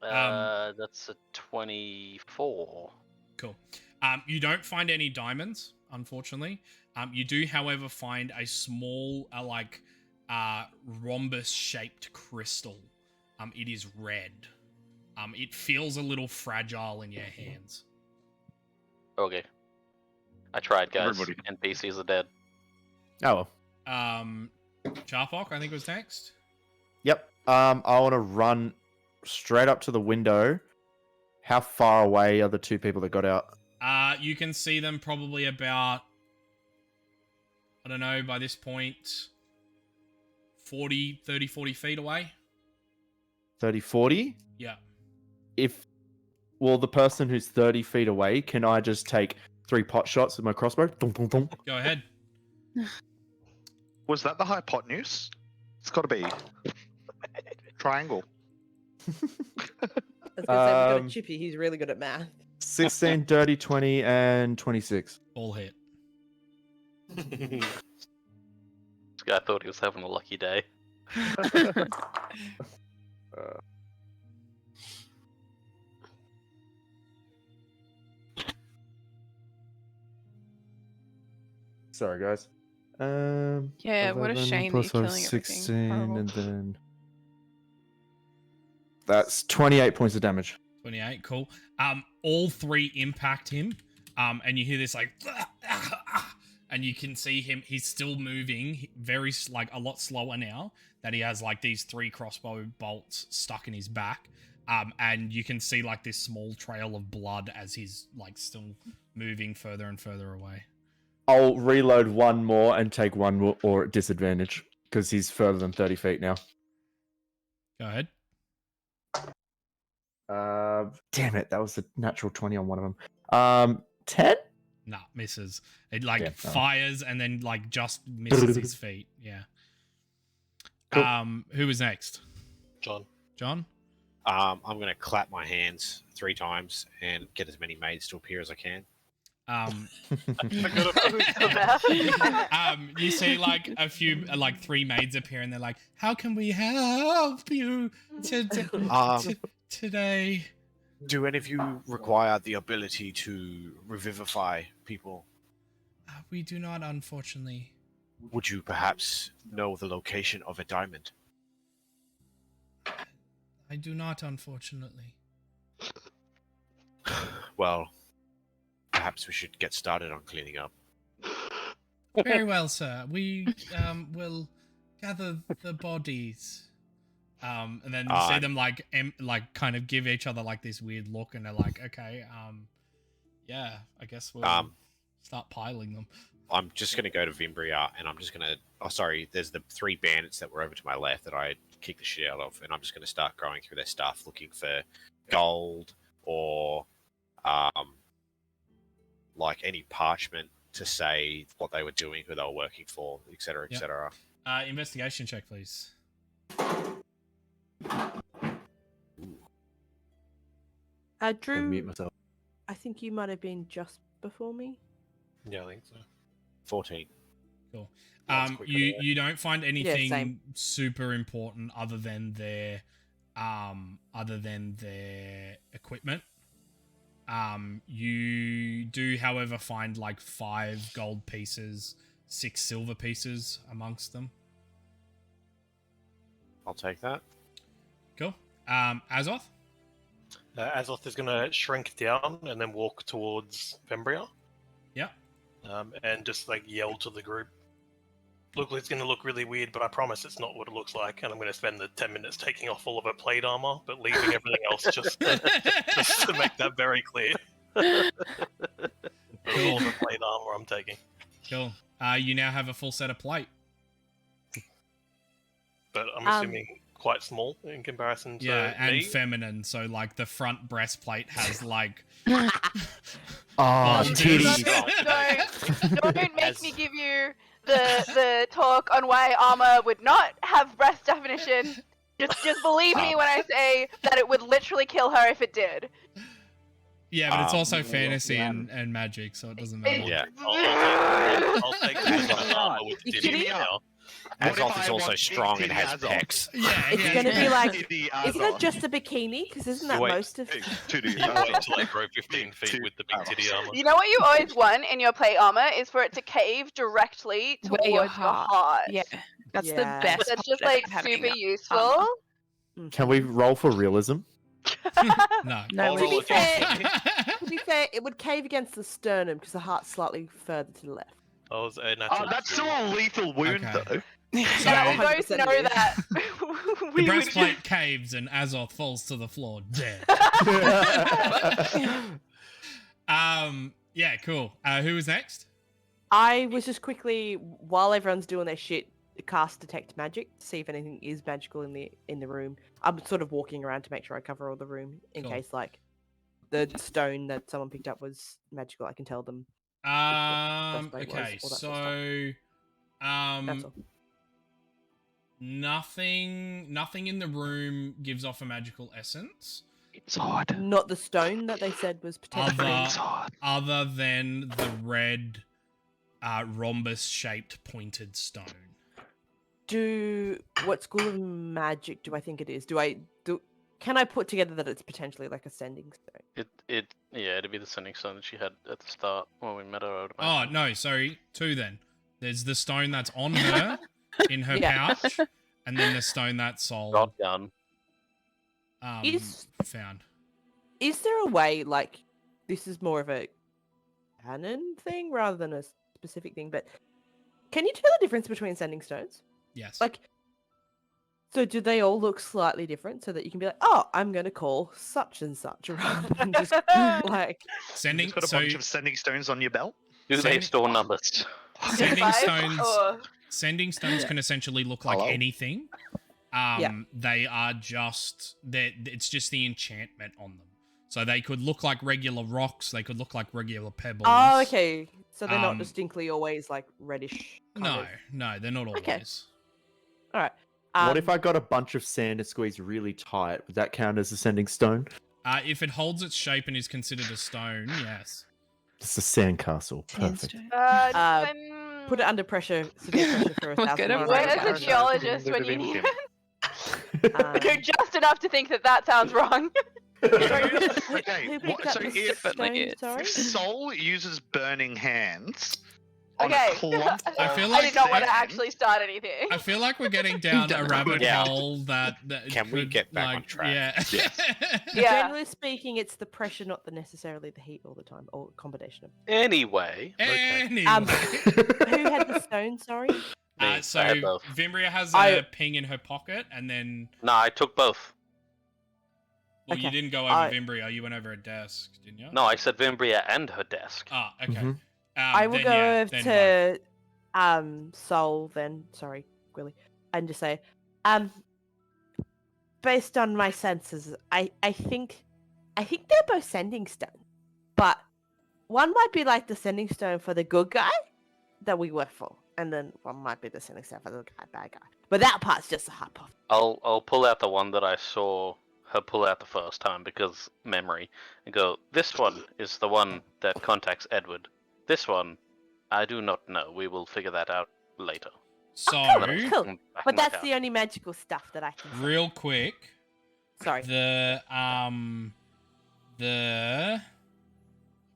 That's a 24. Cool. You don't find any diamonds, unfortunately. You do, however, find a small, rhombus-shaped crystal. It is red. It feels a little fragile in your hands. Okay. I tried, guys. Everybody. NPCs are dead. Oh, well. Charpok, I think was next. Yep. I want to run straight up to the window. How far away are the two people that got out? You can see them probably about, I don't know, by this point, 30, 40 feet away. 30, 40? Yeah. Well, the person who's 30 feet away, can I just take 3 pot shots with my crossbow? Dum, dum, dum. Go ahead. Was that the hypotenuse? It's got to be triangle. I was gonna say, we've got a Um, Chippy. He's really good at math. 16, dirty 20, and 26. All hit. This guy thought he was having a lucky day. Sorry, guys. Yeah, what a 11 shame that plus you're five, killing everything. 16, Horrible. and then that's 28 points of damage. 28, cool. All three impact him. And you hear this like, and you can see him. He's still moving, very like a lot slower now that he has like these 3 crossbow bolts stuck in his back. And you can see like this small trail of blood as he's like still moving further and further away. I'll reload one more and take one or at disadvantage because he's further than 30 feet now. Go ahead. Damn it, that was a natural 20 on one of them. 10? Nah, misses. It like Yeah, fires and then like just misses his feet. Yeah. Cool. Who was next? John. John? I'm going to clap my hands 3 times and get as many maids to appear as I can. You see like a few, like 3 maids appear and they're like, how can we help you today? Do any of you require the ability to revivify people? We do not, unfortunately. Would you perhaps know the location of a diamond? I do not, unfortunately. Well, perhaps we should get started on cleaning up. Very well, sir. We will gather the bodies. And then you see them like kind of give each other like this weird look, and they're like, okay, yeah, I guess we'll start piling them. I'm just going to go to Vimbria, and I'm just going to... Oh, sorry, there's the 3 bandits that were over to my left that I kicked the shit out of, and I'm just going to start going through their stuff, looking for gold or, like, any parchment to say what they were doing, who they were working for, etc., etc. Investigation check, please. Drew, mute myself. I think you might have been just before me. Yeah, I think so. 14. Cool. That's quicker than You don't find anything same. super important other than their equipment. You do, however, find like 5 gold pieces, 6 silver pieces amongst them. I'll take that. Cool. Azoth? Azoth is going to shrink down and then walk towards Vembria. Yeah. And just like yell to the group. Look, it's going to look really weird, but I promise it's not what it looks like. And I'm going to spend the 10 minutes taking off all of her plate armor, but leaving everything else just to make that very clear. All of the plate armor I'm taking. Cool. You now have a full set of plate. But I'm assuming quite small in comparison to and me. feminine. So like the front breastplate has like titties. Don't make me give you the talk on why armor would not have breast definition. Just believe me when I say that it would literally kill her if it did. Yeah, but it's also fantasy and magic, so it doesn't matter. Yeah. I'll take the armor with the titties now. Azoth is also strong and has pecs. It's going to be like, isn't it just a bikini? Because isn't that Wait. most of... Wait until I grow 15 feet with the big titty armor. You know what you always want in your plate armor is for it to cave directly towards your heart. Yeah, that's the best. That's just part like of having super armor. useful. Can we roll for realism? No. To be fair, it would cave against the sternum because the heart's slightly further to the left. That's still a lethal wound, though. So Yeah, we both know that. the breastplate caves and Azoth falls to the floor dead. Yeah, cool. Who was next? I was just quickly, while everyone's doing their shit, cast detect magic to see if anything is magical in the room. I'm sort of walking around to make sure I cover all the room in Cool. case like the stone that someone picked up was magical. I can tell them. Okay, all that sort of so That's all. nothing in the room gives off a magical essence. It's odd. Not the stone that they said was potentially. Other than the red rhombus-shaped pointed stone. what school of magic do I think it is? Can I put together that it's potentially like a sending stone? It'd be the sending stone that she had at the start when we met her. I would Oh imagine. no, sorry, two then. There's the stone that's on her in her Yeah. pouch, and then the stone that Sol Shotgun. found. Is there a way, like, this is more of a canon thing rather than a specific thing, but can you tell the difference between sending stones? Yes. Like, so do they all look slightly different so that you can be like, oh, I'm going to call such and such rather than just like... Sending, You've got a bunch of sending stones on your belt? Do they Sending- store numbers? Sending Five stones. or- Sending stones can essentially look like Hello? anything. They are just it's just the enchantment on them. So they could look like regular rocks. They could look like regular pebbles. Oh, okay. So they're not Um, distinctly always like reddish. No, they're not always. Okay. All right. What if I got a bunch of sand and squeezed really tight? Would that count as a sending stone? If it holds its shape and is considered a stone, yes. It's a sandcastle. Perfect. Put it under pressure, severe pressure for a Look thousand. at him. years. Where's the geologist when you need Um, know just enough to think that sounds wrong? Okay, Who what, picked up so the if, Definitely stone, is. sorry? Soul uses burning hands on Okay. a clump I of feel I like did not want to sand, actually start anything. I feel like we're getting down a rabbit Yeah. hole that Can we could, get back on like, track? Yeah. Yeah. Generally speaking, it's the pressure, not necessarily the heat all the time, or a combination of. Anyway, Anyway. Who had the stone? Sorry. I So had both. Vimbria has I- a ping in her pocket, and then No, I took both. well, you Okay, didn't go over I- Vimbria. You went over a desk, didn't you? No, I said Vimbria and her desk. Ah, okay. Mhm. I will then, go yeah, over then to Soul then. Sorry, Gwilly, and just say, based on my senses, I think they're both sending stones, but one might be like the sending stone for the good guy that we work for, and then one might be the sending stone for the bad guy. But that part's just a hypothesis. I'll pull out the one that I saw her pull out the first time because memory, and go, this one is the one that contacts Edward. This one, I do not know. We will figure that out later. So, Cool. Back But in my that's pouch. the only magical stuff that I can. Say. real quick, Sorry. I'm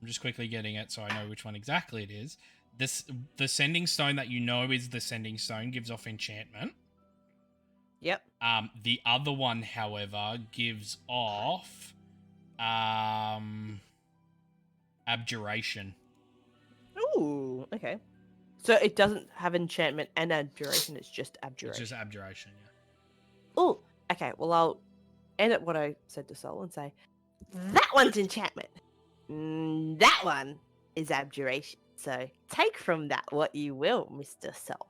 just quickly getting it so I know which one exactly it is. The sending stone that you know is the sending stone gives off enchantment. Yep. The other one, however, gives off abjuration. Ooh. Okay. So it doesn't have enchantment and abjuration. It's just abjuration. It's just abjuration, yeah. Ooh. Okay. Well, I'll edit what I said to Soul and say that one's enchantment. That one is abjuration. So take from that what you will, Mr. Soul.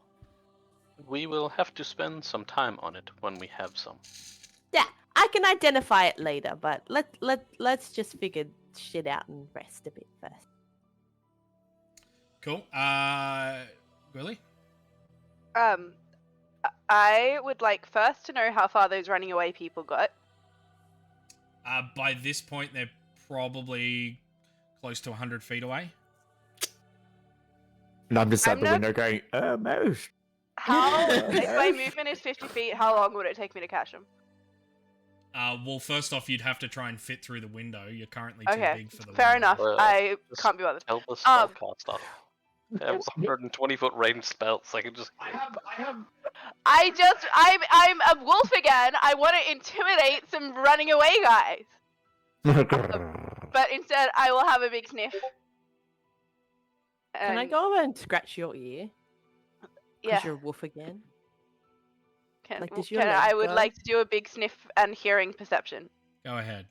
We will have to spend some time on it when we have some. Yeah, I can identify it later, but let's just figure shit out and rest a bit first. Cool. Gwilly? I would like first to know how far those running away people got. By this point, they're probably close to 100 feet away. And I'm just I'm at the not- window going, Mouse. How? If my movement is 50 feet, how long would it take me to catch them? Well, first off, you'd have to try and fit through the window. You're currently too Okay, big for the fair window. enough. Well, I just can't be bothered. Help us Um, spellcaster. They have 120-foot range spells. I can just. I'm a wolf again. I want to intimidate some running away guys, but instead I will have a big sniff. Can I And- go over and scratch your ear? Yeah. Because you're a wolf again. like, does your I leg would go? like to do a big sniff and hearing perception. Go ahead.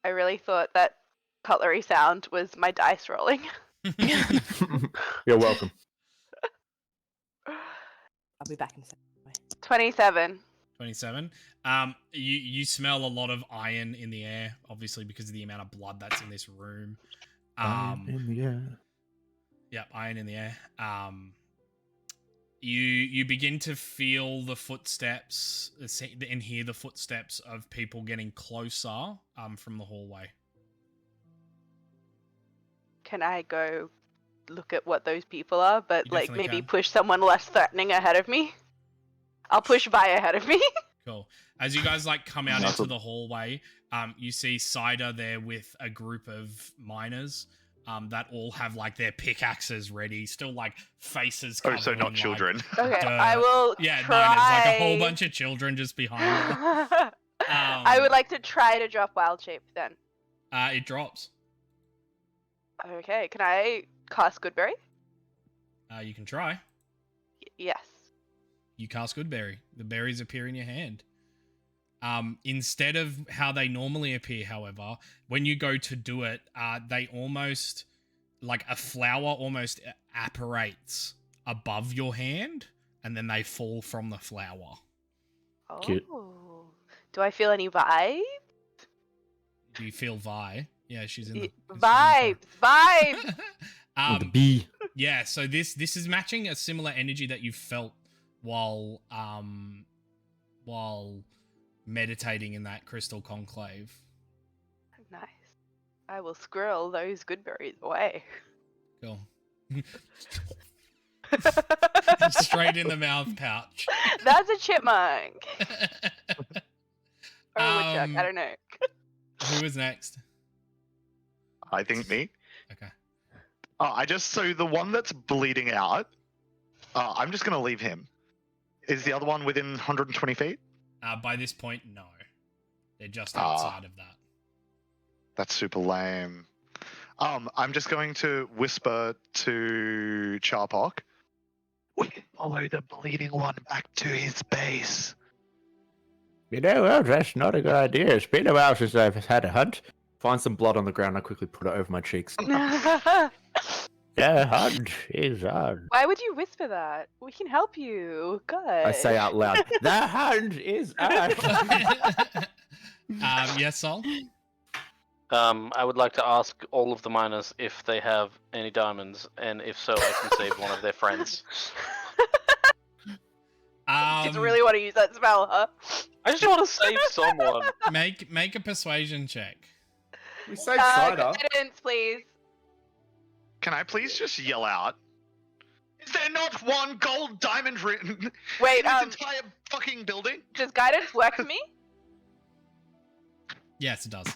I really thought that cutlery sound was my dice rolling. You're welcome. I'll be back in a second. 27. 27. You smell a lot of iron in the air, obviously because of the amount of blood that's in this room. In the air. Yep, iron in the air. You begin to feel the footsteps and hear the footsteps of people getting closer from the hallway. can I go look at what those people are, but You like definitely maybe can. push someone less threatening ahead of me? I'll push Vi ahead of me. Cool. As you guys like come out Nice into one. the hallway, you see Cider there with a group of miners that all have like their pickaxes ready, still like faces Oh, covered so in, not like, children. Okay, dirt. I will Yeah, try. miners, like a whole bunch of children just behind her. I would like to try to drop wild shape then. It drops. Okay, can I cast Goodberry? You can try. Yes. You cast Goodberry. The berries appear in your hand. Instead of how they normally appear, however, when you go to do it, they almost, like a flower almost apparates above your hand, and then they fall from the flower. Oh. Cute. Do I feel any vibe? Do you feel Vi? Yeah, she's in the... Vibes! Vibes! The bee. Yeah, so this is matching a similar energy that you felt while meditating in that crystal conclave. Nice. I will squirrel those good berries away. Cool. Straight in the mouth pouch. That's a chipmunk. Or a woodchuck, I don't know. Who is next? I think me. Okay. So the one that's bleeding out, I'm just going to leave him. Is the other one within 120 feet? By this point, no. They're just outside of that. That's super lame. I'm just going to whisper to Charpok. We can follow the bleeding one back to his base. You know, well, that's not a good idea. It's been a while since I've had a hunt. Find some blood on the ground. I quickly put it over my cheeks. The hunt is on. Why would you whisper that? We can help you. Good. I say out loud, the hunt is on. Yes, Sol? I would like to ask all of the miners if they have any diamonds, and if so, I can save one of their friends. Just really want to use that spell, huh? I just want to save someone. Make a persuasion check. We saved Cider. Guidance, please. Can I please just yell out? Is there not one gold diamond written Wait, in this entire fucking building? Does guidance work for me? Yes, it does.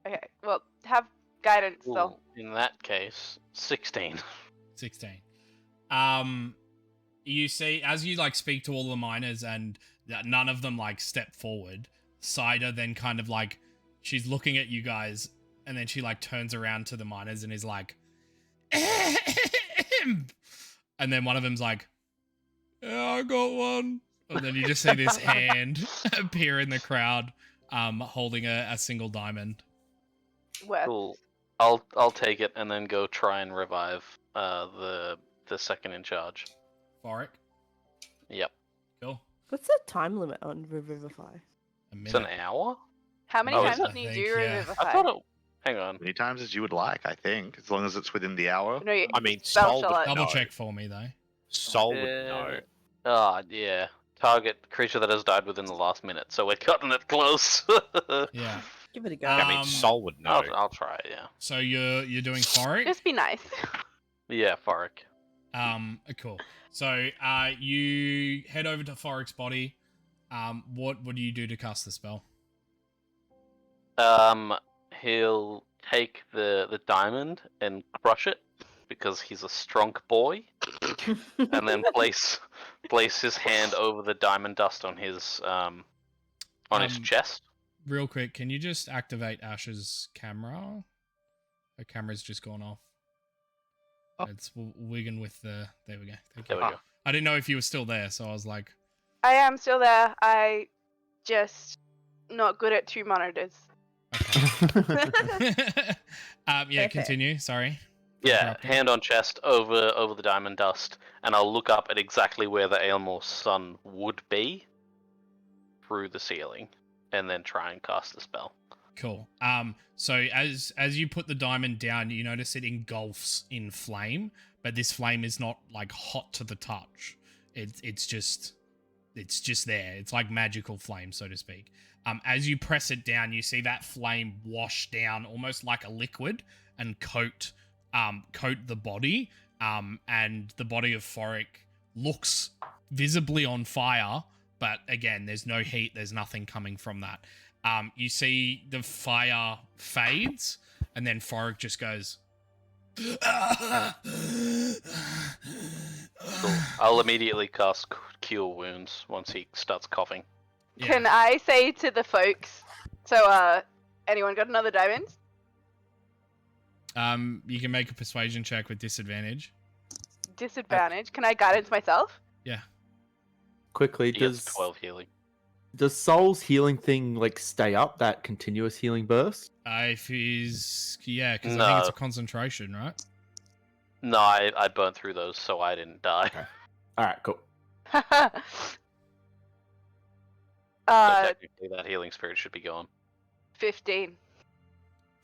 Okay, well, have guidance, so. Well, in that case, 16. 16. You see, as you like speak to all the miners and none of them like step forward, Cider then kind of like, she's looking at you guys and then she like turns around to the miners and is like, and then one of them's like, yeah, I got one. And then you just see this hand appear in the crowd, holding a single diamond. Worth. Cool. I'll take it and then go try and revive the second in charge. Forik? Yep. Cool. What's the time limit on Revivify? It's an hour? How many Oh, times is can it? you I do think, yeah. Revivify? I thought it... Hang on. As many times as you would like, I think, as long as it's within the hour. No, I mean, spell Sol would shot. Double know. check for me though. Sol would know. Yeah. Target creature that has died within the last minute, so we're cutting it close. Yeah. Give it a go. I mean, Sol would know. I'll try it, yeah. So you're doing Forik? Just be nice. Yeah, Forik. Cool. So you head over to Forik's body. What do you do to cast the spell? He'll take the diamond and crush it because he's a strong boy, and then place his hand over the diamond dust on his chest. Real quick, can you just activate Ash's camera? Her camera's just gone off. Oh. It's wigging with the... There we go. Thank There you. we go. I didn't know if you were still there, so I was like... I am still there. I just not good at two monitors. Okay. Yeah, Okay. continue. Sorry. Yeah, Interrupting. hand on chest over the diamond dust, and I'll look up at exactly where the Aylmore sun would be through the ceiling, and then try and cast the spell. Cool. So as you put the diamond down, you notice it engulfs in flame, but this flame is not like hot to the touch. It's just there. It's like magical flame, so to speak. As you press it down, you see that flame wash down almost like a liquid and coat coat the body, and the body of Forik looks visibly on fire, but again, there's no heat, there's nothing coming from that. You see the fire fades, and then Forik just goes... Cool. I'll immediately cast Cure Wounds once he starts coughing. Yeah. Can I say to the folks, so, anyone got another diamond? You can make a persuasion check with disadvantage. Disadvantage. Can I guidance myself? Yeah. Quickly, He gets 12 healing. does Soul's healing thing like stay up, that continuous healing burst? If he's... Yeah, because I No. think it's a concentration, right? No, I burnt through those, so I didn't die. Okay. Alright, cool. So uh, technically, that healing spirit should be gone. 15.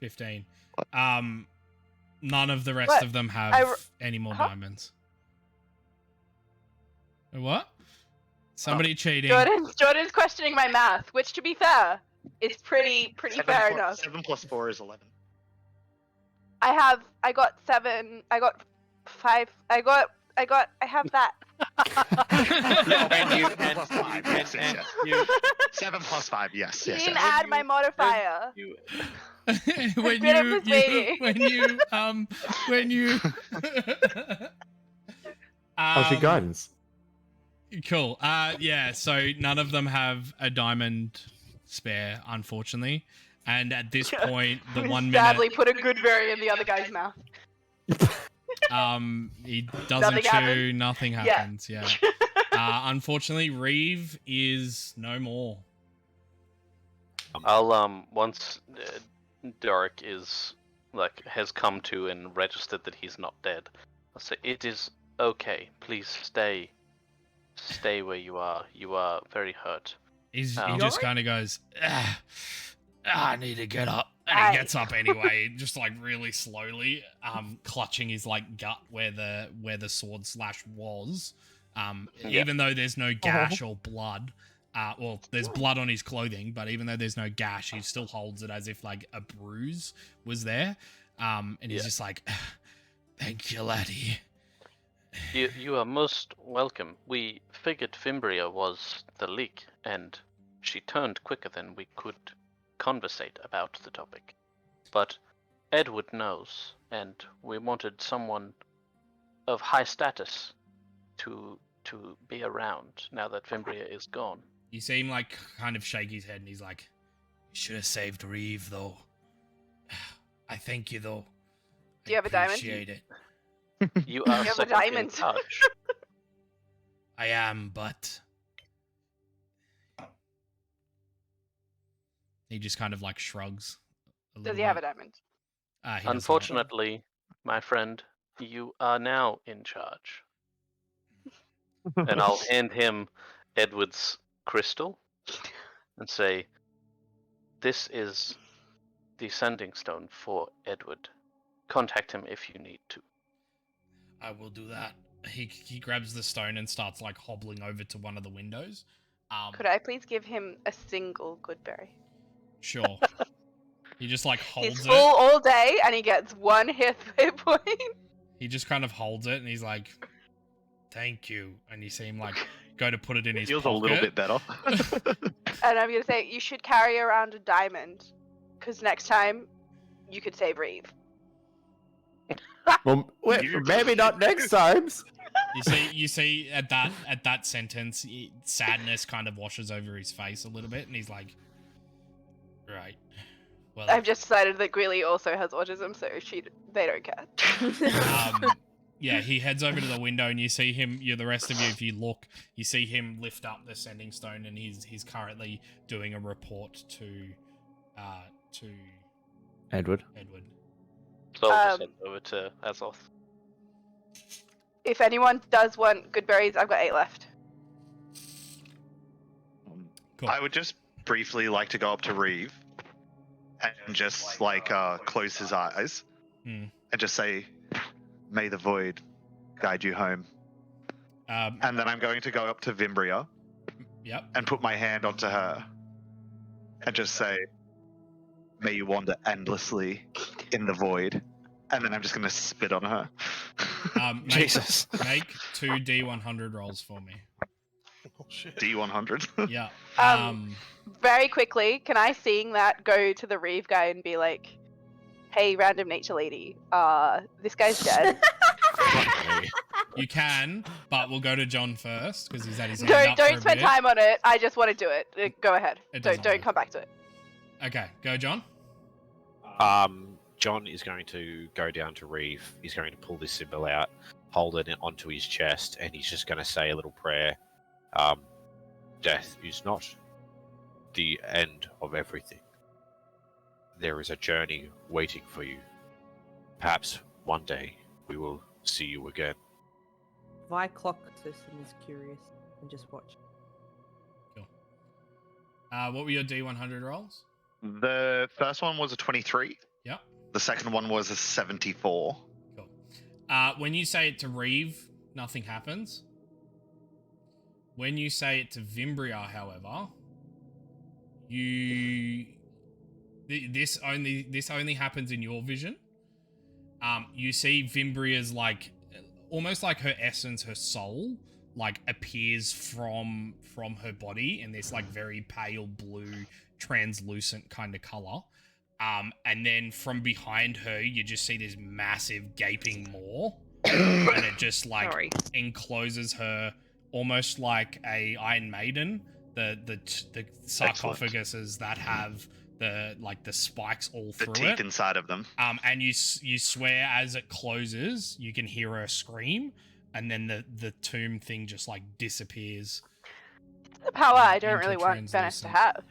15. None of the rest What? of them have any more diamonds. What? Somebody cheating. Jordan's questioning my math, which, to be fair, is pretty fair enough. 7 plus 4 is 11. I got 7. I got 5. I have that. And you plus 5. Yes, yes, yes. 7 plus 5. Yes, yes. Didn't yes. add my modifier. when Good at you How's your guidance? Cool. Yeah, so none of them have a diamond spare, unfortunately. And at this point, the 1 minute... Sadly put a good berry in the other guy's mouth. he doesn't chew, happens? nothing happens, yeah. Unfortunately, Reeve is no more. I'll, once Doric is, has come to and registered that he's not dead, I'll say, it is okay, please stay where you are. You are very hurt. He just kind of goes, I need to get up. And he gets up anyway, just really slowly, clutching his gut where the sword slash was. Even though there's no gash or blood, well, there's blood on his clothing, but even though there's no gash, he still holds it as if a bruise was there. And he's just like, thank you, laddie. You are most welcome. We figured Fimbria was the leak, and she turned quicker than we could conversate about the topic. But Edward knows, and we wanted someone of high status to be around now that Fimbria is gone. You see him kind of shake his head, and he's like, you should have saved Reeve, though. I thank you, though. Do you have a diamond? Appreciate it. You are You have a second in diamond. touch. I am, but... He just kind of shrugs. Does he have a diamond? He does not. Unfortunately, my friend, you are now in charge. And I'll hand him Edward's crystal and say, this is the sending stone for Edward. Contact him if you need to. I will do that. He grabs the stone and starts hobbling over to one of the windows. Could I please give him a single good berry? Sure. He just holds He's it. full all day and he gets 1 hit point. He just kind of holds it and he's like, thank you. And you see him go to put it in his Feels pocket. a little bit better. And I'm gonna say you should carry around a diamond, because next time you could save Reeve. Well, maybe not next times. You see at that sentence, sadness kind of washes over his face a little bit, and he's like, right. Well, I've just decided that Greeley also has autism, so they don't care. Yeah, he heads over to the window, and you see him. The rest of you, if you look, you see him lift up the sending stone, and he's currently doing a report to Edward. So I'll just head over to Azoth. If anyone does want good berries, I've got 8 left. Cool. I would just briefly like to go up to Reeve and just close his eyes and just say, "May the void guide you home." And then I'm going to go up to Fimbria. Yep. And put my hand onto her and just say, "May you wander endlessly in the void." And then I'm just gonna spit on her. Make, Jesus. make 2 D100 rolls for me. Oh shit. D100. Yeah. Very quickly, can I, seeing that, go to the Reeve guy and be like, "Hey, random nature lady, this guy's dead." You can, but we'll go to John first because he's at his hand up for Don't a spend bit. time on it. I just want to do it. Go ahead. It Don't doesn't matter. come back to it. Okay, go John. John is going to go down to Reeve. He's going to pull this symbol out, hold it onto his chest, and he's just going to say a little prayer. Death is not the end of everything. There is a journey waiting for you. Perhaps one day we will see you again. Vi clock this and is curious and just watch. Cool. What were your D100 rolls? The first one was a 23. Yep. The second one was a 74. Cool. When you say it to Reeve, nothing happens. When you say it to Vimbria, however, this only happens in your vision. You see Vimbria's almost like her essence, her soul, appears from her body in this very pale blue, translucent kind of color. And then from behind her, you just see this massive gaping maw, and it just encloses her, almost like a Iron Maiden. The sarcophaguses that have the spikes all through the teeth inside of them. And you swear as it closes, you can hear her scream, and then the tomb thing just disappears. The power I don't really want Venice to have.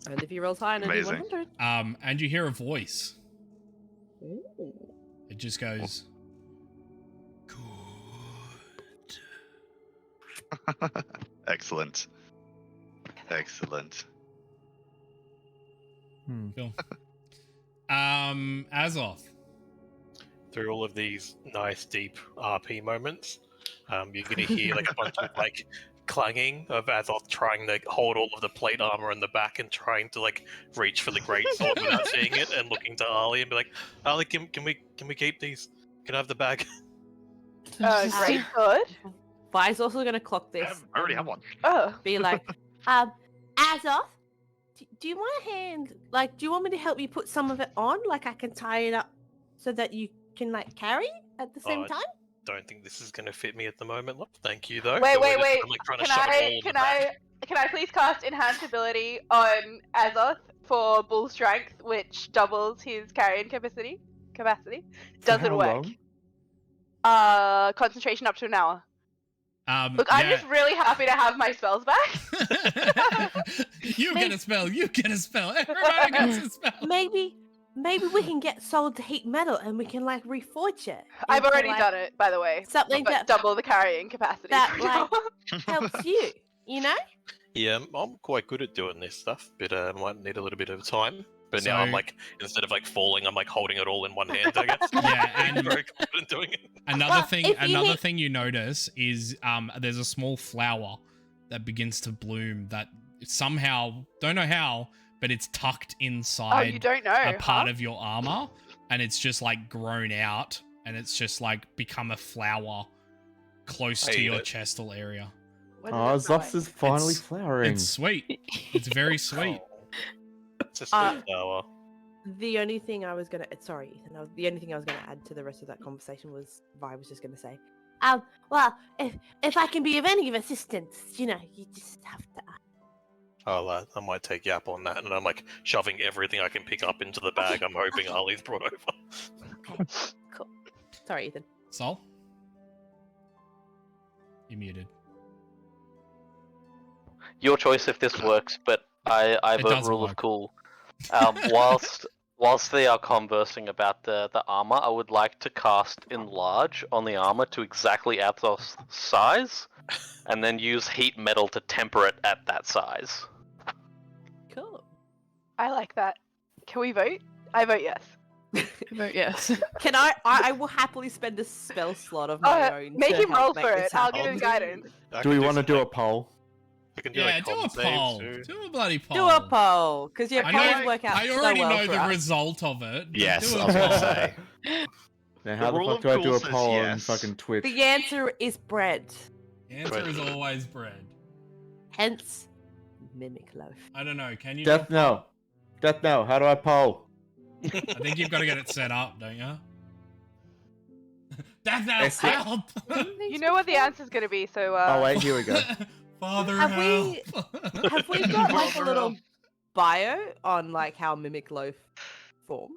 And if he rolls high on a Amazing. D100. And you hear a voice. Ooh. It just goes, Excellent. cool. Azoth. Through all of these nice deep RP moments, you're gonna hear a bunch of clanging of Azoth trying to hold all of the plate armor in the back and trying to reach for the great sword without seeing it, and looking to Ali and be like, "Ali, can we keep these? Can I have the bag?" Great sword. Vi's also gonna clock this. I already have one. Oh. Be like, Azoth, do you want a hand? Do you want me to help you put some of it on? I can tie it up so that you can carry at the same time? Don't think this is gonna fit me at the moment. Thank you though. Wait. But we're just, trying to shove it all in the bag. Can I please cast Enhance ability on Azoth for Bull Strength, which doubles his carrying capacity? Doesn't work. Concentration up to an hour. Look, I'm just really happy to have my spells back. You get a spell. Everybody gets a spell. Maybe we can get sold to heat metal and we can reforge it. I've already done it, by the way. Something but that double the carrying capacity. that helps you. Yeah, I'm quite good at doing this stuff, but I might need a little bit of time. But now I'm instead of falling, I'm holding it all in one hand, I guess. Yeah, and I'm very confident doing it. Another thing you notice is there's a small flower that begins to bloom that somehow, don't know how, but it's tucked inside you don't know, a part of your armor, and it's just grown out, and it's just become a flower close to your chestal area. Zoth is finally flowering. It's sweet. It's very sweet. It's a sweet flower. The only thing I was gonna add to the rest of that conversation was Vi was just gonna say, well, if I can be of any assistance, you just have to. I might take Yap on that, and I'm shoving everything I can pick up into the bag. I'm hoping Ali's brought over. Okay, cool. Sorry, Ethan. Sol? You muted. Your choice if this works, but I have a rule of cool. Whilst they are conversing about the armor, I would like to cast Enlarge on the armor to exactly Azoth's size, and then use heat metal to temper it at that size. Cool. I like that. Can we vote? I vote yes. Vote yes. Can I will happily spend a spell slot of my own. Make to him help roll make for this it. I'll happen. give him guidance. Do we want to do a poll? We can do Yeah, like do a con saves poll. too. Do a bloody poll. Do a poll, because your I polls know. work out I so already well know for the us. result of it. but Yes, do a I was gonna poll. say. Now, how the rule fuck of do I do cool a says poll on yes. fucking Twitch? The answer is bread. The answer is always bread. Hence, mimic loaf. I don't know. Can you? do a Death poll? no. Death no. How do I poll? I think you've got to get it set up, don't you? Death now, It's the- help! You know what the answer's gonna be, so Oh wait, here we go. Father, Have help! Have we got like a little bio on like how mimic loaf formed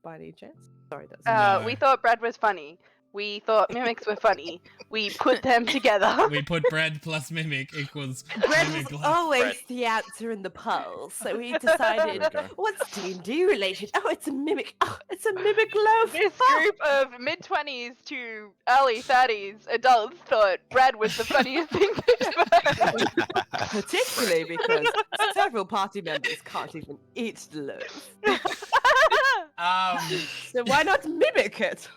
by any chance? Sorry, that's No. we thought bread was funny. We thought mimics were funny. We put them together. We put bread plus mimic equals bread mimic was loaf. always Bread. the answer in the poll, so we decided There we go. what's D&D related? Oh, it's a mimic. Oh, it's a mimic loaf. This Oh. group of mid-20s to early 30s adults thought bread was the funniest thing they'd ever heard. Particularly because several party members can't even eat the loaf. So why not mimic it?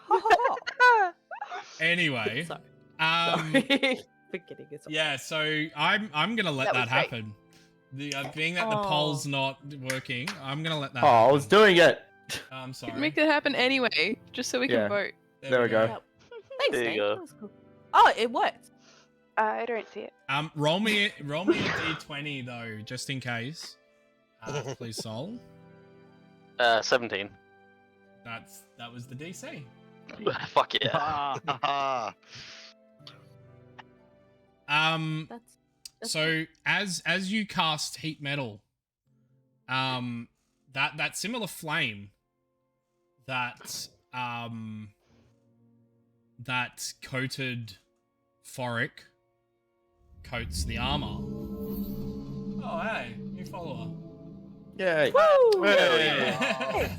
Anyway, Sorry. um, For getting it. yeah. So I'm gonna let That that, was great. happen. Being that the poll's not working, I'm gonna let that. Oh, I happen. was doing it. I'm sorry. Make it happen anyway, just so we can Yeah. vote. There we go. Thanks, There you Nate. go. That was cool. Oh, it worked. I don't see it. Roll me a d20 though, just in case. Please, Sol. 17. That was the DC. Fuck yeah. That's So as you cast heat metal, that similar flame that coated Foric coats the armor. Oh hey, new follower. Yay. Woo! Hey.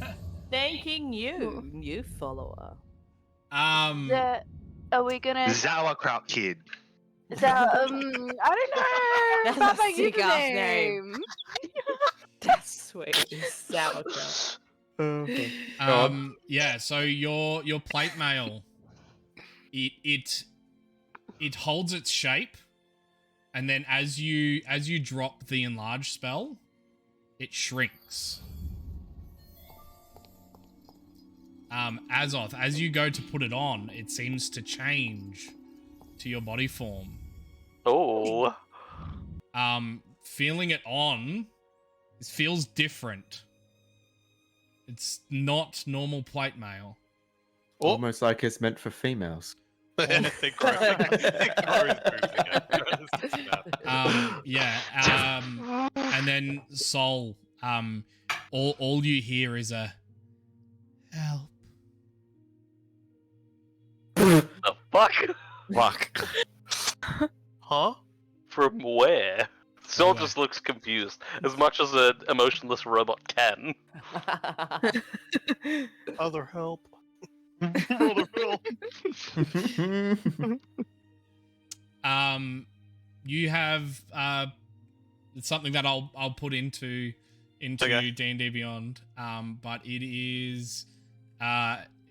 Thanking you, new follower. Are we gonna? Sauerkraut kid. I don't know That's about a my sick ass username. That's sweet. Sauerkraut. Yeah, so your plate mail, it holds its shape, and then as you drop the enlarge spell, it shrinks. Azoth, as you go to put it on, it seems to change to your body form. Oh. Feeling it on, it feels different. It's not normal plate mail. Almost like it's meant for females. They grow his boobs again. Yeah. And then Sol, all you hear is a help. The fuck? Fuck. Huh? From where? Sol Anyway. just looks confused, as much as an emotionless robot can. Other help. Other help. You have it's something that I'll put into Okay. D&D Beyond. But it is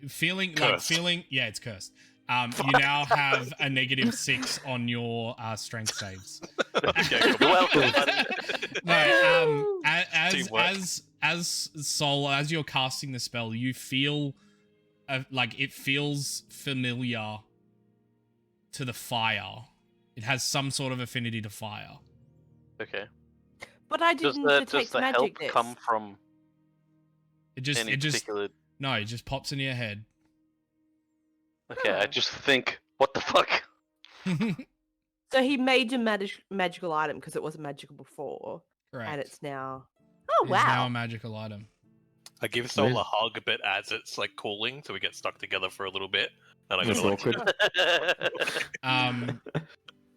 feeling Cursed. yeah, it's cursed. You now have a -6 on your strength saves. Okay, You're welcome, buddy. No, Teamwork. as Sol, as you're casting the spell, you feel like it feels familiar to the fire. It has some sort of affinity to fire. Okay. But I Does didn't the detect help magic this. come from It just any particular... no, it just pops into your head. Okay, I just think, what the fuck? So he made a magical item because it wasn't magical before, Correct. and it's now. Oh It is now wow! a magical item. I give Sol a hug a bit as it's like cooling, so we get stuck together for a little bit. And I That's go like, awkward.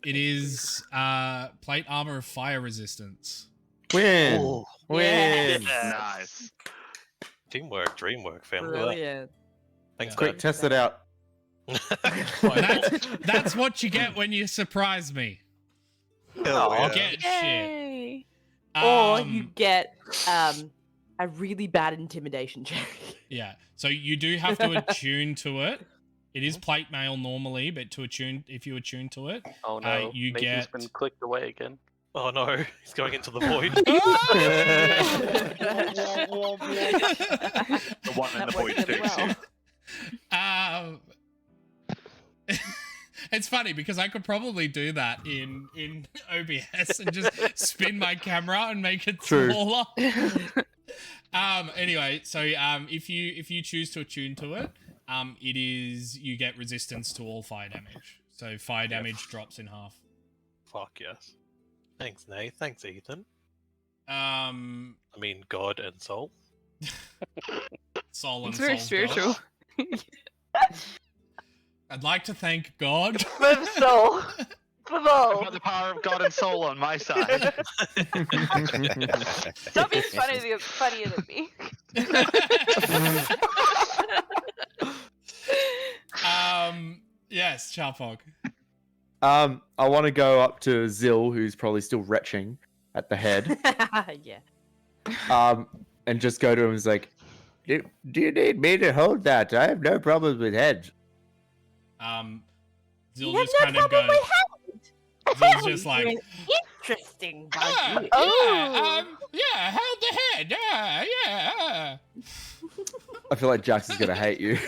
It is plate armor of fire resistance. Win. "Ooh, Win. Nice. teamwork, dreamwork, family. Look that. Brilliant. Thanks, Quick, test it out. That's what you get when you surprise me. Hell You yeah. get shit. Yay! Or you get a really bad intimidation check. Yeah. So you do have to attune to it. It is plate mail normally, but if you attune to it, Oh no, you Nathan's get been clicked away again. Oh no, he's going into the void. The one in That the void worked really suits well. you. It's funny because I could probably do that in OBS and just spin my camera and make it True. smaller. Anyway, so if you choose to attune to it, it is you get resistance to all fire damage. So fire damage drops in half. Fuck yes. Thanks, Nay. Thanks, Ethan. I God and Soul. Soul and It's very Soul's spiritual. God. I'd like to thank God. For the soul. For I've soul. got the power of God and soul on my side. Stop being funnier than me. Yes, Charpog. I want to go up to Zil, who's probably still retching at the head, Yeah. and just go to him and is like, do you need me to hold that? I have no problems with heads. Zil You have just no kind of problem goes. with head. Zil's just like, Interesting. yeah, Buggy. yeah, hold the head, yeah. I feel like Jax is gonna hate you.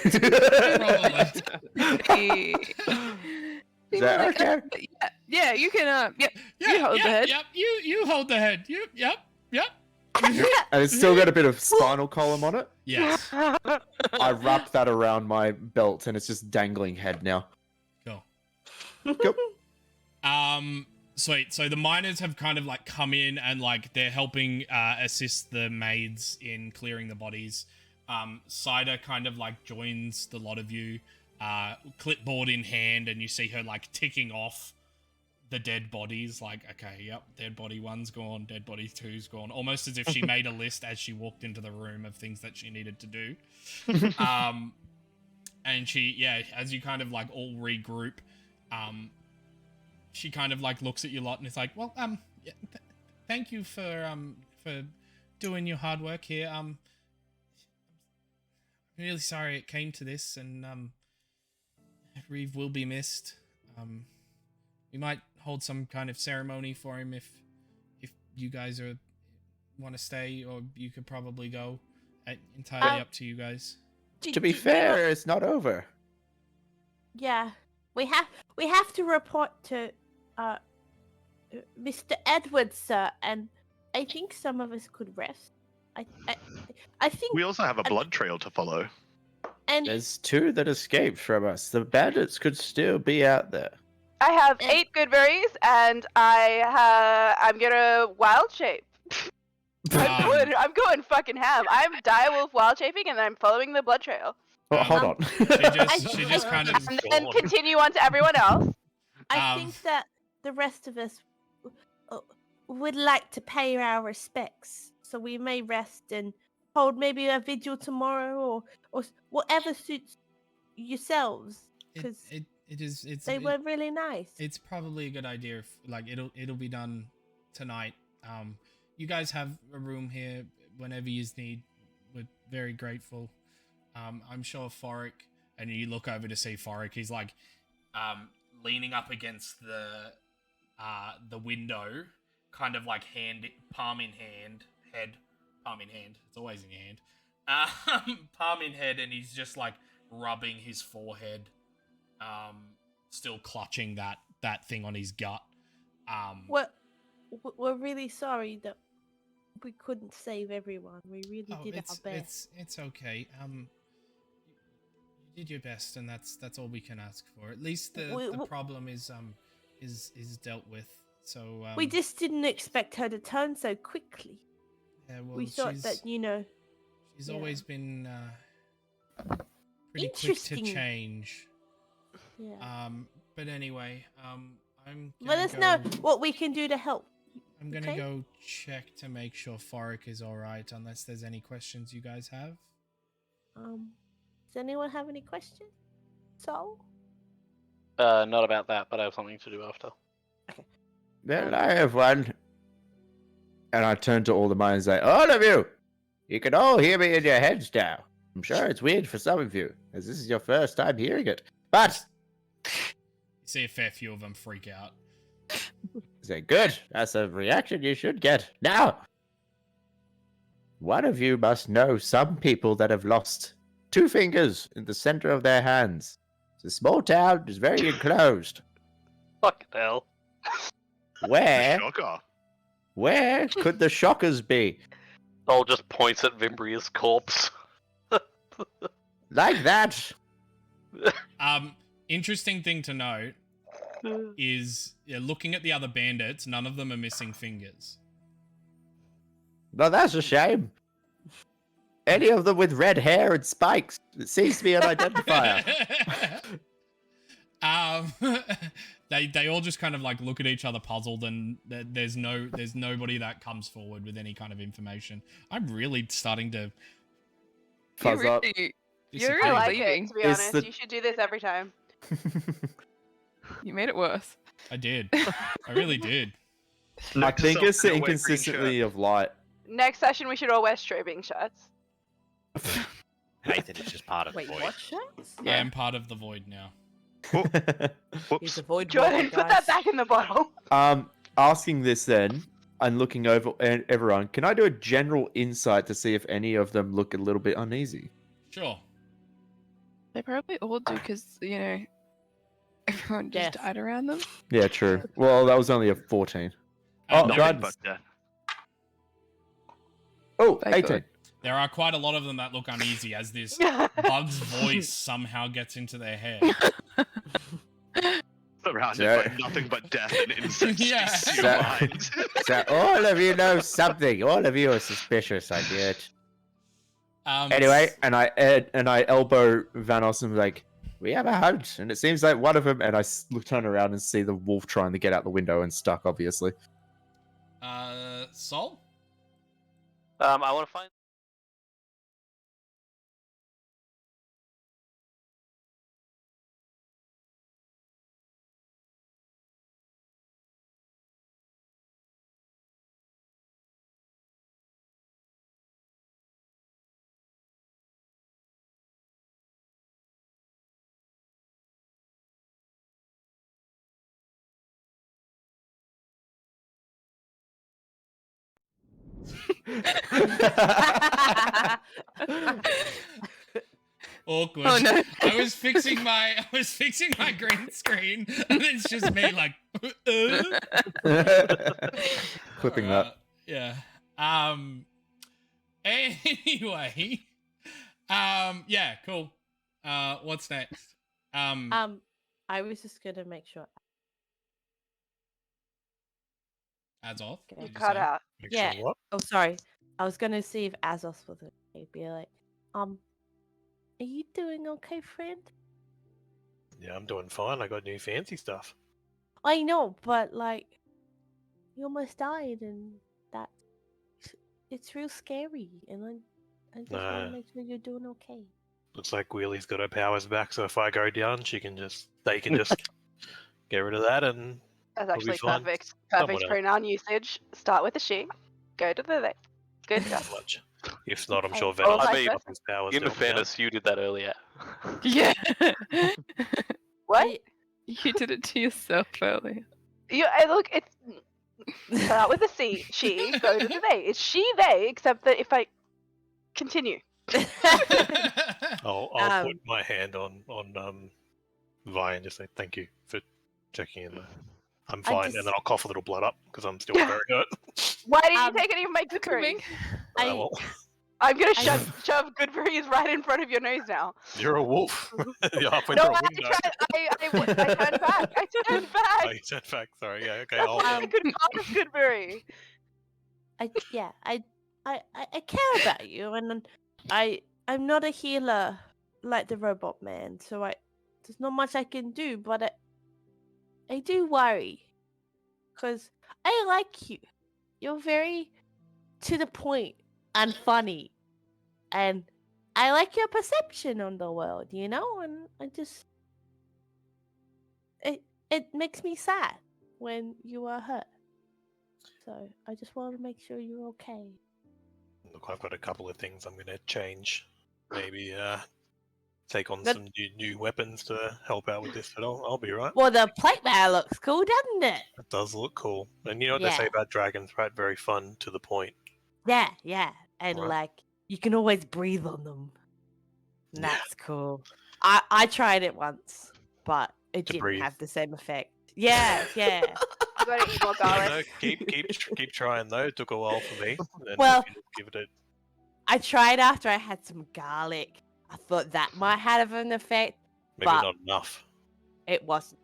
Probably. Is that okay? Yeah, you can. Yep. Yeah, You hold the head. Yep, you hold the head. Yep. And it's still got a bit of spinal column on it. Yes. I wrap that around my belt, and it's just dangling head now. Cool. Cool. Sweet. So the miners have kind of like come in and like they're helping assist the maids in clearing the bodies. Cider kind of like joins the lot of you, clipboard in hand, and you see her like ticking off the dead bodies. Like, okay, yep, dead body 1's gone, dead body 2's gone. Almost as if she made a list as she walked into the room of things that she needed to do. And she, yeah, as you kind of like all regroup, she kind of like looks at you lot and is like, well, yeah, thank you for doing your hard work here. I'm really sorry it came to this, and Reeve will be missed. We might hold some kind of ceremony for him if you guys want to stay, or you could probably go. Entirely up to you guys. To be fair, it's not over. Yeah, we have to report to Mr. Edwards, sir, and I think some of us could rest. I think We also have a blood trail to follow. and There's 2 that escaped from us. The bandits could still be out there. I have 8 good berries, and I'm gonna wild shape. I'm going fucking ham. I'm direwolf wild shaping, and I'm following the blood trail. Oh, hold on. She just kind of. And then continue on to everyone else. I think that the rest of us would like to pay our respects, so we may rest and hold maybe a vigil tomorrow, or whatever suits yourselves, because they were really nice. It's probably a good idea if like it'll be done tonight. You guys have a room here whenever you need. We're very grateful. I'm sure Forik, and you look over to see Forik. He's like leaning up against the window, kind of like palm in hand, palm in hand. It's always in your hand. Palm in head, and he's just like rubbing his forehead, still clutching that thing on his gut. We're really sorry that we couldn't save everyone. We really did our best. It's okay. You did your best, and that's all we can ask for. At least the problem is dealt with. So we just didn't expect her to turn so quickly. Yeah, well, we thought that she's always been pretty quick to change. Yeah. But anyway, I'm let us know what we can do to help. I'm gonna go check to make sure Forik is all right, unless there's any questions you guys have. Does anyone have any questions? So? Not about that, but I have something to do after. Okay. Well, I have one. And I turn to all the miners and say, all of you! You can all hear me in your heads now. I'm sure it's weird for some of you, as this is your first time hearing it. But you see a fair few of them freak out. Say, good. That's a reaction you should get. Now, one of you must know some people that have lost 2 fingers in the center of their hands. It's a small town. It's very enclosed. Fucking hell. Shocker. Where could the shockers be? Sol just points at Vimbria's corpse. Like that. Interesting thing to note is looking at the other bandits, none of them are missing fingers. Well, that's a shame. Any of them with red hair and spikes. It seems to be an identifier. They all just kind of like look at each other puzzled, and there's nobody that comes forward with any kind of information. I'm really starting to Fuzz up. You're I really like leaving. it, to be It's honest. the- You should do this every time. You made it worse. I did. I really did. I think it's the Note to self, no wear green inconsistency shirt. of light. Next session, we should all wear strobing shirts. Nathan is just part of Wait, the void. what shirts? I am part of the void now. He's Whoops. a void Jordan, walker, put that guys. back in the bottle. Asking this then, and looking over everyone, can I do a general insight to see if any of them look a little bit uneasy? Sure. They probably all do because, you know, everyone just Death. died around them. Yeah, true. Well, that was only a 14. Oh, Um, Nothing guidance. but death. Oh, Thank 18. God. There are quite a lot of them that look uneasy as this bug's voice somehow gets into their head. Surrounded Yeah. by nothing but death and insects. Yeah. Just your Yeah. mind. So all of you know something. All of you are suspicious, I get. Anyway, and I elbow Vanos and be like, we have a hunt, and it seems like one of them. And I turn around and see the wolf trying to get out the window and stuck, obviously. Sol? I want to find. Awkward. Oh, no. I was fixing my green screen, and it's just me like. Clipping that. Yeah. Anyway. Yeah. Cool. What's next? I was just gonna make sure. Ads off. Okay. did you Cut say? out. Make Yeah. sure what? Oh, sorry. I was gonna see if Azos was okay. Be like, are you doing okay, friend? Yeah, I'm doing fine. I got new fancy stuff. I know, but like, you almost died, and that it's real scary. And I just want Nah. to make sure you're doing okay. Looks like Wheelie's got her powers back, so if I go down, they can just get rid of that, and That's We'll be actually fine. perfect. Someone Perfect else. pronoun usage. Start with a she. Go to the they. Good not job. much. If not, I'm sure Oh, Venom I will mean, up his powers. In to help me out. fairness, you did that earlier. Yeah. What? You did it to yourself earlier. Look, it's start with a C. She. Go to the they. It's she they, except that if I continue. I'll put my hand on Vi and just say thank you for checking in there. I'm I fine, just- and then I'll cough a little blood up because I'm still very hurt. Why didn't Um, you take any of my goodberries? I, Well, I'm gonna I- shove goodberries right in front of your nose now. you're a wolf. You're halfway No, through a I window. turned back. I turned Oh, back. you said fact. Sorry. Yeah. Okay. That's I'll, why I could pass goodberry. I care about you, and I'm not a healer like the robot man, so there's not much I can do, but I do worry, cause I like you. You're very to the point and funny, and I like your perception on the world, you know, and it makes me sad when you are hurt. So I just want to make sure you're okay. Look, I've got a couple of things I'm going to change. Maybe take on But- some new weapons to help out with this, but I'll be right. Well, the plate mail looks cool, doesn't it? It does look cool. And you know what they say Yeah. about dragons, right? Very fun, to the point. Yeah, yeah. And Right. like you can always breathe on them. And Yeah. that's cool. I tried it once, but it To didn't breathe. have the same effect. Yeah, yeah. You gotta eat more No, garlic. keep trying though. It took a while for me. And Well- if you just give it a I tried after I had some garlic. I thought that might have an effect. maybe But- not enough. It wasn't.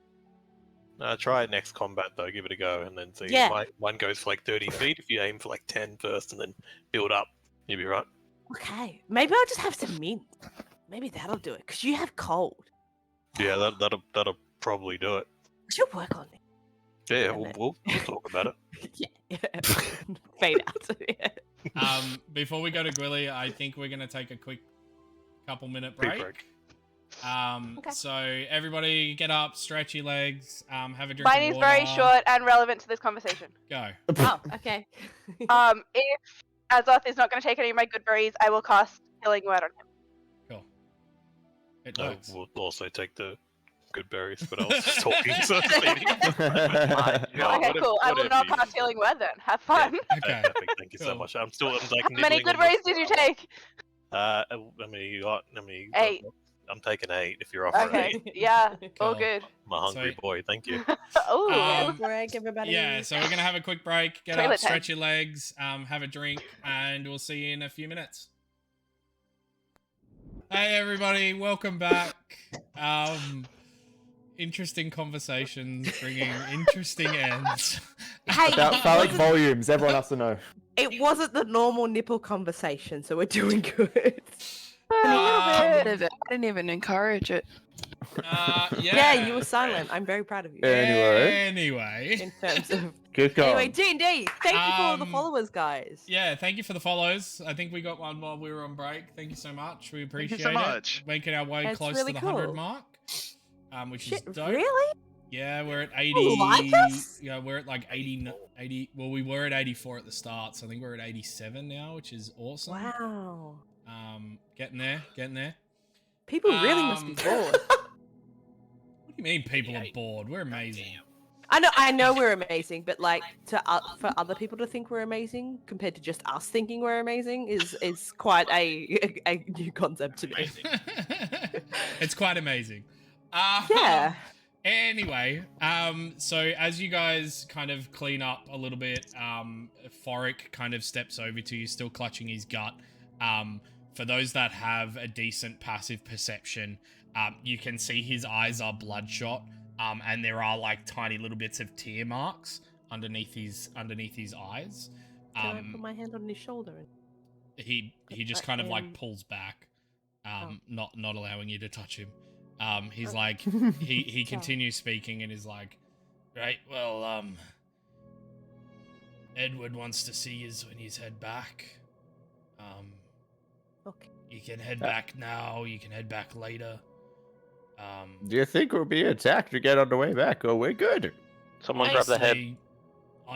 Try it next combat though. Give it a go, and then see. Yeah. One goes for like 30 feet. If you aim for like 10 first, and then build up, you'll be right. Okay. Maybe I'll just have some mint. Maybe that'll do it. Because you have cold. Yeah, that'll probably do it. I should work on it. Yeah, Damn we'll, it. we'll talk about it. Yeah. Fade out. Yeah. Before we go to Gwilly, I think we're gonna take a quick couple minute Quick break. break. Okay. So everybody get up, stretch your legs, have a drink Mine of is water. very short and relevant to this conversation. Go. Oh, okay. If Azoth is not going to take any of my good berries, I will cast Healing Word on him. Cool. It I works. will also take the good berries, but I was just talking, so it's leading. Okay, cool. I will not cast Healing Word then. Have fun. Okay. Perfect. Thank you so Cool. much. I'm like How many nibbling good on berries the- did you take? How many you got? How many? 8. I'm taking 8 if you're offering Okay. 8. Yeah. All Cool. good. I'm a hungry So- boy. Thank you. Oh. Break, everybody. Yeah, so we're gonna have a quick break, get Toilet up, time. stretch your legs, have a drink, and we'll see you in a few minutes. Hey everybody, welcome back. Interesting conversations bringing interesting ends. Hey, About phallic volumes, everyone has to know. it wasn't the normal nipple conversation, so we're doing good. I didn't even encourage it. Yeah, you were silent. I'm very proud of you. Anyway. In terms of Good call. anyway, D&D. Thank you for all the Um, followers, guys. Yeah, thank you for the follows. I think we got one while we were on break. Thank you so much. We appreciate so it. much. Making our way It's close really to the 100 cool. mark. Which Shit, is dope. really? Yeah, we're at 80. You like us? Yeah, we're at like 80. Well, we were at 84 at the start, so I think we're at 87 now, which is awesome. Wow. Getting there. People really must be bored. What do you mean people are bored? We're amazing. I know we're amazing, but like for other people to think we're amazing compared to just us thinking we're amazing is quite a new concept to me. It's quite amazing. Yeah. Anyway, so as you guys kind of clean up a little bit, Forik kind of steps over to you, still clutching his gut. For those that have a decent passive perception, you can see his eyes are bloodshot, and there are like tiny little bits of tear marks underneath his eyes. Can I put my hand on his shoulder? He just kind of like am- pulls back, Oh. not allowing you to touch him. He's like he continues speaking and is like, right, well, Edward wants to see you when he's head back. Okay. You can head back now. You can head back later. Do you think we'll be attacked again on the way back? Oh, we're good. Someone grab the head.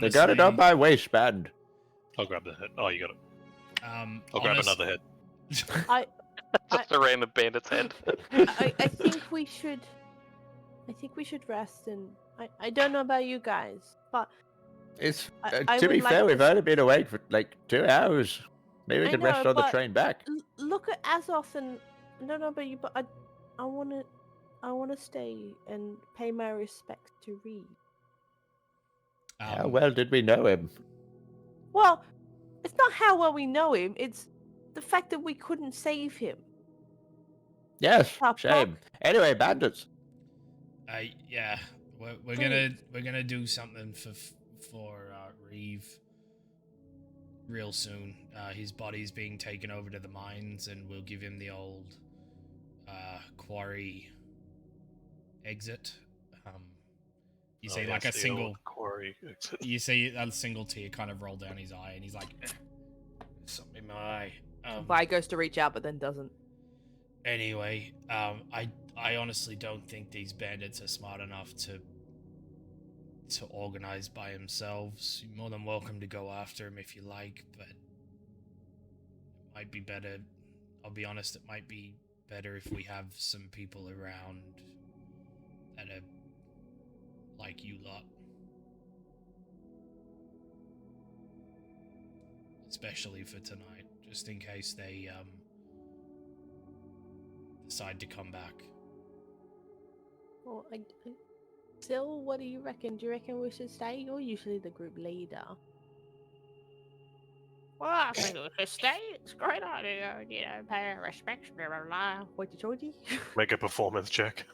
They got it on my waistband. I'll grab the head. Oh, you got it. I'll grab honest- another head. Just a random bandit's head. I think we should. I think we should rest, and I don't know about you guys, but It's I to be would like fair, to we've only been awake for like 2 hours. Maybe we I can rest know, on the but train back. look at Azoth and no, but you. But I wanna stay and pay my respects to Reed. How well did we know him? Well, it's not how well we know him. It's the fact that we couldn't save him. Yes, Top shame. Anyway, bandits. Yeah, we're Please. gonna do something for Reeve real soon. His body's being taken over to the mines, and we'll give him the old quarry exit. You see like a yes, the single old quarry exit. you see a single tear kind of roll down his eye, and he's like, something in my eye. Vi goes to reach out, but then doesn't. Anyway, I honestly don't think these bandits are smart enough to organize by themselves. You're more than welcome to go after them if you like, but it might be better. I'll be honest, it might be better if we have some people around that are like you lot. Especially for tonight, just in case they decide to come back. Well, Sil, what do you reckon? Do you reckon we should stay? You're usually the group leader. Well, I think we should stay. It's a great idea. You know, pay our respects, blah, blah, blah. What did you Make a performance check.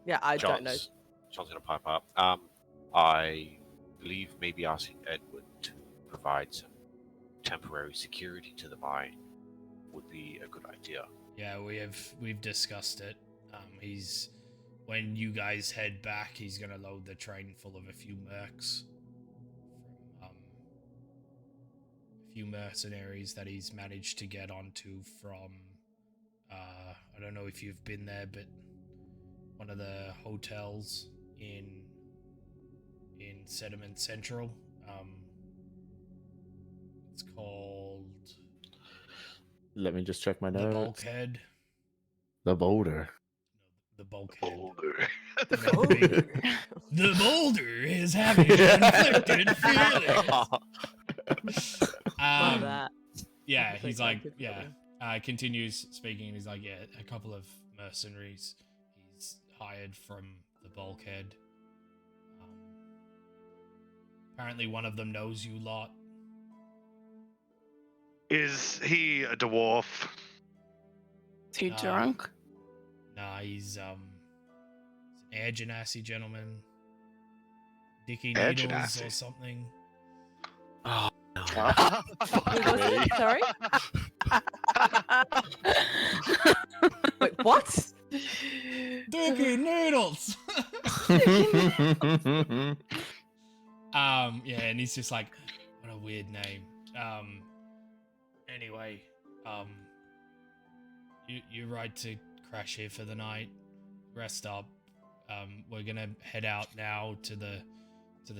Yeah, I don't know. John's gonna pipe up. I believe maybe asking Edward to provide some temporary security to the mine would be a good idea. Yeah, we've discussed it. When you guys head back, he's gonna load the train full of a few mercs from a few mercenaries that he's managed to get onto from I don't know if you've been there, but one of the hotels in Sediment Central. It's called Let me just check my the notes. Bulkhead. The Boulder. The Bulkhead. Boulder. The Boulder is having conflicted feelings. Love that. Yeah, It's he's like like, yeah. Continues speaking, and he's like, yeah, a couple of mercenaries he's hired from the Bulkhead. Apparently, one of them knows you lot. Is he a dwarf? Is he drunk? Nah, he's an air genasi gentleman. Dicky Air Needles genasi? or something. Oh, no. Sorry? Wait, what? Dicky Needles! Yeah, and he's just like, what a weird name. Anyway, you're right to crash here for the night. Rest up. We're gonna head out now to the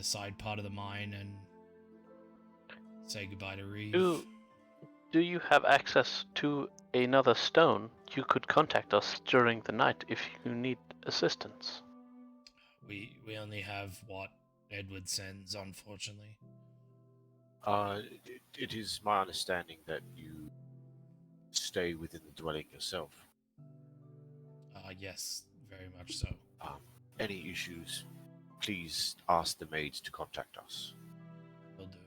side part of the mine and say goodbye to Reeve. Do you have access to another stone? You could contact us during the night if you need assistance. We only have what Edward sends, unfortunately. It is my understanding that you stay within the dwelling yourself. Yes, very much so. Any issues, please ask the maids to contact us. Will do.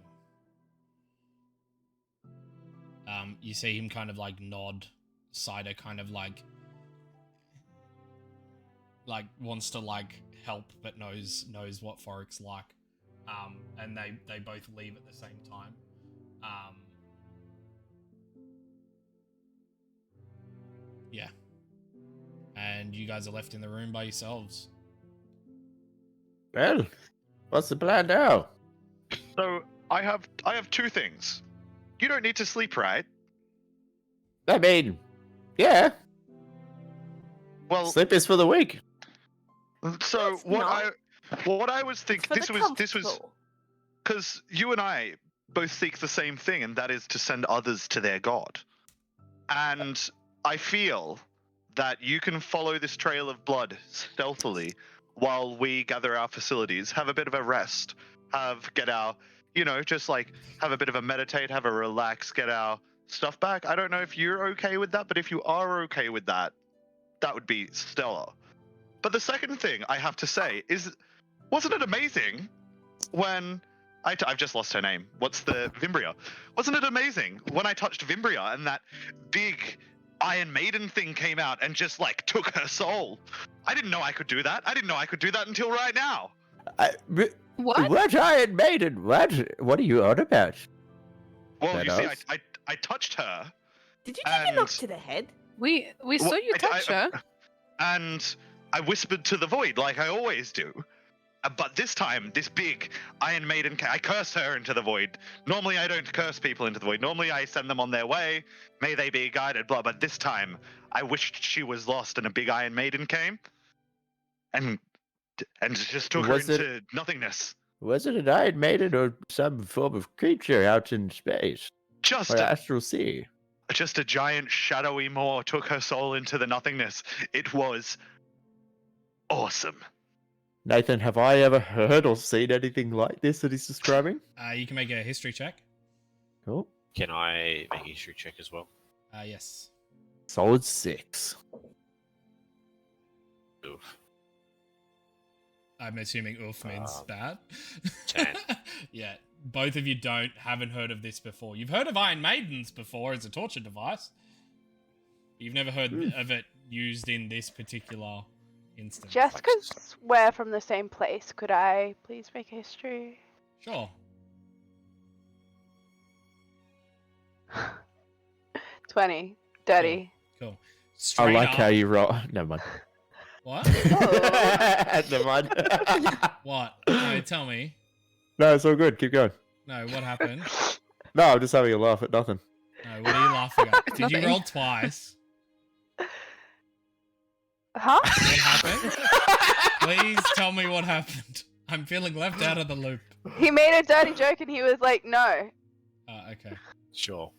You see him kind of like nod. Cider kind of like wants to like help, but knows what Forrick's like. And they both leave at the same time. Yeah. And you guys are left in the room by yourselves. Well, what's the plan now? So I have two things. You don't need to sleep, right? I mean, yeah. Well, Sleep is for the weak. so It's what not. I was thinking, this was because you and I both seek the same thing, and that is to send others to their god. And I feel that you can follow this trail of blood stealthily while we gather our facilities, have a bit of a rest, get our, just like have a bit of a meditate, have a relax, get our stuff back. I don't know if you're okay with that, but if you are okay with that, that would be stellar. But the second thing I have to say is, wasn't it amazing when I've just lost her name. What's the Vimbria? Wasn't it amazing when I touched Vimbria and that big Iron Maiden thing came out and just like took her soul? I didn't know I could do that. I didn't know I could do that until right now. What? What Iron Maiden? What are you on about? Well, you see, Thanos? I touched her. Did you get a knock to the head? We saw you touch her. And I whispered to the void like I always do. But this time, this big Iron Maiden, I cursed her into the void. Normally, I don't curse people into the void. Normally, I send them on their way. May they be guided, blah. But this time, I wished she was lost and a big Iron Maiden came. And just took her into nothingness. Was it an Iron Maiden or some form of creature out in space? Just By a, Astral Sea. just a giant shadowy maw took her soul into the nothingness. It was awesome. Nathan, have I ever heard or seen anything like this that he's describing? You can make a history check. Cool. Can I make a history check as well? Yes. Solid 6. Oof. I'm assuming oof means bad. 10. Yeah, both of you haven't heard of this before. You've heard of Iron Maidens before as a torture device. You've never heard of it used in this particular instance. Just because we're from the same place, could I please make a history? Sure. 20. Dirty. Cool. I like how you roll. Never mind. What? Never mind. What? No, tell me. No, it's all good. Keep going. No, what happened? No, I'm just having a laugh at nothing. No, what are you laughing at? Did you roll twice? Huh? What happened? Please tell me what happened. I'm feeling left out of the loop. He made a dirty joke and he was like, no. Okay. Sure.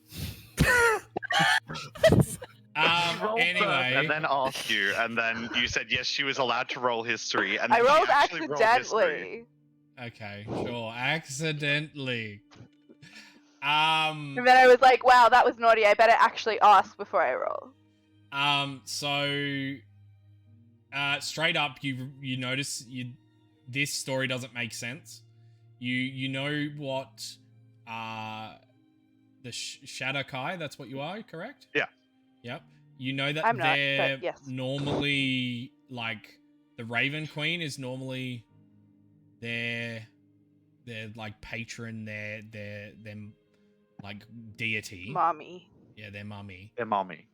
Anyway. And then asked you, and then you said yes, she was allowed to roll history. And I then he rolled actually rolled history. accidentally. Okay, sure. Accidentally. And then I was like, wow, that was naughty. I better actually ask before I roll. So straight up you notice this story doesn't make sense. You know what the Shadowkai, that's what you are, correct? Yeah. Yep. You know that I'm not, they're but yes. normally like the Raven Queen is normally their like patron, their like deity. Mommy. Yeah, their mummy. Their mommy.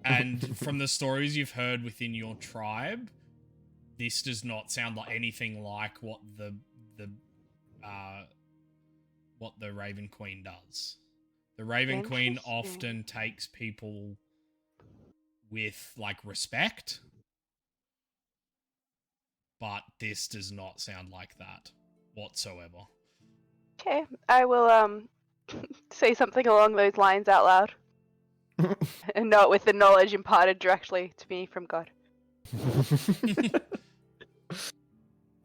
And from the stories you've heard within your tribe, this does not sound like anything like what the Raven Queen does. The Raven Queen Interesting. often takes people with like respect, but this does not sound like that whatsoever. Okay, I will say something along those lines out loud. And not with the knowledge imparted directly to me from God.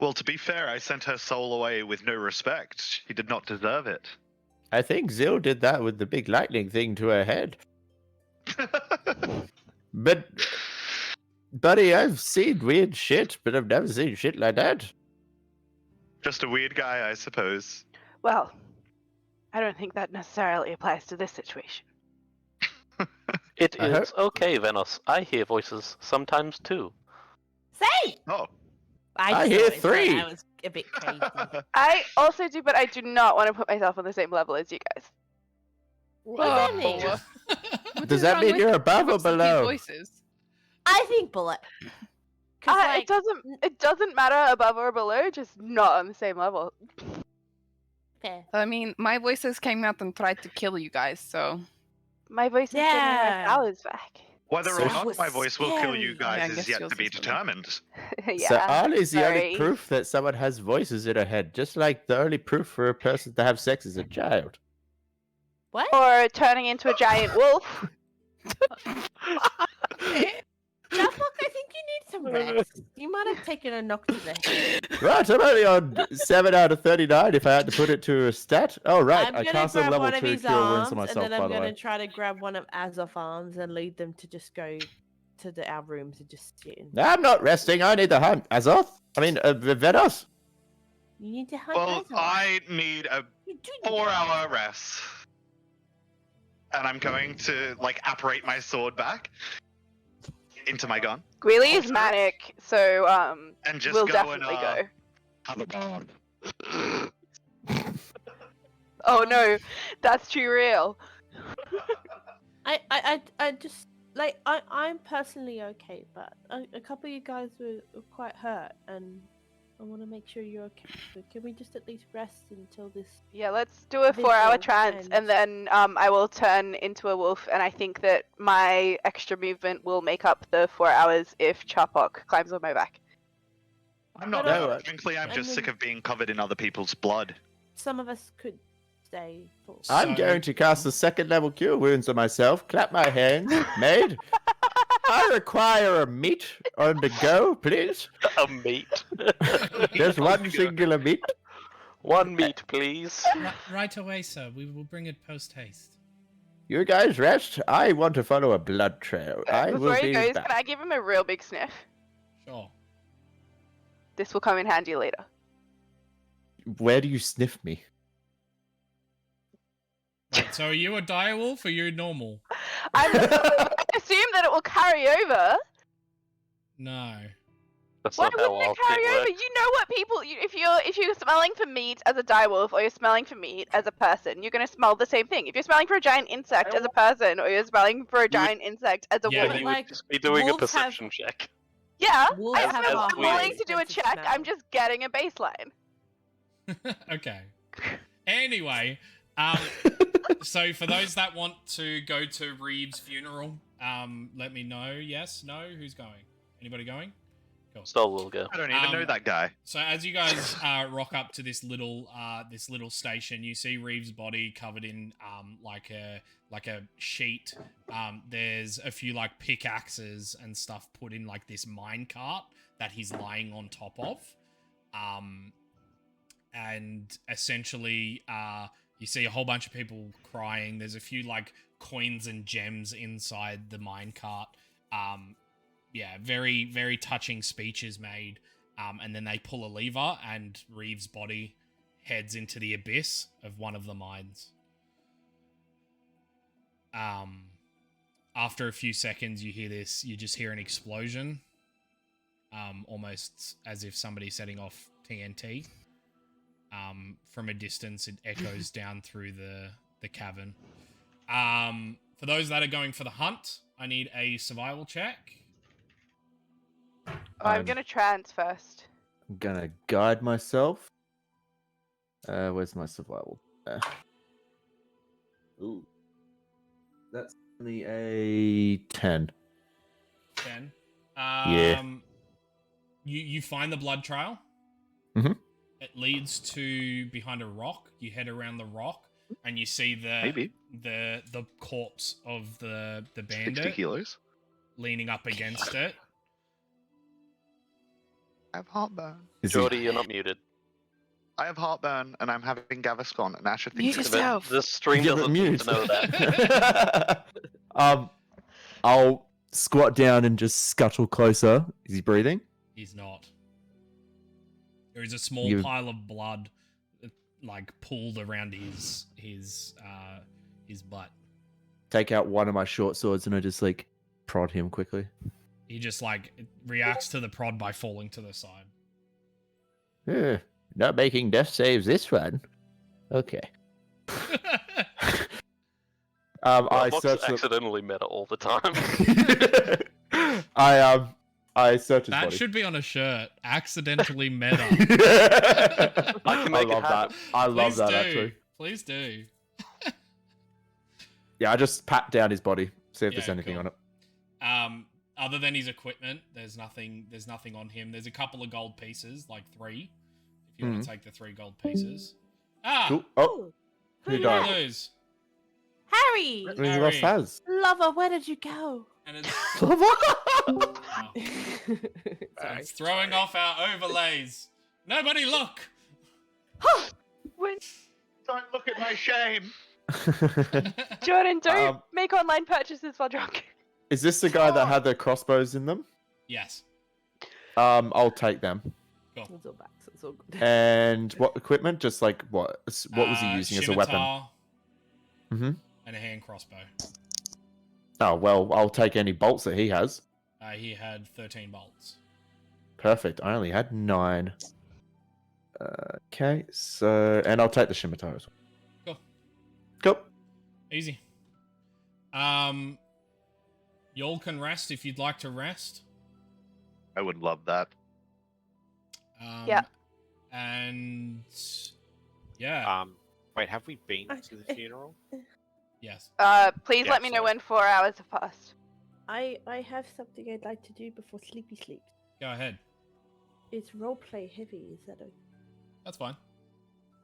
Well, to be fair, I sent her soul away with no respect. She did not deserve it. I think Zil did that with the big lightning thing to her head. But, buddy, I've seen weird shit, but I've never seen shit like that. Just a weird guy, I suppose. Well, I don't think that necessarily applies to this situation. It is okay, Venos. I hear voices sometimes too. Say! Oh. I hear just thought 3. that was a bit crazy. I also do, but I do not want to put myself on the same level as you guys. What does that mean? What Does is that wrong mean with you're above or most of these below? Voices? I think bullet. 'Cause, like, It doesn't matter above or below, just not on the same level. fair. I mean, my voices came out and tried to kill you guys, so My voice is getting my Yeah. powers back. Whether So or that not was my voice will kill you scary. guys Yeah, I is guess yet yours to be is better. determined. Yeah. So Arl is the only sorry. proof that someone has voices in her head, just like the only proof for a person to have sex is a child. What? Or turning into a giant wolf. Javok, I think you need some rest. You might have taken a knock to the head. Right, I'm only on 7 out of 39 if I had to put it to a stat. Oh, right, I'm I gonna cast a grab level one of 2 his cure wounds arms, on myself, and then by I'm the gonna way. try to grab one of Azof's arms and lead them to just go to our rooms and just sit in. I'm not resting, I need the hunt. Azoth? I mean, Venos? You need to hunt Well, Azoth. I need a You do need to 4-hour rest. And I'm going to, like, apparate my sword back into my gun. Greeley is manic, so And just we'll go and, definitely go. have a bomb. Oh no, that's too real. I just like I'm personally okay, but a couple of you guys were quite hurt, and I want to make sure you're okay. So can we just at least rest until this? Yeah, let's do a 4-hour trance, and then I will turn into a wolf, and I think that my extra movement will make up the 4 hours if Charpok climbs on my back. I'm not No, frankly, I'm I just mean- sick of being covered in other people's blood. Some of us could stay full. I'm going to cast a second level cure wounds on myself. Clap my hands, maid. I require a meat on the go, please. A meat. Just one singular meat. One meat, please. Right away, sir. We will bring it post haste. You guys rest. I want to follow a blood trail. I Before will he be goes, back. can I give him a real big sniff? Sure. This will come in handy later. Where do you sniff me? Wait, so are you a direwolf or are you normal? I assume that it will carry over. No. That's Why not how wouldn't it wild carry thing over? works. You know what people? If you're smelling for meat as a direwolf, or you're smelling for meat as a person, you're gonna smell the same thing. If you're smelling for a giant insect as a person, or you're smelling for a giant insect as a Yeah, wolf, You Like, would just be doing a wolves have- perception check. yeah, Wolves have as a I'm willing highly to do a sense of check. smell. I'm just getting a baseline. Okay. Anyway, so for those that want to go to Reeves' funeral, let me know. Yes, no, who's going? Anybody going? Cool. Sol will go. I don't even know that guy. So as you guys rock up to this little station, you see Reeves' body covered in like a sheet. There's a few like pickaxes and stuff put in like this mine cart that he's lying on top of. And essentially you see a whole bunch of people crying. There's a few like coins and gems inside the mine cart. Yeah, very, very touching speech is made. And then they pull a lever and Reeves' body heads into the abyss of one of the mines. After a few seconds, you just hear an explosion. Almost as if somebody's setting off TNT. From a distance, it echoes down through the cavern. For those that are going for the hunt, I need a survival check. I'm gonna trance first. I'm gonna guide myself. Where's my survival? Ooh. That's only a 10. 10. Yeah. You find the blood trail. Mhm. It leads to behind a rock. You head around the rock, and you see Maybe. the corpse of the 60 bandit kilos. leaning up against it. I have heartburn. Jordy, you're not muted. I have heartburn, and I'm having Gaviscon, and Asher thinks Mute it's yourself. The stream Give it doesn't need mute. to know that. I'll squat down and just scuttle closer. Is he breathing? He's not. There is a small You- pile of blood, like pulled around his butt. Take out one of my short swords and I just like prod him quickly. He just like reacts to the prod by falling to the side. Not making death saves this one. Okay. I Robots search the... accidentally meta all the time. I search his That body. should be on a shirt. Accidentally meta. I can I make it love that. happen. I love Please that do. actually. Please do. Yeah, I just pat down his body, see if Yeah, there's anything cool. on it. Other than his equipment, there's nothing on him. There's a couple of gold pieces, like 3. If you want to take the 3 gold pieces. Ah! Cool. Oh, Ooh. who Who died? lose? Harry! Who's lost Harry. Faz? Lover, where did you go? And it's, Oh. it's throwing off our overlays. Nobody look! When Don't look at my shame. Jordan, don't Um, make online purchases while drunk. Is this the guy that had the crossbows in them? Yes. I'll take them. Cool. It's all back, so it's all good. And what equipment? Just like what? What was he using as a weapon? Scimitar Mm-hmm. And a hand crossbow. Oh well, I'll take any bolts that he has. He had 13 bolts. Perfect. I only had 9. Okay, so and I'll take the scimitar as well. Cool. Cool. Easy. Y'all can rest if you'd like to rest. I would love that. Yeah. And yeah. Wait, have we been to the funeral? Yes. Please Yeah, let me know sorry. when 4 hours have passed. I have something I'd like to do before Sleepy sleeps. Go ahead. It's roleplay heavy, is that okay? That's fine.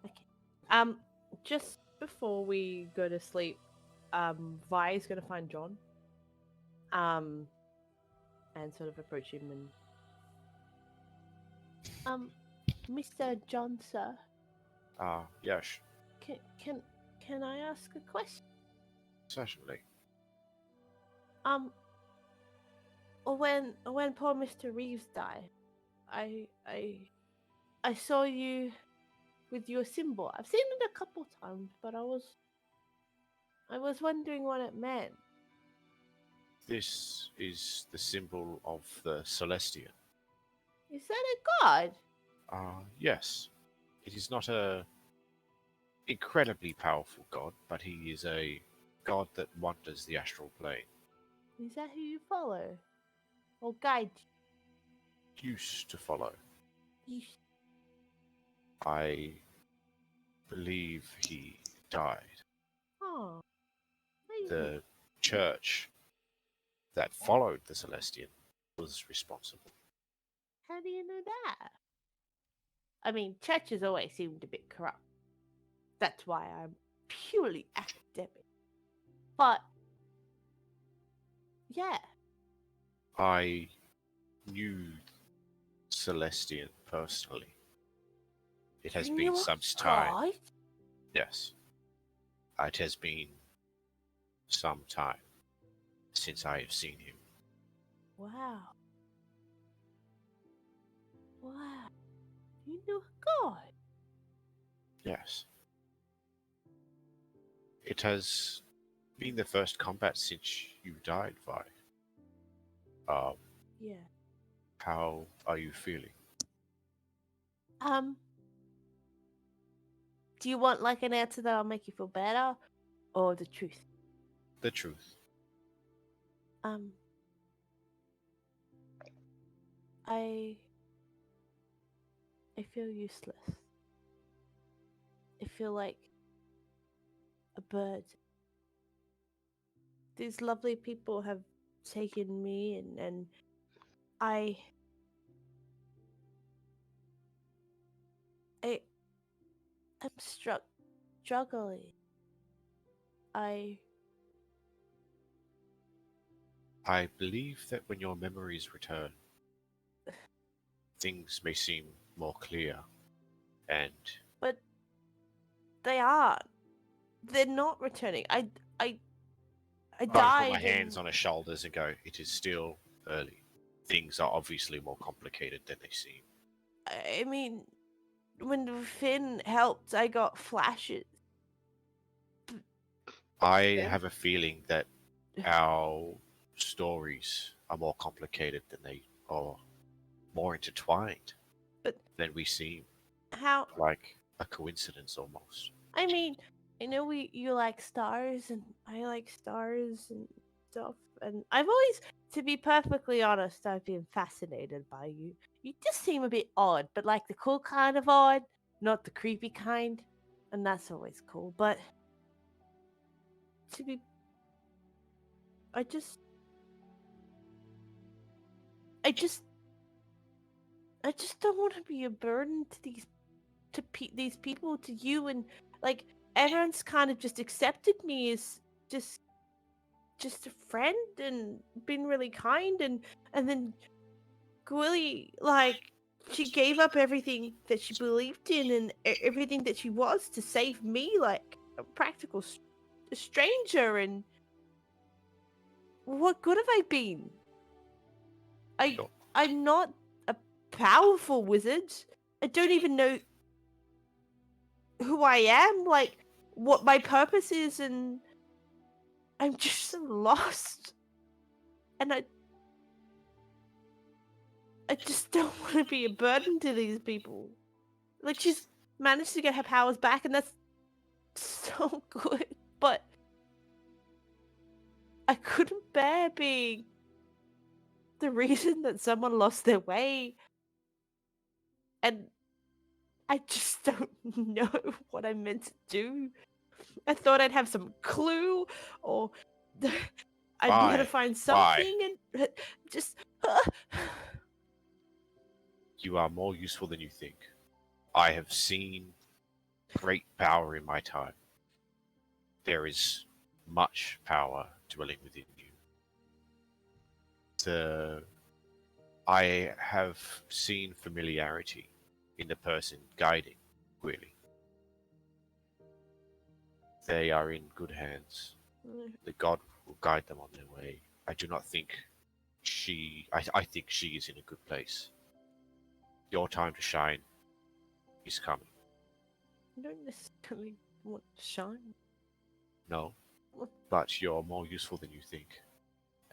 Okay. Just before we go to sleep, Vi is going to find John. And sort of approach him and Mr. John, sir, Yes, can I ask a question? certainly. When poor Mr. Reeves died, I saw you with your symbol. I've seen it a couple times, but I was wondering what it meant. This is the symbol of the Celestian. Is that a god? Yes. It is not a incredibly powerful god, but he is a god that wanders the astral plane. Is that who you follow? Or guide Used to follow. you? I believe he died. Oh, The church that followed the Celestian was responsible. how do you know that? I mean, churches always seemed a bit corrupt. That's why I'm purely academic. But yeah, I knew Celestian personally. It has you been knew some a time. god? Yes. It has been some time since I have seen him. Wow. Wow. You knew a god? Yes. It has been the first combat since you died, Vi. Yeah. How are you feeling? Do you want like an answer that'll make you feel better, or the truth? The truth. I feel useless. I feel like a bird. These lovely people have taken me and I'm struggling. I believe that when your memories return, things may seem more clear, and But they aren't. They're not returning. I I put died. my hands on her shoulders and go, "It is still early. Things are obviously more complicated than they seem." I mean, when Finn helped, I got flashes. I have a feeling that our stories are more complicated than they are, more intertwined But than we seem. how? Like a coincidence almost. I mean, I know you like stars, and I like stars and stuff. And I've always, to be perfectly honest, I've been fascinated by you. You just seem a bit odd, but like the cool kind of odd, not the creepy kind. And that's always cool. But to be, I just don't want to be a burden to these people, to you, and like everyone's kind of just accepted me as just a friend and been really kind, and then Gwilly, like, she gave up everything that she believed in and everything that she was to save me, like a practical stranger. And what good have I been? I'm not a powerful wizard. I don't even know who I am, like what my purpose is, and I'm just so lost. And I just don't want to be a burden to these people. Like, she's managed to get her powers back, and that's so good. But I couldn't bear being the reason that someone lost their way. And I just don't know what I'm meant to do. I thought I'd have some clue, or I'd be able to find something, and just... You are more useful than you think. I have seen great power in my time. there is much power dwelling within you. I have seen familiarity in the person guiding Queerly. They are in good hands. The god will guide them on their way. I do not think I think she is in a good place. Your time to shine is coming. I don't necessarily want to shine. No, but you're more useful than you think.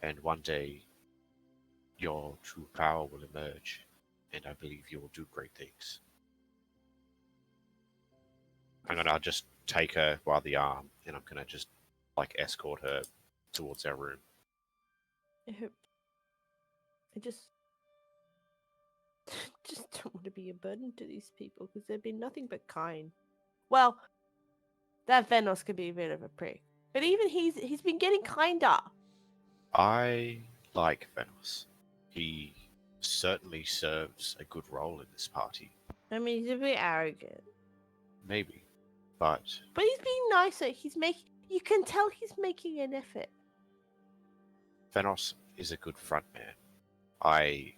And one day, your true power will emerge, and I believe you will do great things. I'll just take her by the arm, and I'm gonna just escort her towards our room. I hope. I just don't want to be a burden to these people because they've been nothing but kind. Well, that Venos could be a bit of a prick, but even he's been getting kinder. I like Venos. He certainly serves a good role in this party. I mean, he's a bit arrogant. Maybe, but he's being nicer. You can tell he's making an effort. Venos is a good front man. I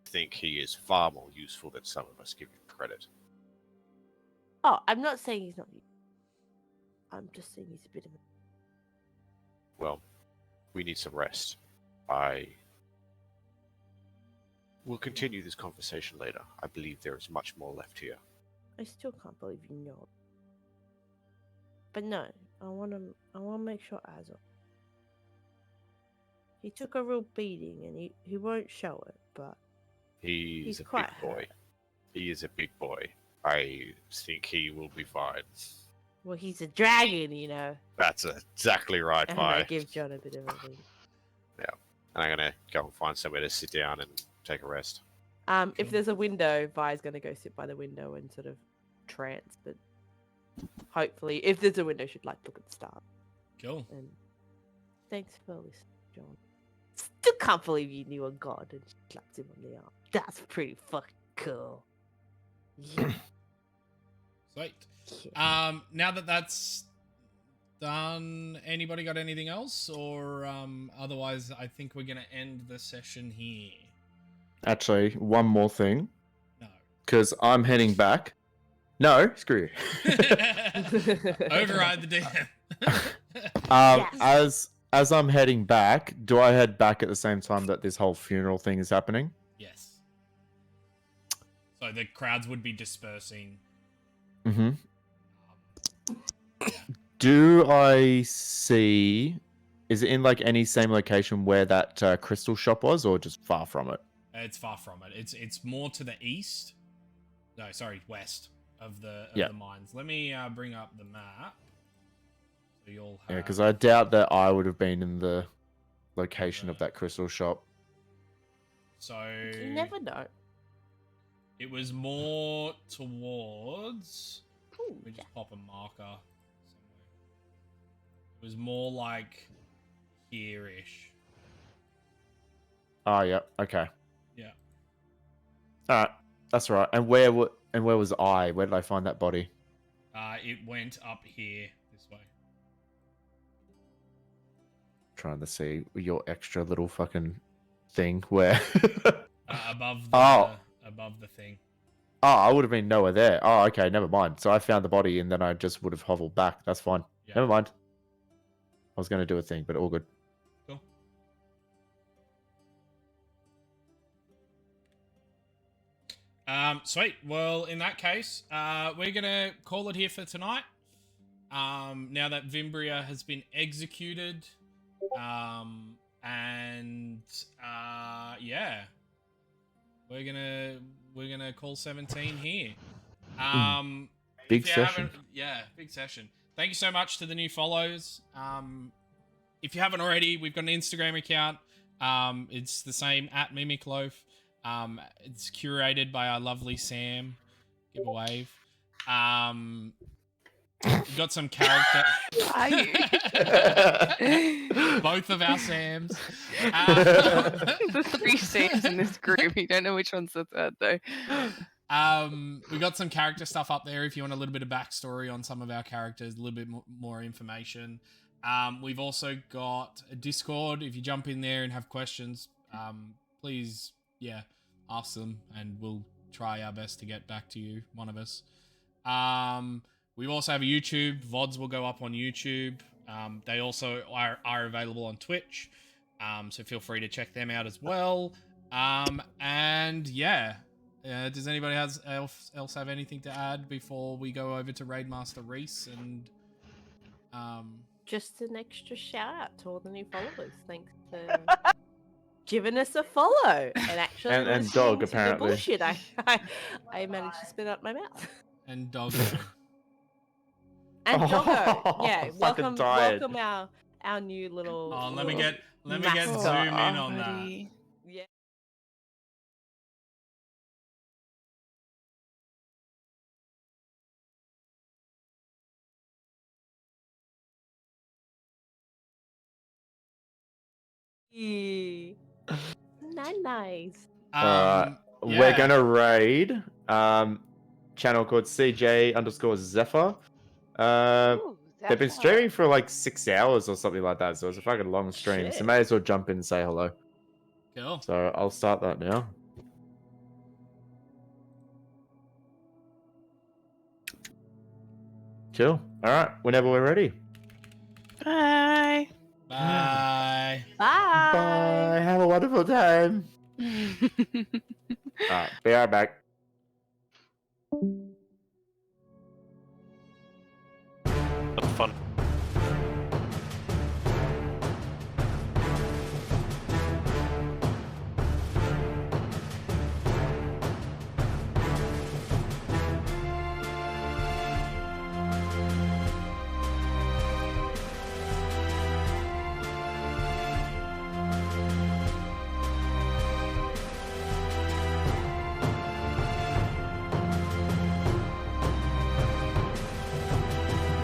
think he is far more useful than some of us give him credit. Oh, I'm not saying he's not. I'm just saying he's a bit of a... Well, we need some rest. I will continue this conversation later. I believe there is much more left here. I still can't believe you know. But no, I want to make sure Azul. He took a real beating, and he won't show it, but he's a quite big boy. hurt. He is a big boy. I think he will be fine. Well, he's a dragon, you know. That's exactly right, And Vi. I give John a bit of a beating. Yeah. And I'm gonna go and find somewhere to sit down and take a rest. If there's a window, Vi's gonna go sit by the window and sort of trance, but hopefully, if there's a window, she'd look at the stars. Cool. And thanks for listening, John. Still can't believe you knew a god and slapped him on the arm. That's pretty fucking cool. Yeah. Sweet. Now that that's done, anybody got anything else? Or otherwise, I think we're going to end the session here. Actually, one more thing. No. Because I'm heading back. No, screw you. Override the DM. Yes. As I'm heading back, do I head back at the same time that this whole funeral thing is happening? Yes. So the crowds would be dispersing. Mm-hmm. Do I see... Is it in any same location where that crystal shop was, or just far from it? It's far from it. It's more to the east. No, sorry, west of the mines. Let me bring up the map. So you'll have... Yeah, because I doubt that I would have been in the location of that crystal shop. So... You never know. It was more towards... Ooh, let me just pop a marker somewhere. It was more here-ish. Oh, yeah. Okay. Yeah. All right. That's right. And where was I? Where did I find that body? It went up here this way. Trying to see your extra little fucking thing where... above the thing. Oh, I would have been nowhere there. Oh, okay, never mind. So I found the body and then I just would have hoveled back. That's fine. Yeah. Never mind. I was going to do a thing, but all good. Cool. Sweet. Well, in that case, we're going to call it here for tonight. Now that Vimbria has been executed. Yeah. We're gonna call 17 here. Big session. Yeah, big session. Thank you so much to the new follows. If you haven't already, we've got an Instagram account. It's the same at Mimicloaf. It's curated by our lovely Sam. Give a wave. We've got some character. Are you? Both of our Sams. The three Sams in this group. You don't know which one's the third, though. We got some character stuff up there if you want a little bit of backstory on some of our characters, a little bit more information. We've also got a Discord. If you jump in there and have questions, please, ask them, and we'll try our best to get back to you, one of us. We also have a YouTube. VODs will go up on YouTube. They also are available on Twitch, so feel free to check them out as well. Does anybody else have anything to add before we go over to Raidmaster Reese and Just an extra shout out to all the new followers. Thanks for giving us a follow and actually And listening dog, to apparently. the bullshit I managed to spit out my mouth. and Doggo? And Doggo, yeah, Fucking tired. welcome our new little. Oh, let me little get mascot. zoom in on that. Alrighty. Yeah. Nice. Alright, we're gonna raid channel called CJ_Zephyr. Ooh, They've been Zephyr. streaming for like 6 hours or something like that, so it's a fucking long stream. So Shit. may as well jump in and say hello. Cool. So I'll start that now. Cool. Alright, whenever we're ready. Bye. Bye. Bye. Bye. Have a wonderful time. Alright, be right back. Fun.